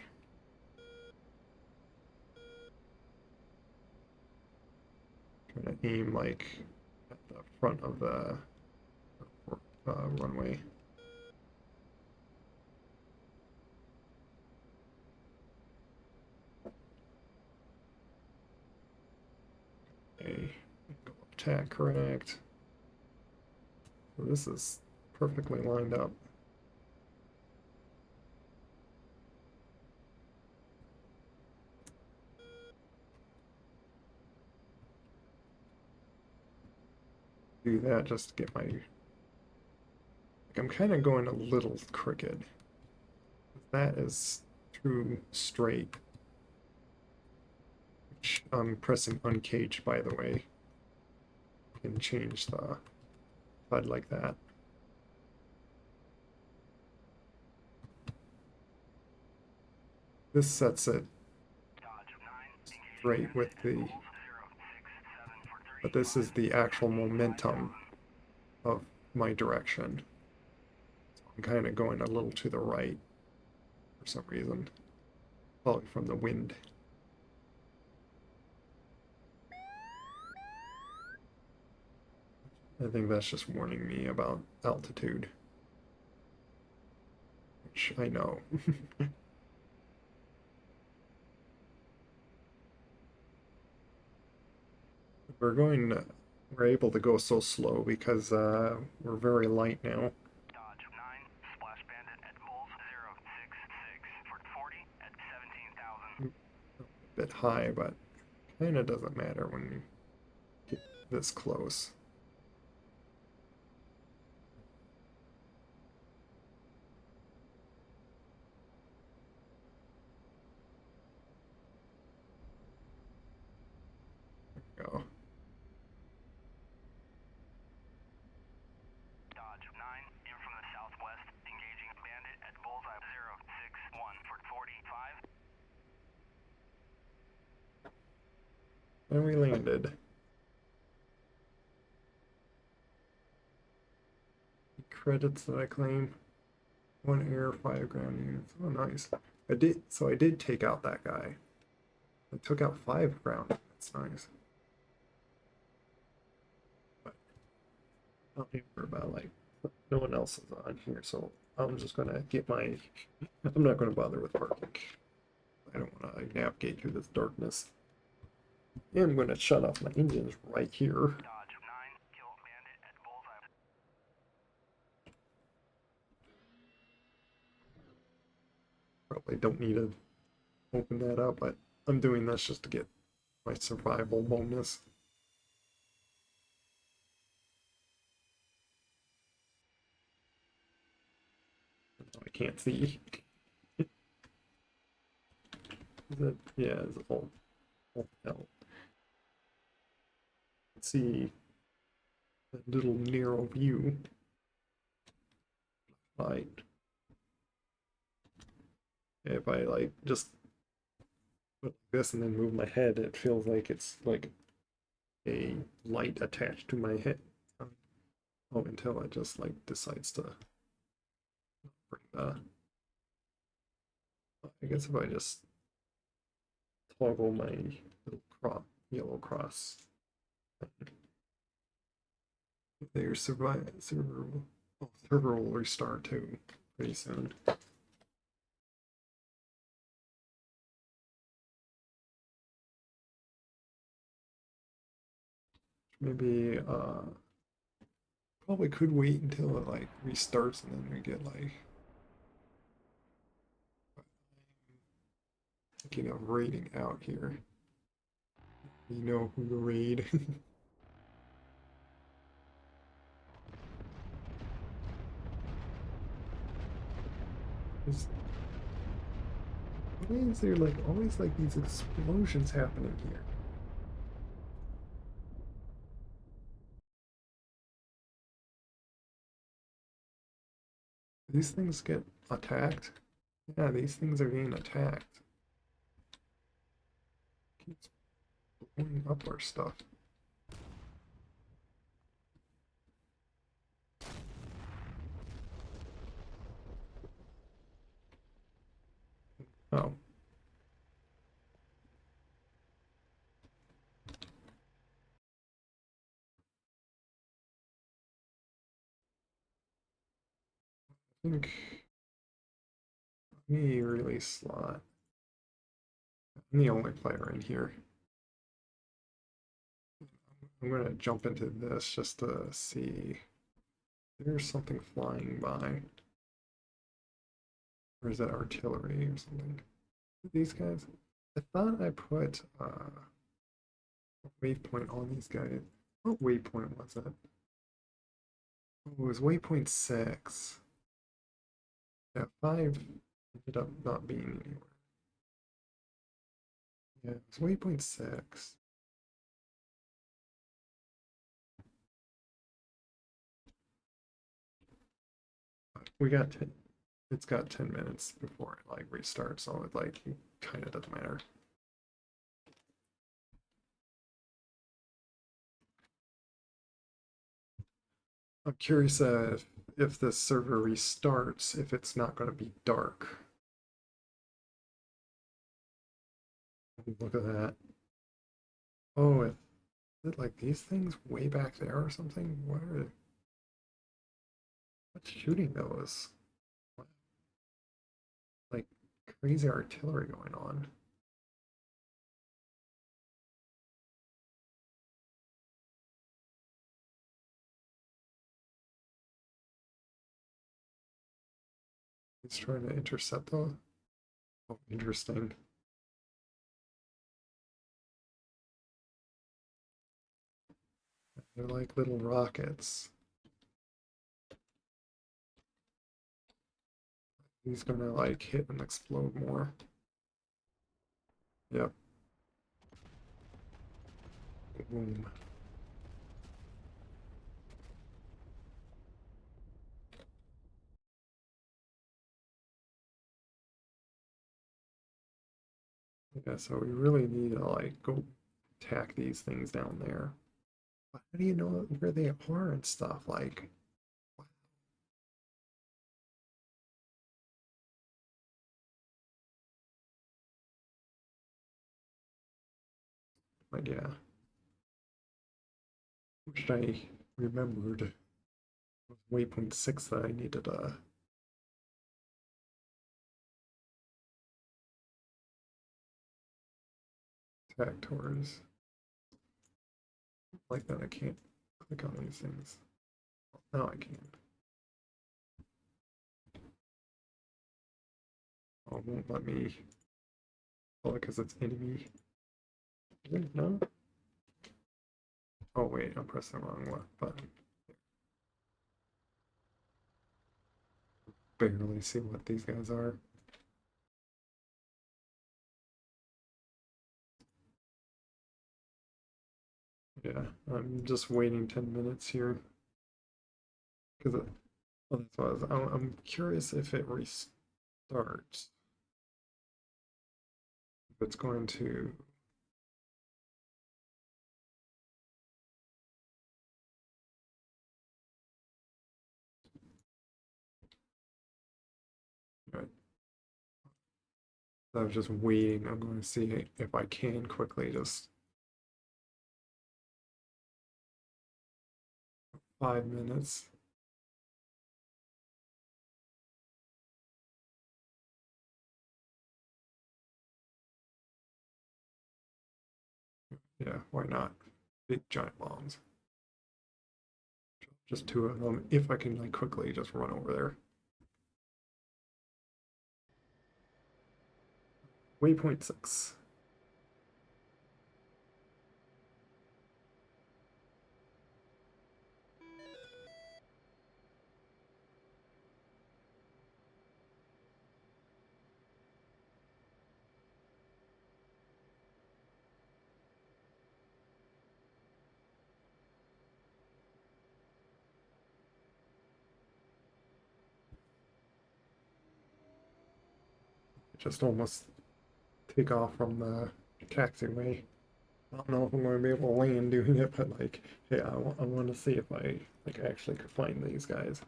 Trying to aim like at the front of the runway. Okay, attack correct. So this is perfectly lined up. Do that just to get my, like, I'm kind of going a little crooked. that is true straight. Which I'm pressing uncaged, by the way. You can change the HUD like that. This sets it straight with the, but this is the actual momentum of my direction. So I'm kind of going a little to the right for some reason, probably from the wind. I think that's just warning me about altitude, which I know. We're able to go so slow because we're very light now. Dodge 9, Splash Bandit at Bulls 066 for 40 at 17,000. A bit high, but kind of doesn't matter when you get this close. There we go. Dodge 9, in from the southwest, engaging Bandit at Bullseye 061 for 45. And we landed. Credits that I claim. 1 air, 5 ground units. Oh, nice. I did take out that guy. I took out 5 ground. That's nice. But I'll worry about, like, no one else is on here, so I'm just gonna get my. I'm not gonna bother with parking. I don't want to navigate through this darkness. And I'm gonna shut off my engines right here. Dodge 9, kill Bandit at Bullseye. Probably don't need to open that up, but I'm doing this just to get my survival bonus. I can't see. Is it? Yeah, it's all hell. Let's see that little narrow view. Light. If I like just put this and then move my head, it feels like it's like a light attached to my head. Oh, until it just like decides to bring the. I guess if I just toggle my little yellow cross. Their server will restart too pretty soon. Maybe probably could wait until it like restarts and then we get like thinking of raiding out here. You know who to raid. Why is there like always like these explosions happening here? These things get attacked? Yeah, these things are getting attacked. Keeps blowing up our stuff. Oh. I think me release slot. I'm the only player in here. I'm gonna jump into this just to see. There's something flying by. Or is that artillery or something? These guys? I thought I put a waypoint on these guys. What waypoint was it? Oh, it was waypoint 6. Yeah, 5 ended up not being anywhere. Yeah, it was waypoint 6. We got 10, it's got 10 minutes before it like restarts, so it like kind of doesn't matter. I'm curious if this server restarts, if it's not going to be dark. Look at that. Oh, is it like these things way back there or something? What's shooting those? Like crazy artillery going on. He's trying to intercept those. Oh, interesting. They're like little rockets. He's gonna like hit and explode more. Yep. Boom. Yeah, so we really need to like go attack these things down there. But how do you know where they are and stuff? Like, yeah. Wish I remembered waypoint 6 that I needed attack towards. Like that I can't click on these things. Now I can. Oh, it won't let me. Oh, because it's enemy. No? Oh wait, I'm pressing the wrong button. Barely see what these guys are. Yeah, I'm just waiting 10 minutes here. Because well, that's what I'm curious if it restarts. If it's going to. Right. I was just waiting. I'm going to see if I can quickly just 5 minutes. Yeah, why not? Big giant bombs. Just 2 of them. If I can like quickly just run over there. Waypoint 6. Just almost take off from the taxiway. I don't know if I'm going to be able to land doing it, but like, hey, I want to see if I like actually could find these guys.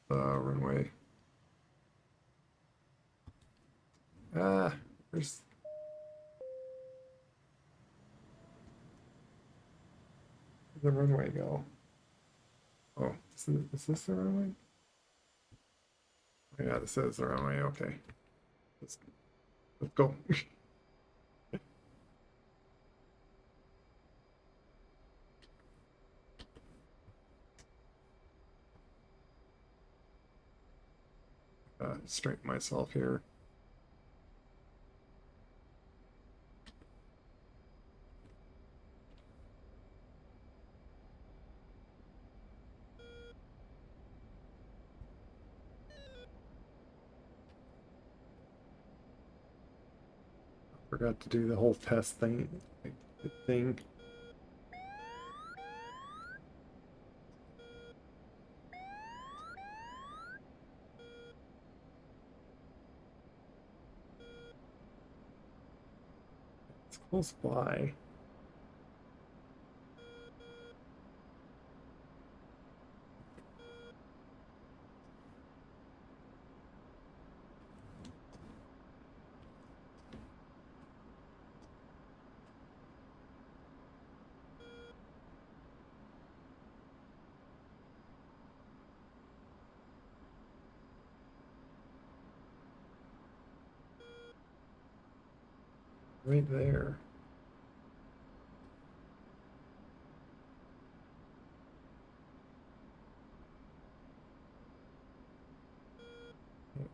Runway. Ah, where's the runway go? Oh, is this the runway? Oh, yeah, this is the runway. Okay, let's go. Straighten myself here. forgot to do the whole test thing. It's close by. Right there.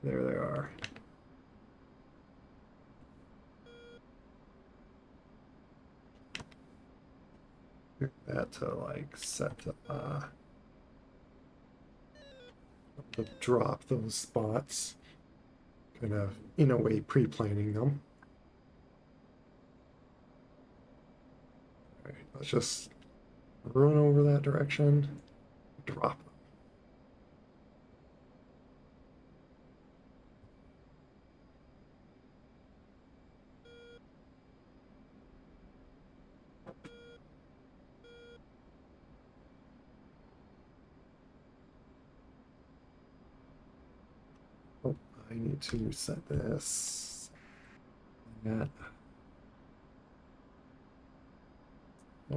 There they are. Get that to like set to drop those spots. Kind of in a way pre-planning them. Alright, let's just run over that direction, drop them. Oh, I need to set this. That.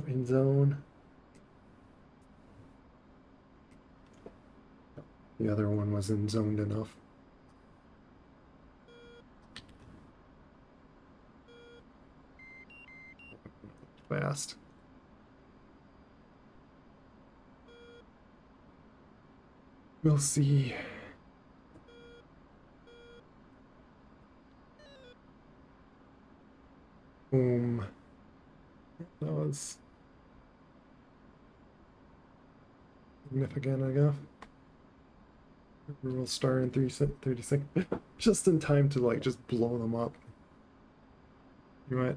In zone. The other one wasn't zoned enough. Fast. We'll see. Boom. That was significant enough. We'll start in 30 seconds. Just in time to like just blow them up. You know what?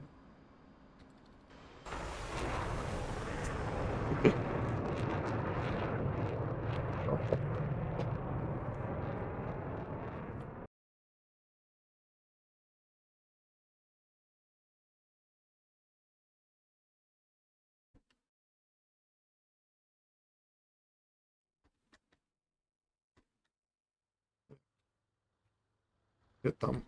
Hit them.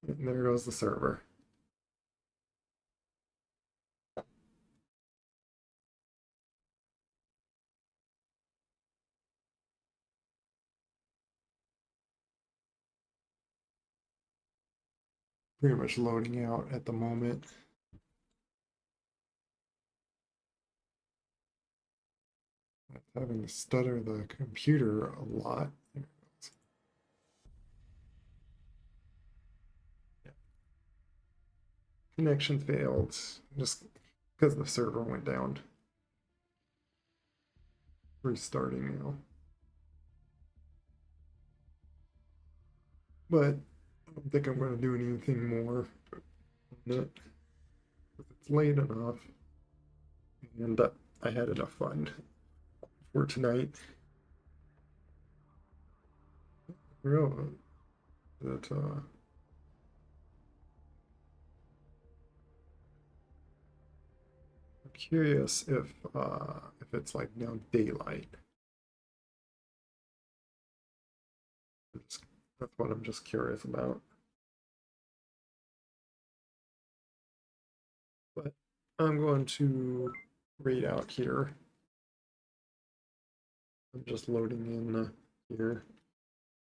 And there goes the server. Pretty much loading out at the moment. That's having to stutter the computer a lot. Yeah. Connection failed just because the server went down. Restarting now. But I don't think I'm going to do anything more on it. It's late enough. And I had enough fun for tonight. Real that I'm curious if it's like now daylight. That's what I'm just curious about. But I'm going to read out here. I'm just loading in here,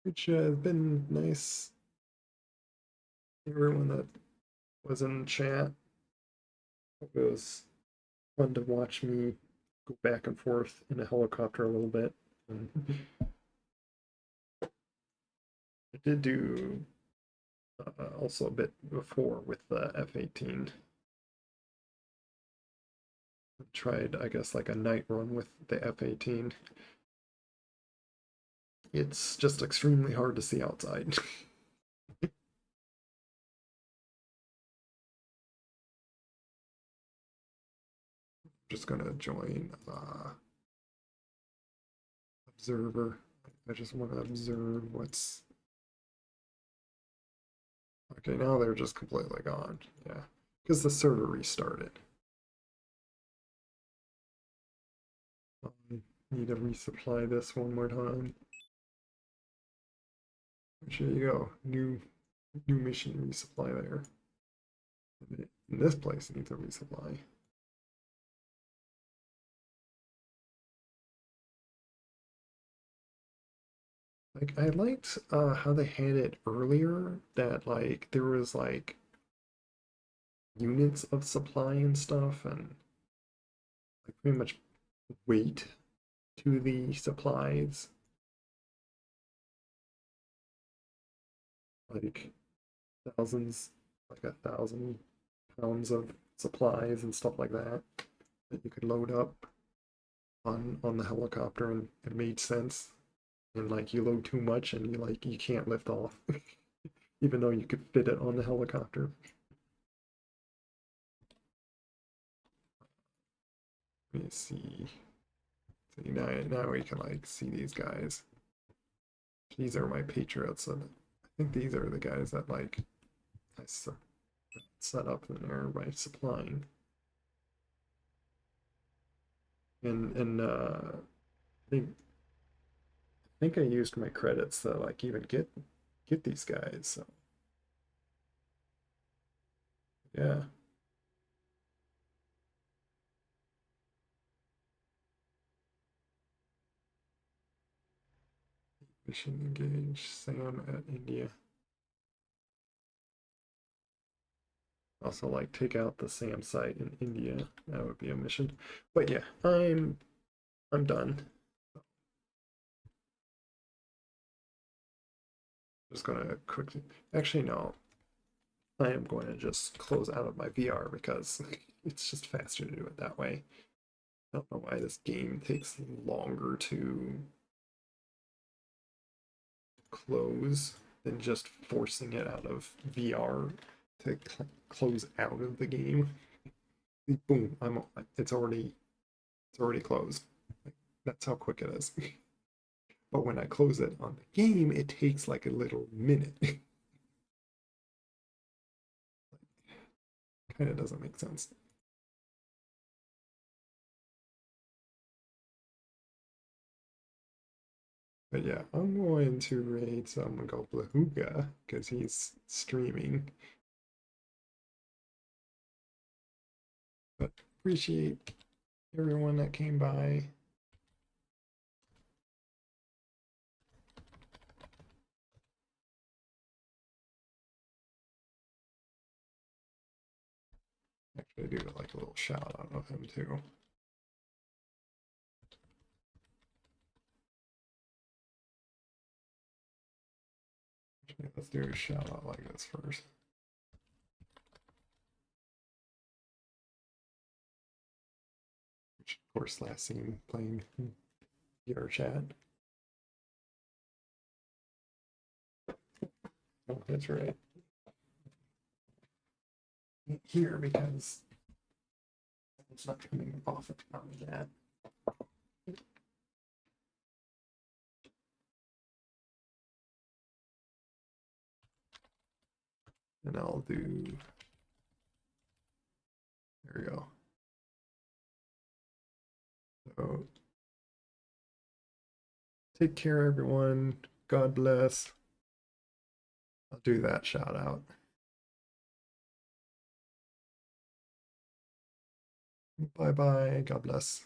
which has been nice. Everyone that was in chat, it was fun to watch me go back and forth in a helicopter a little bit. I did do also a bit before with the F-18. I tried, I guess, like a night run with the F-18. It's just extremely hard to see outside. just gonna join observer. I just want to observe what's. Okay, now they're just completely gone. Yeah, because the server restarted. Need to resupply this one more time. There you go. New mission resupply there. And this place needs a resupply. Like, I liked how they had it earlier, that like there was like units of supply and stuff, and like pretty much weight to the supplies. Like thousands, like 1,000 pounds of supplies and stuff like that that you could load up on the helicopter, and it made sense. And like you load too much and you can't lift off, even though you could fit it on the helicopter. Let me see. See, now we can like see these guys. These are my patriots, and I think these are the guys that like I set up in there by supplying. And I think I used my credits to like even get these guys. So yeah. Mission engage Sam at India. Also, like, take out the SAM site in India. That would be a mission. But yeah, I'm done. Just gonna quickly. Actually, no. I am going to just close out of my VR because it's just faster to do it that way. I don't know why this game takes longer to close than just forcing it out of VR to close out of the game. Boom! It's already closed. Like, that's how quick it is. But when I close it on the game, it takes like a little minute. Kind of doesn't make sense. But yeah, I'm going to raid some Goblahuga because he's streaming. But appreciate everyone that came by. Actually, do like a little shout out of him too. Actually, let's do a shout out like this first. Which, of course, last seen playing VR chat. Oh, that's right. Here because it's not coming off of that. And I'll do, there we go. So take care, everyone. God bless. I'll do that shout out. Bye bye. God bless.